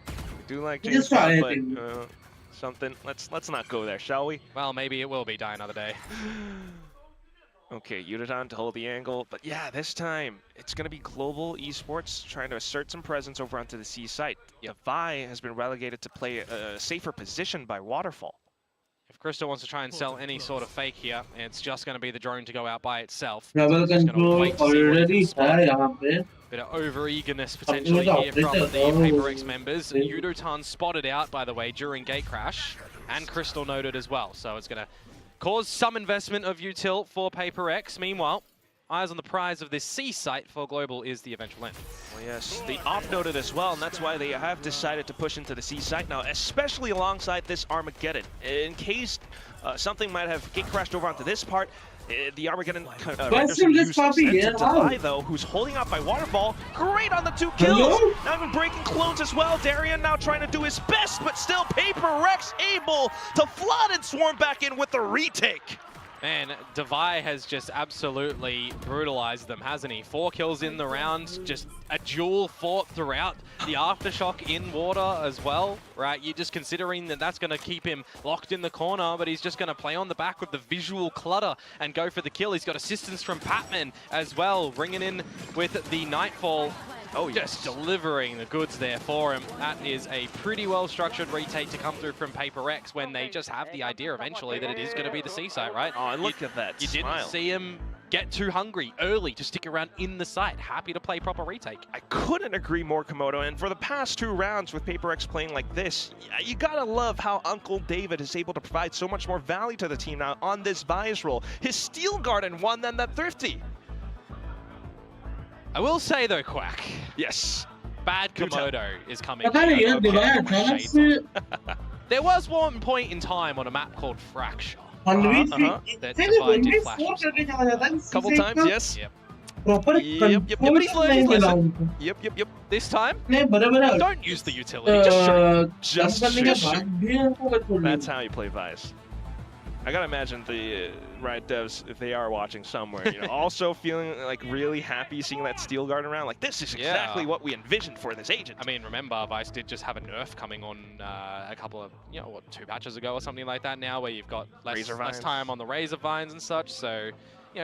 We do like James Bond, but something. Let's not go there, shall we? Well, maybe it will be Die Another Day. Okay, Yudotan to hold the angle, but yeah, this time it's going to be Global Esports trying to assert some presence over onto the C site. Vi has been relegated to play a safer position by Waterfall. If Crystal wants to try and sell any sort of fake here, it's just going to be the drone to go out by itself. Travel control already hai. Bit of over-eagerness potentially here from the Paper X members. Yudotan spotted out, by the way, during gate crash, and Crystal noted as well, so it's going to cause some investment of util for Paper X. Meanwhile, eyes on the prize of this C site for Global is the eventual end. Well, yes, the off noted as well, and that's why they have decided to push into the C site now, especially alongside this Armageddon. In case something might have gate crashed over onto this part, the Armageddon renders some use to Vi, though, who's holding out by Waterfall. Great on the 2 kills. Not even breaking clones as well. Darian now trying to do his best, but still Paper X able to flood and swarm back in with the retake. Man, Devi has just absolutely brutalized them, hasn't he? 4 kills in the round, just a duel fought throughout. The aftershock in water as well, right? You're just considering that that's going to keep him locked in the corner, but he's just going to play on the back with the visual clutter and go for the kill. He's got assistance from Patman as well, bringing in with the Nightfall. Oh, just delivering the goods there for him. That is a pretty well-structured retake to come through from Paper X when they just have the idea eventually that it is going to be the C site, right? Oh, and look at that You didn't see him get too hungry early to stick around in the site. Happy to play proper retake. I couldn't agree more, Komodo. And for the past 2 rounds with Paper X playing like this, you gotta love how Uncle David is able to provide so much more value to the team now on this Vi's role. His Steel Garden won than that Thrifty. I will say though, Quack. Yes. Bad Komodo is coming. There was one point in time on a map called Fracture. That Devi did flash. Couple times, yes. Yep. Yep. This time, don't use the utility. Just shoot. That's how you play Vice. I gotta imagine the Riot devs, if they are watching somewhere, you know, also feeling like really happy seeing that Steel Garden around. Like, this is exactly what we envisioned for this agent. I mean, remember, Vice did just have a nerf coming on a couple of, 2 patches ago or something like that now, where you've got less time on the Razor Vines and such. So,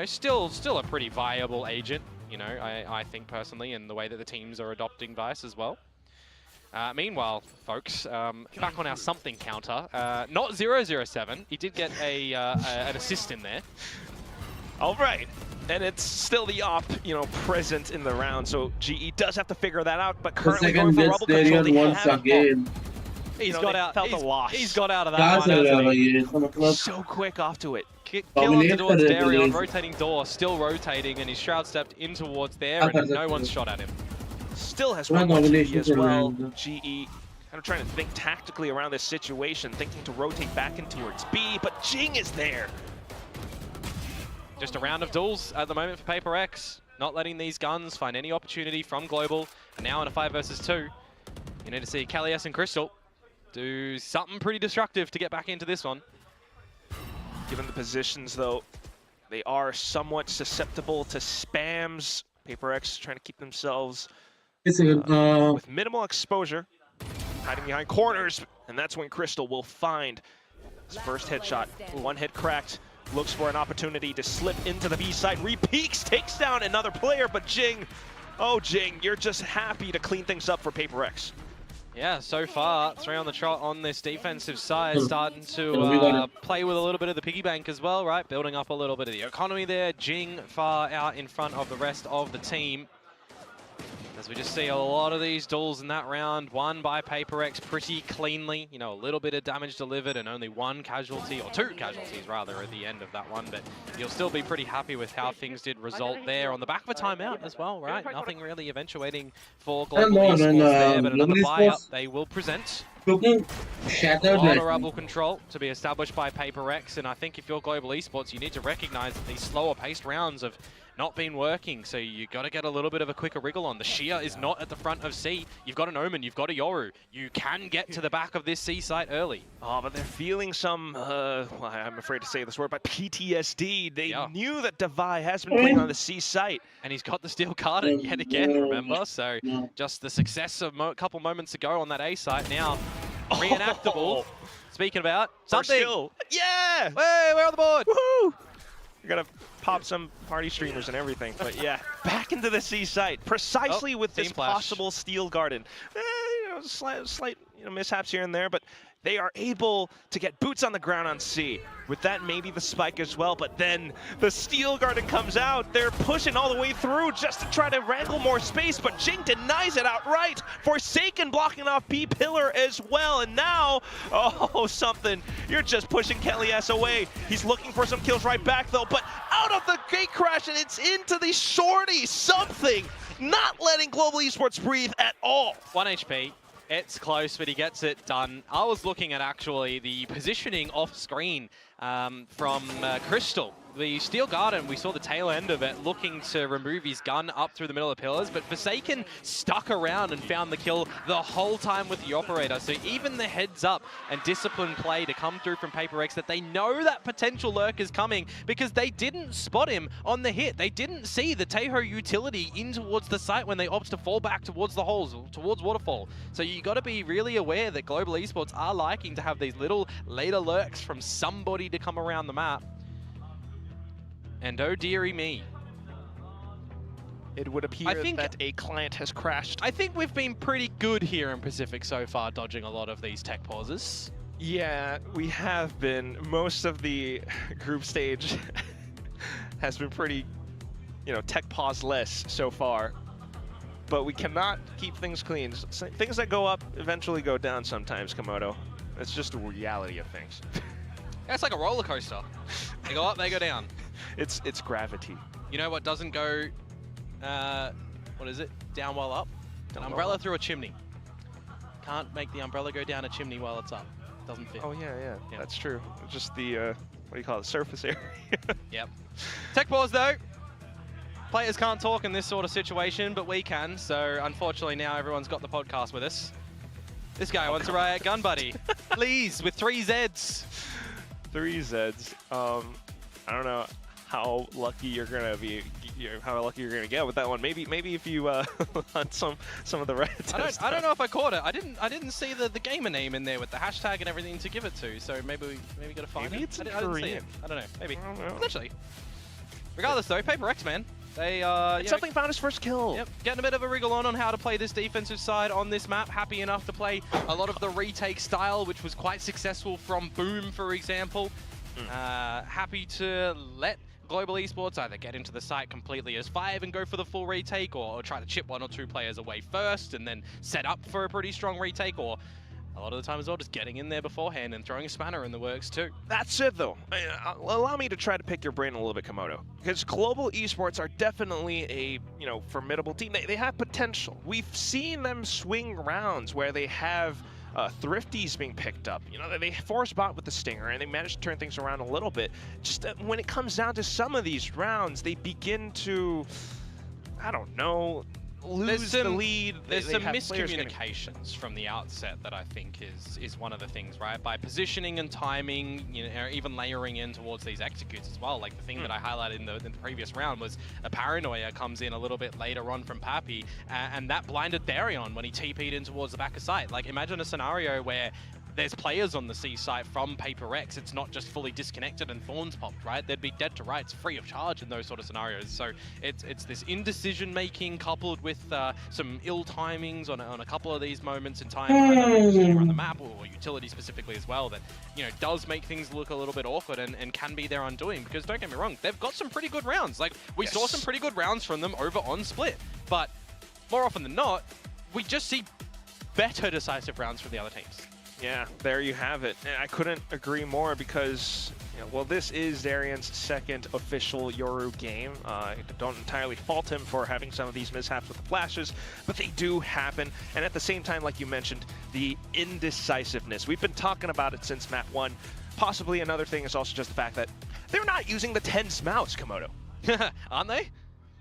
still a pretty viable agent, I think personally, in the way that the teams are adopting Vice as well. Meanwhile, folks, back on our something counter, not 007. He did get an assist in there. All right. And it's still the op, present in the round, so GE does have to figure that out, but currently going for rubble control, He's got out of that one. So quick off to it. Kill onto towards Darion, rotating door, still rotating, and his Shroud stepped in towards there, and no one's shot at him. Still has one more GE as well. GE kind of trying to think tactically around this situation, thinking to rotate back in towards B, but Jing is there. Just a round of duels at the moment for PaperX. Not letting these guns find any opportunity from Global. And now in a 5 versus 2, you need to see Kalias and Crystal do something pretty destructive to get back into this one. Given the positions, though, they are somewhat susceptible to spams. PaperX trying to keep themselves with minimal exposure, hiding behind corners, and that's when Crystal will find his first headshot. One hit cracked, looks for an opportunity to slip into the B side, re-peeks, takes down another player, but Jing, oh Jing, you're just happy to clean things up for PaperX. Yeah, so far, 3 on the trot on this defensive side, starting to play with a little bit of the piggy bank as well, right? Building up a little bit of the economy there. Jing far out in front of the rest of the team. As we just see a lot of these duels in that round, won by PaperX pretty cleanly. You know, a little bit of damage delivered and only 1 casualty, or 2 casualties rather, at the end of that one. But you'll still be pretty happy with how things did result there on the back of a timeout as well, right? Nothing really eventuating for Global Esports there, but another buy-up they will present. A lot of rubble control to be established by PaperX, and I think if you're Global Esports, you need to recognize that these slower paced rounds have not been working, so you got to get a little bit of a quicker wriggle on. The Sheer is not at the front of C. You've got an Omen, you've got a Yoru. You can get to the back of this C site early. Oh, but they're feeling some, well, I'm afraid to say this word, but PTSD. They knew that Devi has been playing on the C site. And he's got the Steel Garden yet again, remember? So just the success of a couple moments ago on that A site, now reenactable. Speaking about something. Yeah! Hey, we're on the board! Woohoo! You're gonna pop some party streamers and everything, but yeah, back into the C site, precisely with this possible Steel Garden. You know, slight mishaps here and there, but they are able to get boots on the ground on C. With that, maybe the spike as well, but then the Steel Garden comes out. They're pushing all the way through just to try to wrangle more space, but Jing denies it outright. Forsaken blocking off B pillar as well, and now, oh, something. You're just pushing Kalias away. He's looking for some kills right back, though, but out of the gate crash, and it's into the shorty. Something not letting Global Esports breathe at all. 1 HP. It's close, but he gets it done. I was looking at actually the positioning off screen from Crystal. The Steel Garden, we saw the tail end of it, looking to remove his gun up through the middle of the pillars, but Forsaken stuck around and found the kill the whole time with the operator. So even the heads up and disciplined play to come through from PaperX, that they know that potential lurk is coming because they didn't spot him on the hit. They didn't see the Taeho utility in towards the site when they opt to fall back towards the holes, towards Waterfall. So you got to be really aware that Global Esports are liking to have these little later lurks from somebody to come around the map. And oh dearie me. It would appear that a client has crashed. I think we've been pretty good here in Pacific so far, dodging a lot of these tech pauses. Yeah, we have been. Most of the group stage has been pretty, you know, tech pause-less so far. But we cannot keep things clean. Things that go up eventually go down sometimes, Komodo. It's just the reality of things. Yeah, it's like a roller coaster. They go up, they go down. It's gravity. You know what doesn't go, what is it? Down while up? An umbrella through a chimney. Can't make the umbrella go down a chimney while it's up. Doesn't fit. Oh yeah, that's true. It's just the, what do you call it, surface area. Yep. Tech pause though. Players can't talk in this sort of situation, but we can. So unfortunately now everyone's got the podcast with us. This guy wants to riot gun buddy. Please, with 3 Zs. 3 Zs. I don't know how lucky you're gonna be, how lucky you're gonna get with that one. Maybe if you hunt some of the red. I don't know if I caught it. I didn't see the gamer name in there with the hashtag and everything to give it to. So maybe gotta find it. It's I didn't see it. I don't know. Maybe. I don't know. Potentially. Regardless though, PaperX, man. They something found his first kill. Yep, getting a bit of a wriggle on how to play this defensive side on this map. Happy enough to play a lot of the retake style, which was quite successful from Boom, for example. Happy to let Global Esports either get into the site completely as 5 and go for the full retake, or try to chip 1 or 2 players away first and then set up for a pretty strong retake, or a lot of the time as well just getting in there beforehand and throwing a spanner in the works too. That's it though. Allow me to try to pick your brain a little bit, Komodo, because Global Esports are definitely a, you know, formidable team. They have potential. We've seen them swing rounds where they have Thrifty's being picked up. You know, they force bot with the Stinger, and they managed to turn things around a little bit. Just when it comes down to some of these rounds, they begin to, I don't know, lose the lead. There's some miscommunications from the outset that I think is one of the things, right? By positioning and timing, you know, even layering in towards these executes as well. Like the thing that I highlighted in the previous round was a Paranoia comes in a little bit later on from Pappy, and that blinded Darion when he TP'd in towards the back of site. Like imagine a scenario where there's players on the C site from Paper X. It's not just fully disconnected and Thorns popped, right? They'd be dead to rights, free of charge in those sort of scenarios. So it's this indecision making coupled with some ill timings on a couple of these moments in time around the map or utility specifically as well that, you know, does make things look a little bit awkward and can be their undoing. Because don't get me wrong, they've got some pretty good rounds. Like we saw some pretty good rounds from them over on Split, but more often than not, we just see better decisive rounds from the other teams. Yeah, there you have it. And I couldn't agree more because, you know, well, this is Darion's second official Yoru game. I don't entirely fault him for having some of these mishaps with the flashes, but they do happen. And at the same time, like you mentioned, the indecisiveness. We've been talking about it since map 1. Possibly another thing is also just the fact that they're not using the tense mouse, Komodo. Aren't they?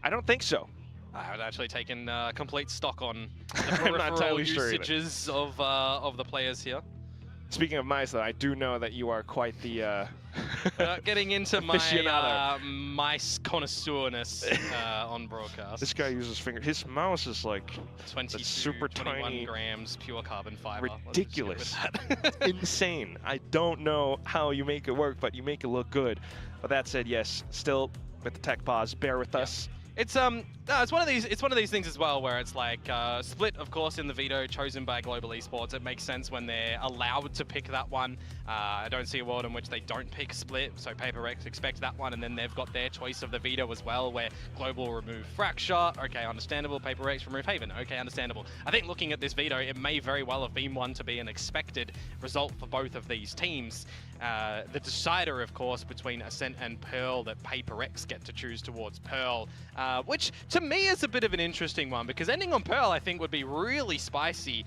I don't think so. I would actually taken complete stock on the I'm not entirely usages of the players here. Speaking of mice, though, I do know that you are quite the getting into my aficionado. mice connoisseurness on broadcast. This guy uses finger. His mouse is like 22, super 21 tiny, grams pure carbon fiber. ridiculous, insane. I don't know how you make it work, but you make it look good. But that said, yes, still with the tech pause, bear with us. It's no, it's one of these things as well where it's like Split, of course, in the veto chosen by Global Esports. It makes sense when they're allowed to pick that one. I don't see a world in which they don't pick Split, so Paper X expect that one, and then they've got their choice of the veto as well, where Global remove Fracture. Okay, understandable. Paper X remove Haven. Okay, understandable. I think looking at this veto, it may very well have been one to be an expected result for both of these teams. The decider, of course, between Ascent and Pearl, that Paper X get to choose towards Pearl, which to me is a bit of an interesting one, because ending on Pearl I think would be really spicy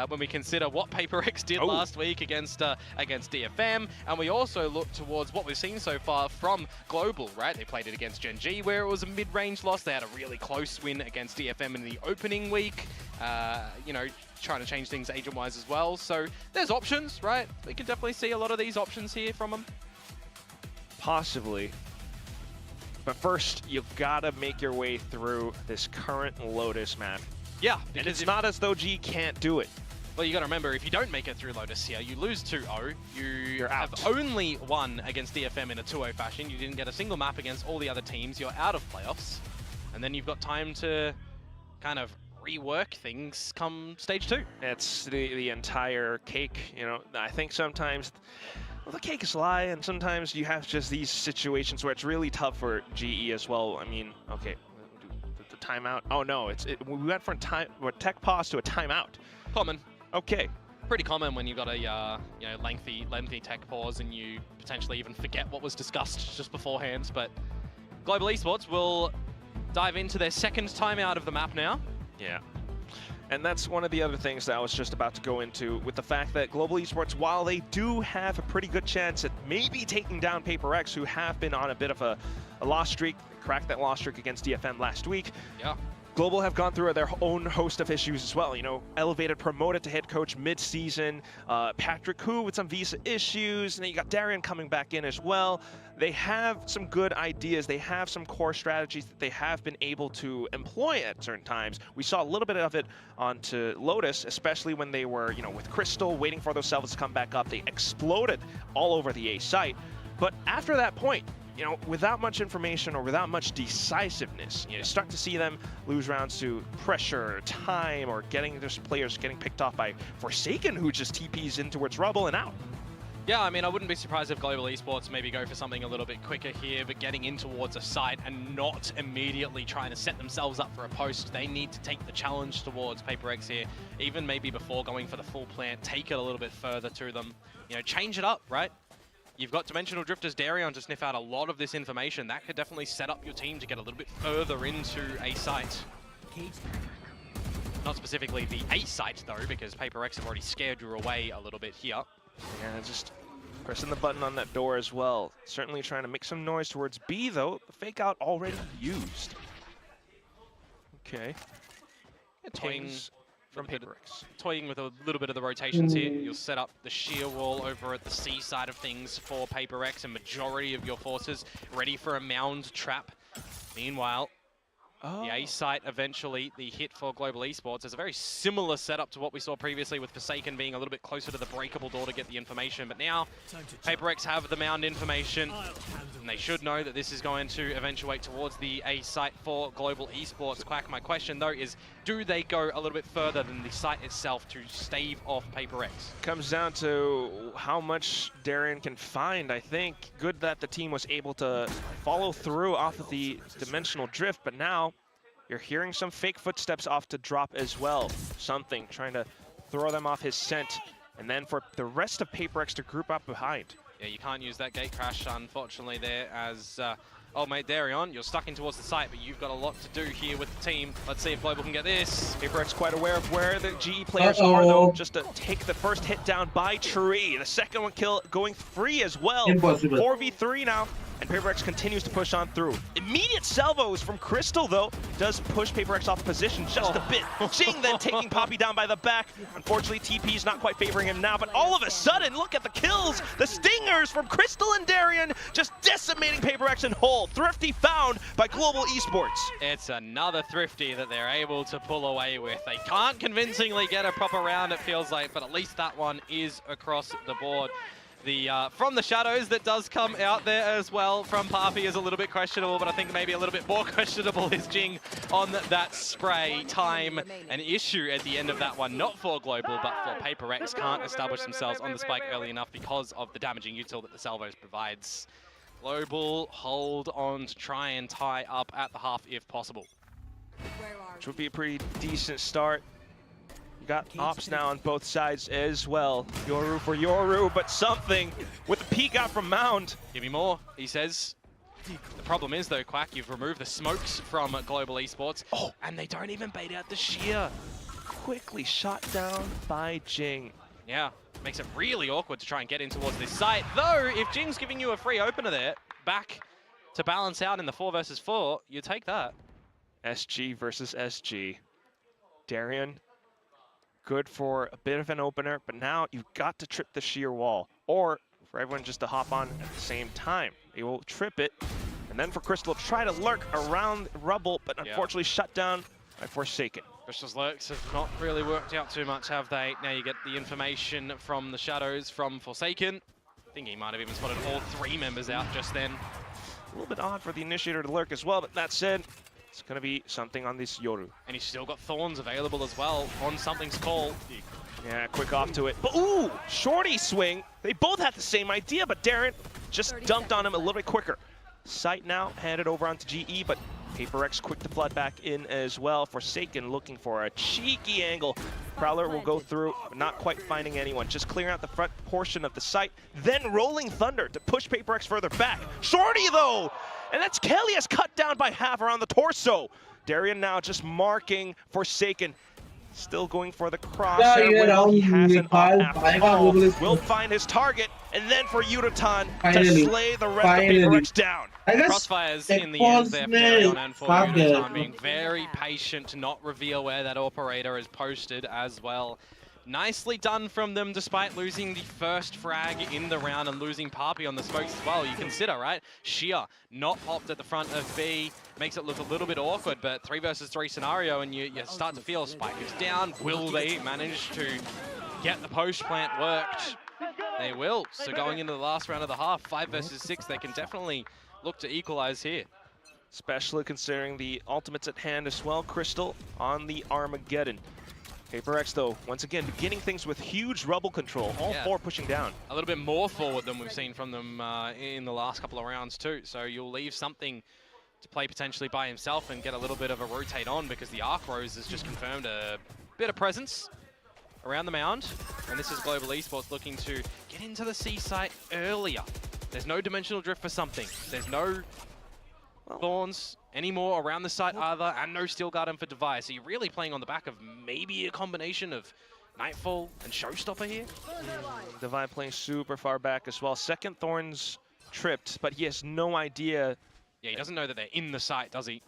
when we consider what Paper X did last week against DFM, and we also look towards what we've seen so far from Global, right? They played it against Gen G where it was a mid-range loss. They had a really close win against DFM in the opening week. You know, trying to change things agent-wise as well. So there's options, right? We can definitely see a lot of these options here from them. Possibly. But first, you've got to make your way through this current Lotus map. Yeah, and it's not as though G can't do it. Well, you got to remember, if you don't make it through Lotus here, you lose 2-0. You're have out. only won against DFM in a 2-0 fashion. You didn't get a single map against all the other teams. You're out of playoffs. And then you've got time to kind of rework things come stage 2. It's the entire cake, you know. I think sometimes, well, the cake is a lie, and sometimes you have just these situations where it's really tough for GE as well. I mean, okay, the timeout. Oh no, we went from a tech pause to a timeout. Common. Okay. Pretty common when you've got a you know, lengthy tech pause and you potentially even forget what was discussed just beforehand. But Global Esports will dive into their second timeout of the map now. Yeah. And that's one of the other things that I was just about to go into, with the fact that Global Esports, while they do have a pretty good chance at maybe taking down Paper X, who have been on a bit of a loss streak, cracked that loss streak against DFM last week. Yeah. Global have gone through their own host of issues as well. You know, elevated, promoted to head coach mid-season. Patrick Hu with some visa issues, and then you got Darion coming back in as well. They have some good ideas. They have some core strategies that they have been able to employ at certain times. We saw a little bit of it onto Lotus, especially when they were, you know, with Crystal, waiting for those salvos to come back up. They exploded all over the A site. But after that point, you know, without much information or without much decisiveness, you start to see them lose rounds to pressure, time, or getting their players getting picked off by Forsaken, who just TPs in towards Rubble and out. Yeah, I mean, I wouldn't be surprised if Global Esports maybe go for something a little bit quicker here, but getting in towards a site and not immediately trying to set themselves up for a post. They need to take the challenge towards Paper X here, even maybe before going for the full plant, take it a little bit further to them. You know, change it up, right? You've got Dimensional Drifters Darion to sniff out a lot of this information. That could definitely set up your team to get a little bit further into a site. Not specifically the A site though, because Paper X have already scared you away a little bit here. Yeah, just pressing the button on that door as well. Certainly trying to make some noise towards B though. The fake out already used. Okay. Toying from Paper X. Toying with a little bit of the rotations here. You'll set up the shear wall over at the C side of things for Paper X, and majority of your forces ready for a mound trap. Meanwhile, the A site eventually, the hit for Global Esports, is a very similar setup to what we saw previously with Forsaken being a little bit closer to the breakable door to get the information. But now, Paper X have the mound information, and they should know that this is going to eventuate towards the A site for Global Esports. Quack, my question though is, do they go a little bit further than the site itself to stave off Paper X? Comes down to how much Darien can find, I think. Good that the team was able to follow through off of the dimensional drift, but now you're hearing some fake footsteps off to drop as well. Something trying to throw them off his scent, and then for the rest of Paper X to group up behind. Yeah, you can't use that gate crash, unfortunately, there as... oh, mate, Darion, you're stuck in towards the site, but you've got a lot to do here with the team. Let's see if Global can get this. Paper X quite aware of where the GE players are, though, just to take the first hit down by Tree. The second one kill going free as well. Impossible. 4v3 now, and Paper X continues to push on through. Immediate salvos from Crystal, though, does push Paper X off position just a bit. Jing then taking Poppy down by the back. Unfortunately, TP's not quite favoring him now, but all of a sudden, look at the kills. The stingers from Crystal and Darien just decimating Paper X in whole. Thrifty found by Global Esports. It's another Thrifty that they're able to pull away with. They can't convincingly get a proper round, it feels like, but at least that one is across the board. The from the shadows that does come out there as well from Papi is a little bit questionable, but I think maybe a little bit more questionable is Jing on that spray time. An issue at the end of that one, not for Global, but for Paper X. Can't establish themselves on the spike early enough because of the damaging util that the salvos provides. Global hold on to try and tie up at the half if possible. Which would be a pretty decent start. You got ops now on both sides as well. Yoru for Yoru, but something with the peek out from Mound. Give me more, he says. The problem is though, Quack, you've removed the smokes from Global Esports, and they don't even bait out the shear. Quickly shot down by Jing. Yeah, makes it really awkward to try and get in towards this site. Though, if Jing's giving you a free opener there, back to balance out in the 4 versus 4, you take that. SG versus SG. Darien, good for a bit of an opener, but now you've got to trip the sheer wall, or for everyone just to hop on at the same time. They will trip it, and then for Crystal to try to lurk around rubble, but unfortunately shut down by Forsaken. Crystal's lurks have not really worked out too much, have they? Now you get the information from the shadows from Forsaken. I think he might have even spotted all 3 members out just then. A little bit odd for the initiator to lurk as well, but that said, it's going to be something on this Yoru. And he's still got Thorns available as well on something's call. Yeah, quick off to it. But ooh, shorty swing. They both had the same idea, but Darren just dumped on him a little bit quicker. Sight now handed over onto GE, but Paper X quick to flood back in as well. Forsaken looking for a cheeky angle. Prowler will go through, but not quite finding anyone. Just clearing out the front portion of the site. Then Rolling Thunder to push Paper X further back. Shorty though! And that's Kelly has cut down by half around the torso. Darien now just marking Forsaken. Still going for the crosshair. He has an up after all. Will find his target. And then for Yuratan to slay the rest of Paper X down. Crossfires in the end there for Darion and for Yuratan being very patient to not reveal where that operator is posted as well. Nicely done from them, despite losing the first frag in the round and losing Papi on the smokes as well. You consider, right? Sheer not popped at the front of B. Makes it look a little bit awkward, but 3 versus 3 scenario, and you start to feel Spike is down. Will they manage to get the post plant worked? They will. So going into the last round of the half, 5 versus 6, they can definitely look to equalize here. Especially considering the ultimates at hand as well. Crystal on the Armageddon. Paper X, though, once again, beginning things with huge rubble control. All 4 pushing down. A little bit more forward than we've seen from them in the last couple of rounds, too. So you'll leave something to play potentially by himself and get a little bit of a rotate on, because the Arc Rose has just confirmed a bit of presence around the mound. And this is Global Esports looking to get into the C site earlier. There's no dimensional drift for something. There's no Thorns anymore around the site either, and no Steel Garden for Device. So you're really playing on the back of maybe a combination of Nightfall and Showstopper here? Divine playing super far back as well. Second Thorns tripped, but he has no idea. Yeah, he doesn't know that they're in the site, does he?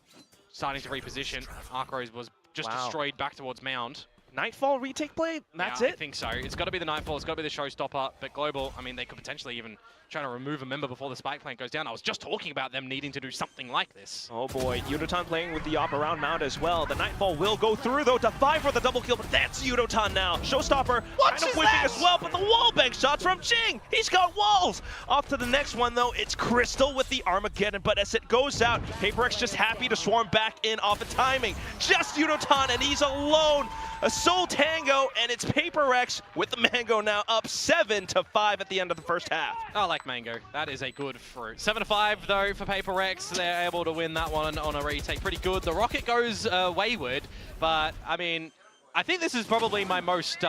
Starting to reposition. Arcrose was just destroyed back towards Mound. Nightfall retake play? That's yeah, it? I think so. It's got to be the Nightfall, it's got to be the Showstopper, but Global, I mean, they could potentially even try to remove a member before the spike plant goes down. I was just talking about them needing to do something like this. Oh boy, Yudotan playing with the op around Mound as well. The Nightfall will go through though to 5 for the double kill, but that's Yudotan now. Showstopper kind of whipping as well, but the wall bank shots from Jing. He's got walls. Off to the next one though, it's Crystal with the Armageddon, but as it goes out, PaperX just happy to swarm back in off the timing. Just Yudotan and he's alone. A Soul Tango, and it's PaperX with the Mango now up 7-5 at the end of the first half. I like Mango. That is a good fruit. 7-5 though for PaperX. They're able to win that one on a retake. Pretty good. The Rocket goes wayward, but I mean, I think this is probably my most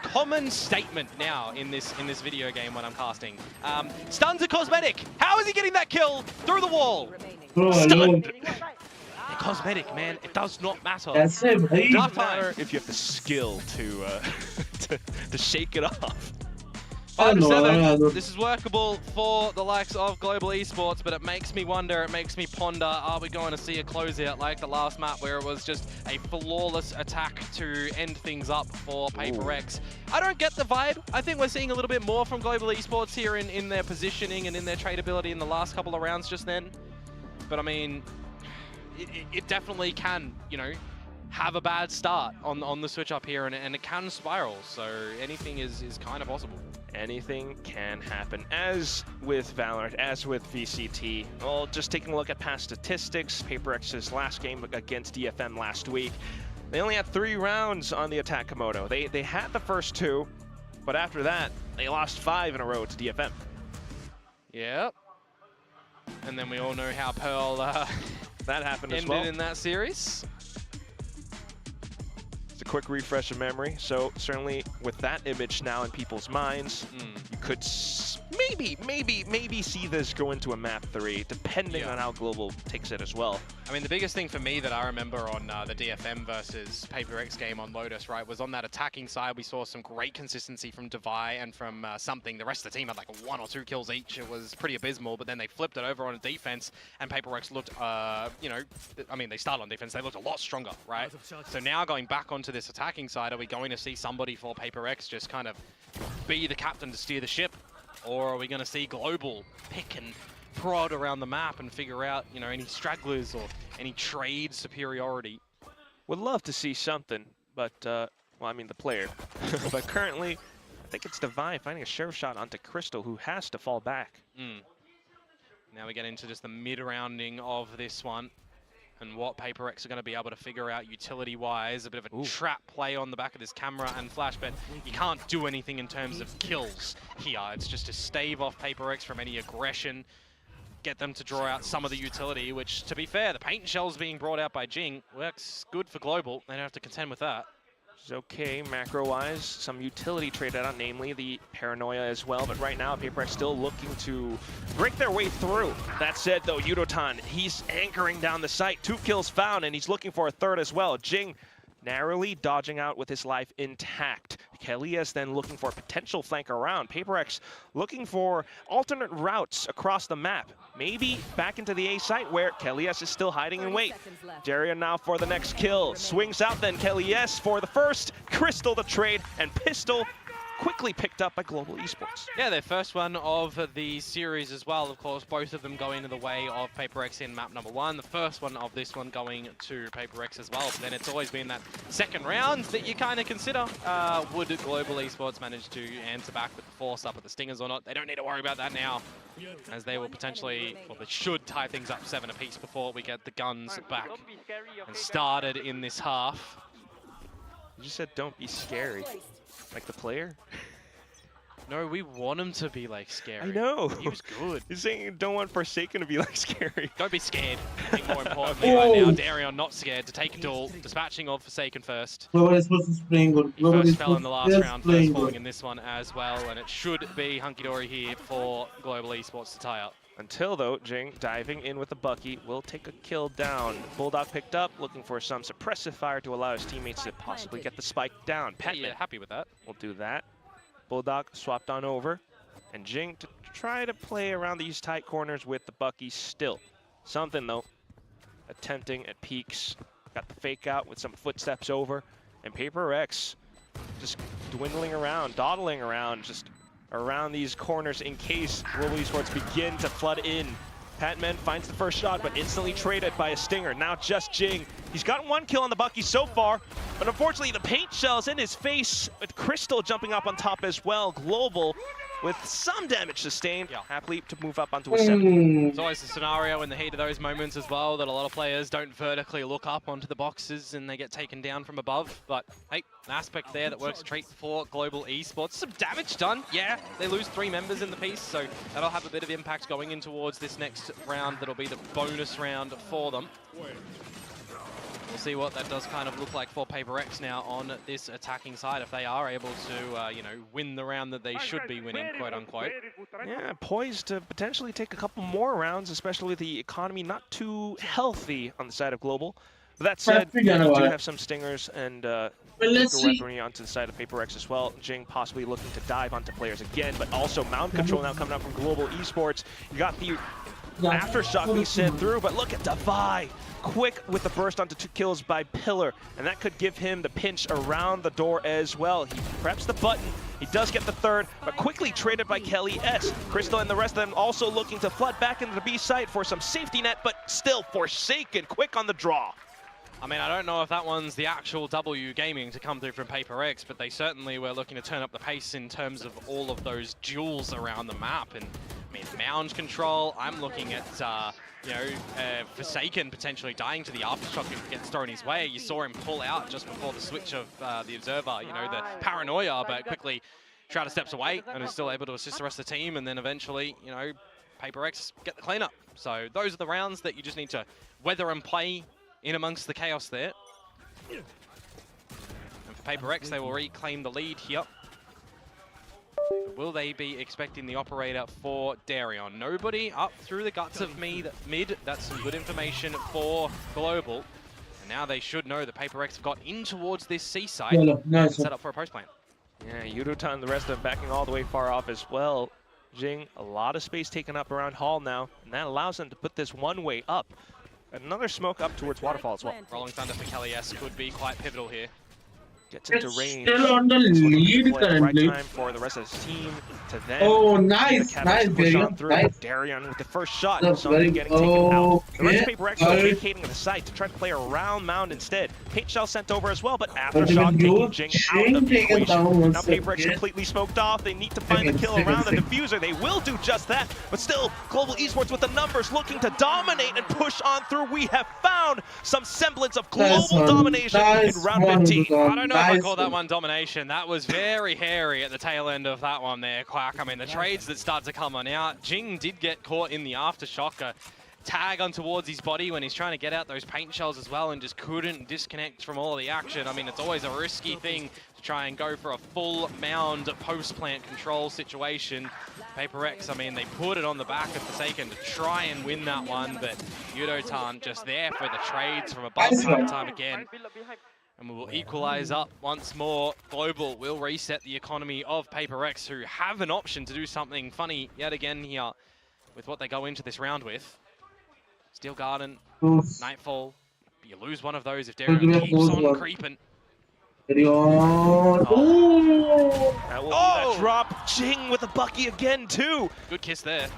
common statement now in this video game when I'm casting. Stun's a cosmetic. How is he getting that kill through the wall? Stunned. Cosmetic, man. It does not matter. That's it, It doesn't matter if you have the skill to to shake it off. 5-7. This is workable for the likes of Global Esports, but it makes me wonder, it makes me ponder, are we going to see a closeout like the last map where it was just a flawless attack to end things up for PaperX? I don't get the vibe. I think we're seeing a little bit more from Global Esports here in their positioning and in their tradability in the last couple of rounds just then. But I mean, it definitely can, you know, have a bad start on the switch up here, and it can spiral. So anything is kind of possible. Anything can happen. As with Valorant, as with VCT, well, just taking a look at past statistics, PaperX's last game against DFM last week, they only had 3 rounds on the attack Komodo. They had the first 2, but after that, they lost 5 in a row to DFM. Yep. And then we all know how Pearl that happened as ended well in that series. It's a quick refresh of memory. So certainly with that image now in people's minds, you could maybe see this go into a map 3, depending on how Global takes it as well. I mean, the biggest thing for me that I remember on the DFM versus PaperX game on Lotus, right, was on that attacking side, we saw some great consistency from Devi and from Something. The rest of the team had like 1 or 2 kills each. It was pretty abysmal, but then they flipped it over on defense, and PaperX looked, you know, I mean, they started on defense, they looked a lot stronger, right? So now going back onto this attacking side, are we going to see somebody for PaperX just kind of be the captain to steer the ship? Or are we going to see Global pick and prod around the map and figure out, you know, any stragglers or any trade superiority? Would love to see something, but, well, I mean the player. But currently, I think it's Devi finding a sheriff shot onto Crystal, who has to fall back. Now we get into just the mid-rounding of this one, and what PaperX are going to be able to figure out utility-wise. A bit of a trap play on the back of this camera and flash, but you can't do anything in terms of kills here. It's just to stave off PaperX from any aggression, get them to draw out some of the utility, which, to be fair, the paint shells being brought out by Jing works good for Global. They don't have to contend with that. It's okay, macro-wise, some utility traded out, namely the Paranoia as well, but right now PaperX still looking to break their way through. That said though, Yudotan, he's anchoring down the site, 2 kills found, and he's looking for a 3rd as well. Jing narrowly dodging out with his life intact. Kelias then looking for a potential flank around. PaperX looking for alternate routes across the map. Maybe back into the A site where Kelias is still hiding in wait. Daria now for the next kill. Swings out then Kelias for the first. Crystal the trade, and Pistol quickly picked up by Global Esports. Yeah, their first one of the series as well. Of course, both of them going the way of PaperX in map number 1. The first one of this one going to PaperX as well. But then it's always been that second round that you kind of consider. Would Global Esports manage to answer back with the force up at the Stingers or not? They don't need to worry about that now, as they will potentially, well, they should tie things up 7 apiece before we get the guns back and started in this half. You just said don't be scary. Like the player? No, we want him to be like scary. I know. He was good. You're saying you don't want Forsaken to be like scary. Don't be scared. I think more importantly right now, Darion not scared to take a duel, dispatching of Forsaken first. Global Esports is playing good. He first fell in the last round, first falling in this one as well, and it should be hunky-dory here for Global Esports to tie up. Until, though, Jing diving in with the Bucky will take a kill down. Bulldog picked up, looking for some suppressive fire to allow his teammates to possibly get the spike down. Petman, Yeah, happy with that. will do that. Bulldog swapped on over. And Jing to try to play around these tight corners with the Bucky still. Something, though. Attempting at peaks. Got the fake out with some footsteps over. And Paper X just dwindling around, dawdling around, just around these corners in case Global Esports begin to flood in. Patman finds the first shot, but instantly traded by a stinger. Now just Jing. He's gotten 1 kill on the Bucky so far, but unfortunately the paint shell's in his face with Crystal jumping up on top as well. Global with some damage sustained, happily to move up onto a 7. It's always a scenario in the heat of those moments as well that a lot of players don't vertically look up onto the boxes and they get taken down from above. But hey, an aspect there that works great for Global Esports. Some damage done. Yeah, they lose 3 members in the piece, so that'll have a bit of impact going in towards this next round. That'll be the bonus round for them. We'll see what that does kind of look like for Paper X now on this attacking side, if they are able to, you know, win the round that they should be winning, quote unquote. Yeah, poised to potentially take a couple more rounds, especially with the economy not too healthy on the side of Global. But that said, they do have some stingers and weaponry onto the side of Paper X as well. Jing possibly looking to dive onto players again, but also mound control now coming up from Global Esports. You got the aftershock being sent through, but look at Defy. Quick with the burst onto 2 kills by Pillar, and that could give him the pinch around the door as well. He preps the button, he does get the 3rd, but quickly traded by Kelly S. Crystal and the rest of them also looking to flood back into the B site for some safety net, but still Forsaken quick on the draw. I mean, I don't know if that one's the actual W gaming to come through from Paper X, but they certainly were looking to turn up the pace in terms of all of those duels around the map. And I mean, mound control, I'm looking at, you know, Forsaken potentially dying to the aftershock if it gets thrown his way. You saw him pull out just before the switch of the Observer, you know, the paranoia, but quickly Shrouder steps away and is still able to assist the rest of the team, and then eventually, you know, Paper X get the cleanup. So those are the rounds that you just need to weather and play in amongst the chaos there. And for Paper X, they will reclaim the lead here. Will they be expecting the operator for Darion? Nobody up through the guts of mid. That's some good information for Global. And now they should know that Paper X have got in towards this seaside and set up for a post plant. Yeah, Yudotan and the rest of them backing all the way far off as well. Jing, a lot of space taken up around Hall now, and that allows them to put this one-way up. Another smoke up towards Waterfall as well. Rolling Thunder for Kelly S could be quite pivotal here. Gets into range. Still on the lead currently. Right time for the rest of his team to then. Oh, nice, nice, Darion. nice. Darion with the first shot. That's Something very getting taken out. The rest of okay. Paper X vacating the site to try to play around Mound instead. Paint shell sent over as well, but aftershock taking Jing out of the equation. Now Paper X completely smoked off. They need to find the kill around the diffuser. They will do just that, but still, Global Esports with the numbers looking to dominate and push on through. We have found some semblance of global domination in round 15. I don't know if I call that one domination. That was very hairy at the tail end of that one there, Quack. I mean, the trades that start to come on out. Jing did get caught in the aftershock. A tag on towards his body when he's trying to get out those paint shells as well and just couldn't disconnect from all of the action. I mean, it's always a risky thing to try and go for a full mound post-plant control situation. Paper X, I mean, they put it on the back of Forsaken to try and win that one, but Yudotan just there for the trades from above time and time again. And we will equalize up once more. Global will reset the economy of Paper X, who have an option to do something funny yet again here with what they go into this round with. Steel Garden, Nightfall. But you lose one of those if Darion keeps on creeping. That will be that drop. Jing with a Bucky again, too. Good kiss there.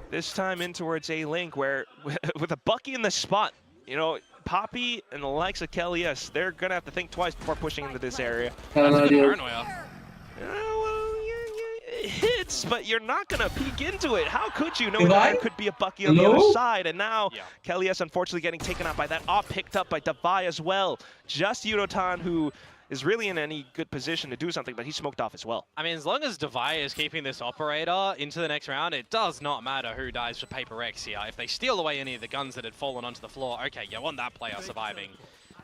This time in towards A-Link, where with a Bucky in the spot, you know, Poppy and the likes of Kelly S, they're going to have to think twice before pushing into this area. That's a good paranoia. It hits, but you're not going to peek into it. How could you know that there could be a Bucky on the other side? And now Kelly S unfortunately getting taken out by that. Picked up by Defy as well. Just Yudotan, who is really in any good position to do something, but he's smoked off as well. I mean, as long as Defy is keeping this operator into the next round, it does not matter who dies for Paper X here. If they steal away any of the guns that had fallen onto the floor, okay, you want that player surviving.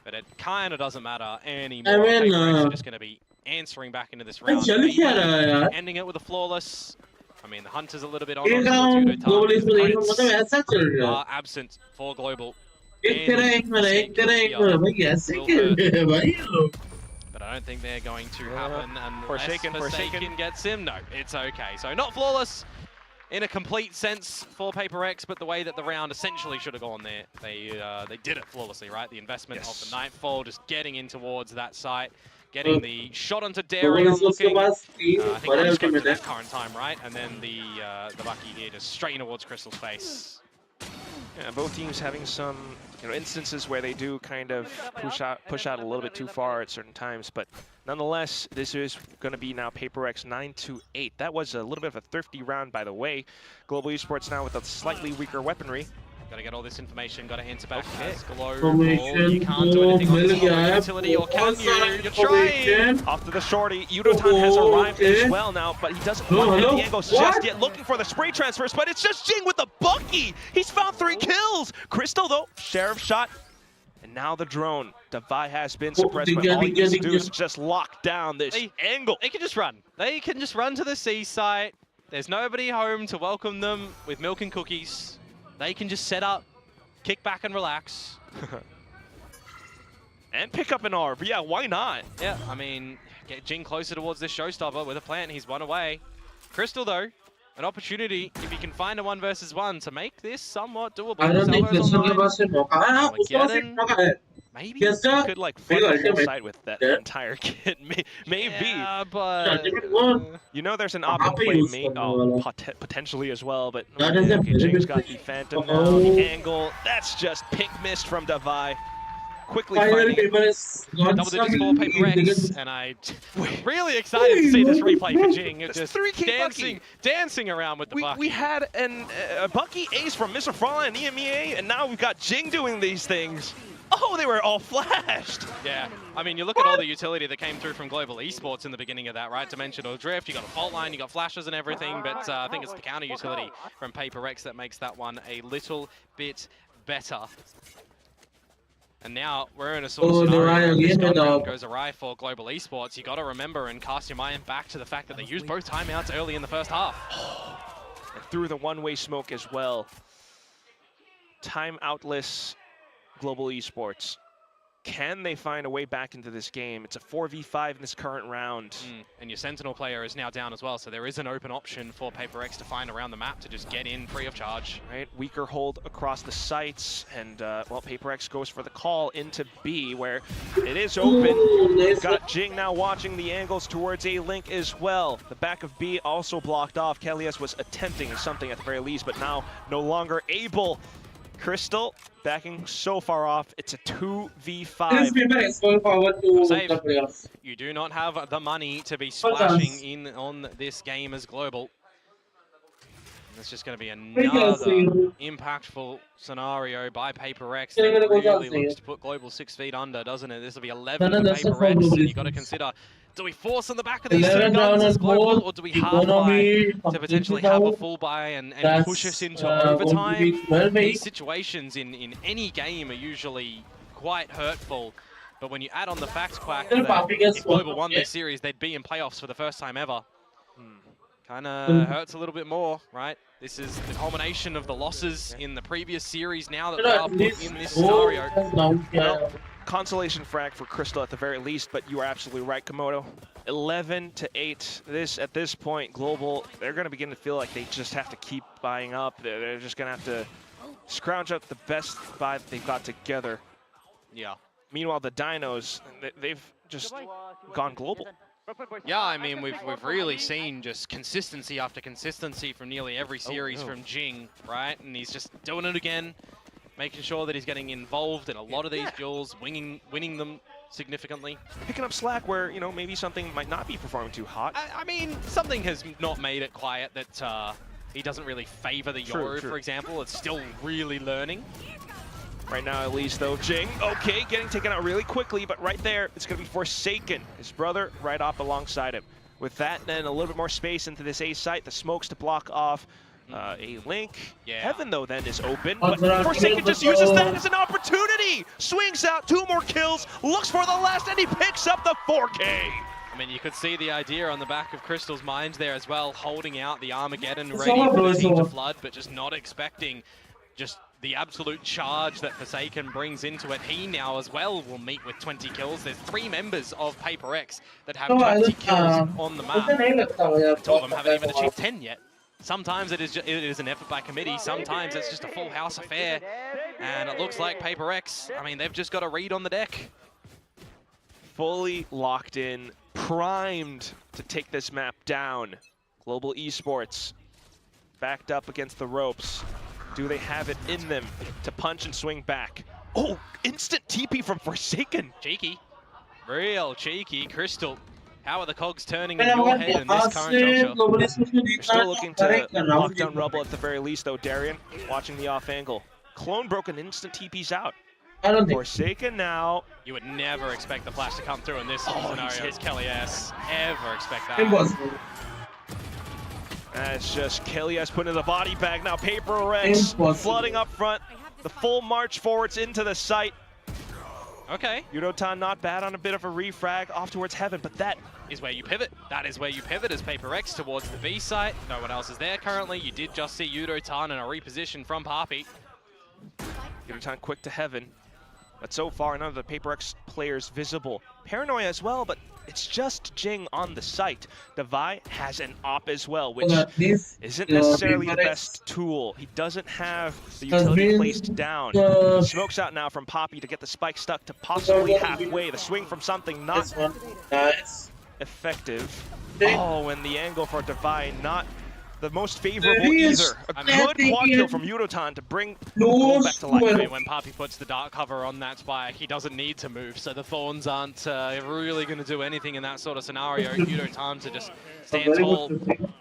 But it kind of doesn't matter anymore. Paper X are just going to be answering back into this round. Ending it with a flawless. I mean, the Hunter's a little bit on एक towards global Udotan. esports मतलब ऐसा चल रहा है Are absent for Global. एक तेरा एक मेरा भाई ऐसे खेल रहे हैं भाई ये लोग But I don't think they're going to happen unless Forsaken gets him. No, it's okay. So not flawless in a complete sense for Paper X, but the way that the round essentially should have gone there, they did it flawlessly, right? The investment of the Nightfall, just getting in towards that site, getting the shot onto Dairy unlocking. I think I just got to that current time, right? And then the Bucky here just straight towards Crystal's face. Yeah, both teams having some instances where they do kind of push out a little bit too far at certain times, but nonetheless, this is going to be now Paper X 9-8. That was a little bit of a thrifty round, by the way. Global Esports now with a slightly weaker weaponry. Got to get all this information, got to answer back as Global. Formation You can't do anything on this को utility, or can you? You're trying! Off to the shorty. Udotan has arrived as well now, but he doesn't want to hit the angles just yet. Looking for the spray transfers, but it's just Jing with the Bucky. He's found 3 kills. Crystal, though, Sheriff shot. And now the drone. Devi has been suppressed, but all he needs to do is just lock down this angle. They can just run. They can just run to the seaside. There's nobody home to welcome them with milk and cookies. They can just set up, kick back and relax. And pick up an R, but yeah, why not? Yeah, I mean, get Jing closer towards this showstopper with a plant. He's one away. Crystal, though, an opportunity, if he can find a 1 versus 1, to make this somewhat doable. I don't think Crystal के पास से मौका है हाँ उसके पास एक मौका है Maybe. Yes, sir. Could like flip the whole side with that entire kit, maybe. Yeah, but You know, there's an op play potentially as well, but That is a okay, very Jing's good got the Phantom now, the angle. That's just pink mist from Devi. Quickly finding it. double digits for Paper X, and I'm really excited to see this replay for Jing. That's Just 3K dancing around with the Bucky. We had a Bucky ace from Mr. Frala and EMEA, and now we've got Jing doing these things. Oh, they were all flashed. Yeah, I mean, you look at all the utility that came through from Global Esports in the beginning of that, right? Dimensional Drift, you got a fault line, you got flashes and everything, but I think it's the counter utility from Paper X that makes that one a little bit better. And now we're in a sort of scenario where this round goes awry for Global Esports. You got to remember and cast your mind back to the fact that they used both timeouts early in the first half. And through the one-way smoke as well. Timeoutless Global Esports. Can they find a way back into this game? It's a 4v5 in this current round. And your Sentinel player is now down as well, so there is an open option for Paper X to find around the map to just get in free of charge. Right, weaker hold across the sites, and well, Paper X goes for the call into B, where it is open. We've got Jing now watching the angles towards A Link as well. The back of B also blocked off. Kelias was attempting something at the very least, but now no longer able. Crystal backing so far off. It's a 2v5. You do not have the money to be splashing in on this game as Global. It's just going to be another impactful scenario by Paper X. That really looks to put Global 6 feet under, doesn't it? This will be 11 for Paper X. And you've got to consider, do we force on the back of these 2 guns as Global, or do we half buy to potentially have a full buy and push us into overtime? These situations in any game are usually quite hurtful. But when you add on the fact quack that if Global won this series, they'd be in playoffs for the first time ever. Kind of hurts a little bit more, right? This is the culmination of the losses in the previous series now that we are put in this scenario. Well, consolation frag for Crystal at the very least, but you are absolutely right, Komodo. 11-8. At this point, Global, they're going to begin to feel like they just have to keep buying up. They're just going to have to scrounge up the best buy that they've got together. Yeah. Meanwhile, the Dinos, they've just gone global. Yeah, I mean, we've really seen just consistency after consistency from nearly every series from Jing, right? And he's just doing it again, making sure that he's getting involved in a lot of these duels, winning them significantly. Picking up slack where, you know, maybe something might not be performing too hot. I mean, something has not made it quiet that he doesn't really favor the Yoru, for example. It's still really learning. Right now, at least, though, Jing, okay, getting taken out really quickly, but right there, it's going to be Forsaken, his brother, right off alongside him. With that, then a little bit more space into this A site, the smokes to block off A Link. Heaven, though, then is open, but Forsaken just uses that as an opportunity! Swings out, 2 more kills, looks for the last, and he picks up the 4K! I mean, you could see the idea on the back of Crystal's mind there as well, holding out the Armageddon, It's ready over, for the it's team to over. flood, but just not expecting just the absolute charge that Forsaken brings into it. He now as well will meet with 20 kills. There's 3 members of Paper X that have 20 kills on the map. Two of them haven't even achieved 10 yet. Sometimes it is an effort by committee, sometimes it's just a full house affair. And it looks like Paper X, I mean, they've just got a read on the deck. Fully locked in, primed to take this map down. Global Esports backed up against the ropes. Do they have it in them to punch and swing back? Oh, instant TP from Forsaken. Cheeky, real cheeky. Crystal, how are the cogs turning in your head in this current juncture? You're still looking to lock down Rubble at the very least though, Darian, watching the off angle. Clone broken, instant TP's out. I don't think. Forsaken now. You would never expect the flash to come through in this scenario as Kelly S. Ever expect that. Impossible. That's just Kelly S put in the body bag. Now Paper X flooding up front. The full march forwards into the site. Okay. Yudotan not bad on a bit of a refrag off towards heaven, but that is where you pivot. That is where you pivot as Paper X towards the B site. No one else is there currently. You did just see Yudotan in a reposition from Papi. Yudotan quick to heaven. But so far, none of the Paper X players visible. Paranoia as well, but it's just Jing on the site. Devi has an op as well, which isn't necessarily the best tool. He doesn't have the utility placed down. Smokes out now from Poppy to get the spike stuck to possibly halfway. The swing from something not effective. Oh, and the angle for Devi not the most favorable either. A good quad kill from Yudotan to bring the back to life. I mean, when Papi puts the dark cover on that spike, he doesn't need to move, so the Thorns aren't really going to do anything in that sort of scenario. Yudotan to just stand tall.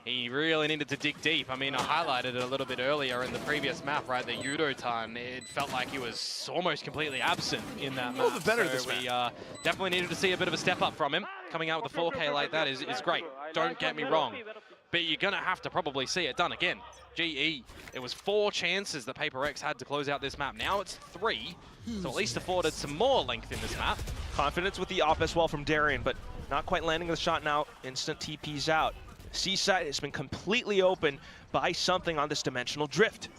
He really needed to dig deep. I mean, I highlighted it a little bit earlier in the previous map, right? That Yudotan, it felt like he was almost completely absent in that map. So we definitely needed to see a bit of a step up from him. Coming out with a 4K like that is great. Don't get me wrong. But you're going to have to probably see it done again. GE, it was 4 chances that Paper X had to close out this map. Now it's 3, so at least afforded some more length in this map. Confidence with the op as well from Darian, but not quite landing the shot now. Instant TP's out. Seaside has been completely open by something on this dimensional drift.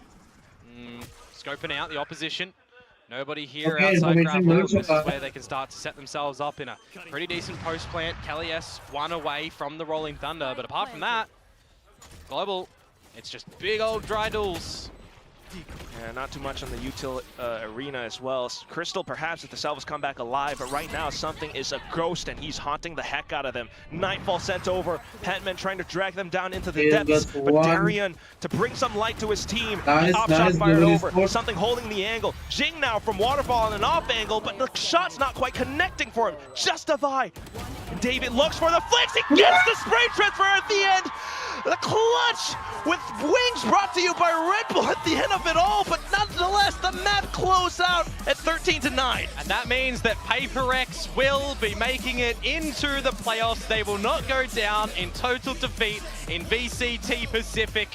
Scoping out the opposition. Nobody here outside Gravel. This is where they can start to set themselves up in a pretty decent post plant. Kelly S 1 away from the Rolling Thunder, but apart from that, Global, it's just big old dry duels. Yeah, not too much on the util arena as well. Crystal perhaps if the Salvas come back alive, but right now something is a ghost and he's haunting the heck out of them. Nightfall sent over, Petman trying to drag them down into the depths, but Darian to bring some light to his team. Off shot fired over, something holding the angle. Jing now from Waterfall on an off angle, but the shot's not quite connecting for him. Justify. David looks for the flicks, he gets the spray transfer at the end. The clutch with wings brought to you by Red Bull at the end of it all, but nonetheless, the map closed out at 13-9. And that means that Paper X will be making it into the playoffs. They will not go down in total defeat in VCT Pacific.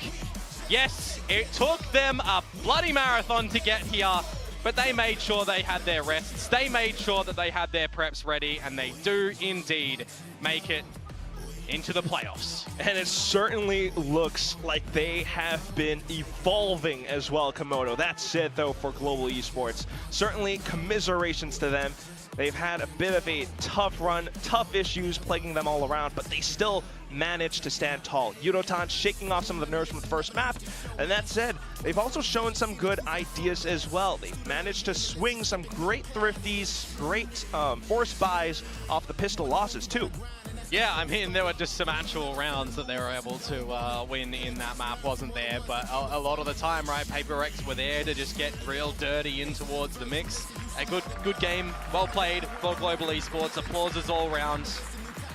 Yes, it took them a bloody marathon to get here, but they made sure they had their rests. They made sure that they had their preps ready, and they do indeed make it into the playoffs. And it certainly looks like they have been evolving as well, Komodo. That said, though, for Global Esports, certainly commiserations to them. They've had a bit of a tough run, tough issues plaguing them all around, but they still managed to stand tall. Yudotan shaking off some of the nerves from the first map, and that said, they've also shown some good ideas as well. They've managed to swing some great thrifties, great force buys off the pistol losses, too. Yeah, I mean, there were just some actual rounds that they were able to win in that map, wasn't there? But a lot of the time, right, Paper X were there to just get real dirty in towards the mix. A good game, well played for Global Esports, applauses all round.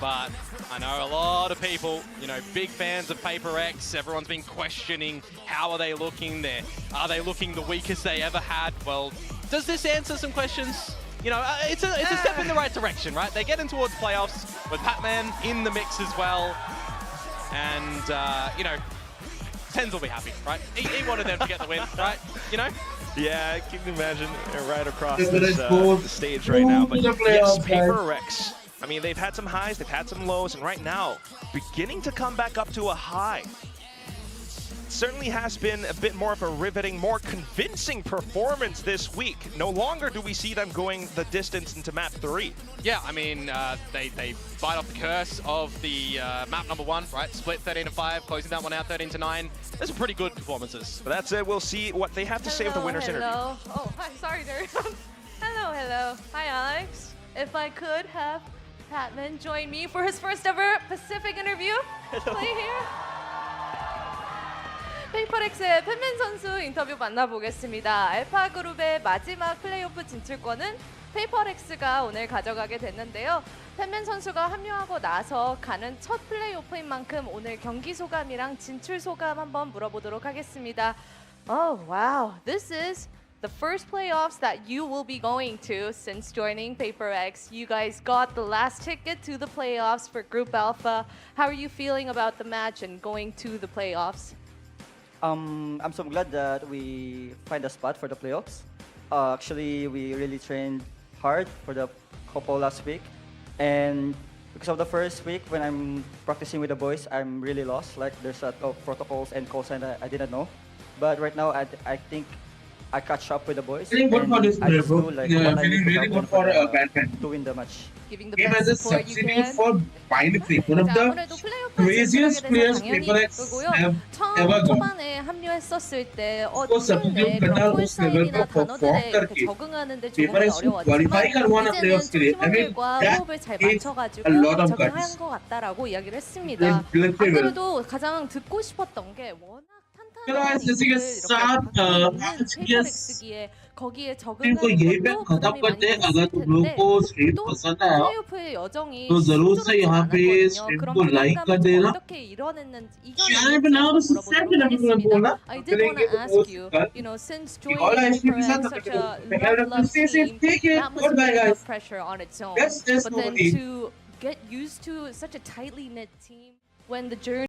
But I know a lot of people, you know, big fans of Paper X. Everyone's been questioning how are they looking there? Are they looking the weakest they ever had? Well, does this answer some questions? You know, it's a step in the right direction, right? They're getting towards playoffs with Patman in the mix as well. And, you know, Tens will be happy, right? He wanted them to get the win, right? You know? Yeah, I can imagine right across this, the stage right now. But yes, Paper X I mean, they've had some highs, they've had some lows, and right now, beginning to come back up to a high. Certainly has been a bit more of a riveting, more convincing performance this week. No longer do we see them going the distance into map 3. Yeah, I mean, they fight off the curse of the map number 1, right? Split 13-5, closing that one out 13-9. Those are pretty good performances. But that's it. We'll see what they have to say with the winner's interview. Oh, hi, sorry, there. Hello. Hi, Alex. If I could have Patman join me for his first ever Pacific interview. Play here. 페이퍼렉스의 팬맨 선수 인터뷰 만나보겠습니다. 알파 그룹의 마지막 플레이오프 진출권은 페이퍼렉스가 오늘 가져가게 됐는데요. 팬맨 선수가 합류하고 나서 가는 첫 플레이오프인 만큼 오늘 경기 소감이랑 진출 소감 한번 물어보도록 하겠습니다. Oh, wow. This is the first playoffs that you will be going to since joining PaperX. You guys got the last ticket to the playoffs for Group Alpha. How are you feeling about the match and going to the playoffs? I'm so glad that we find a spot for the playoffs. Actually, we really trained hard for the couple last week. And because of the first week, when I'm practicing with the boys, I'm really lost. Like, there's a lot of protocols and calls and I didn't know. But right now, I think I catch up with the boys. Feeling good for this player, bro. Yeah, feeling really good for Batman. To win the match. Giving the Game best as a support you substitute can. for Bindefic, one of the craziest players PaperX have ever got. 초반에 합류했었을 때 उसको substitute करना उस level पर perform करके PaperX को qualify करवाना playoffs के लिए, I mean, that takes a lot of guts. 것 같다라고 이야기를 했습니다. Let's be real. 아무래도 가장 듣고 싶었던 게 워낙 चलो आज जैसे कि सात मैच के 거기에 टीम को यही पे खत्म करते हैं। अगर तुम लोग को स्ट्रीम पसंद आया तो जरूर से यहाँ पे स्ट्रीम को लाइक कर देना, चैनल पे नाम सब्सक्राइब करना भी मत भूलना। करेंगे तो पोस्ट कर और लाइव स्ट्रीम के साथ stay safe, take care, goodbye guys. Let's but then to get used to such a tightly knit team when the journey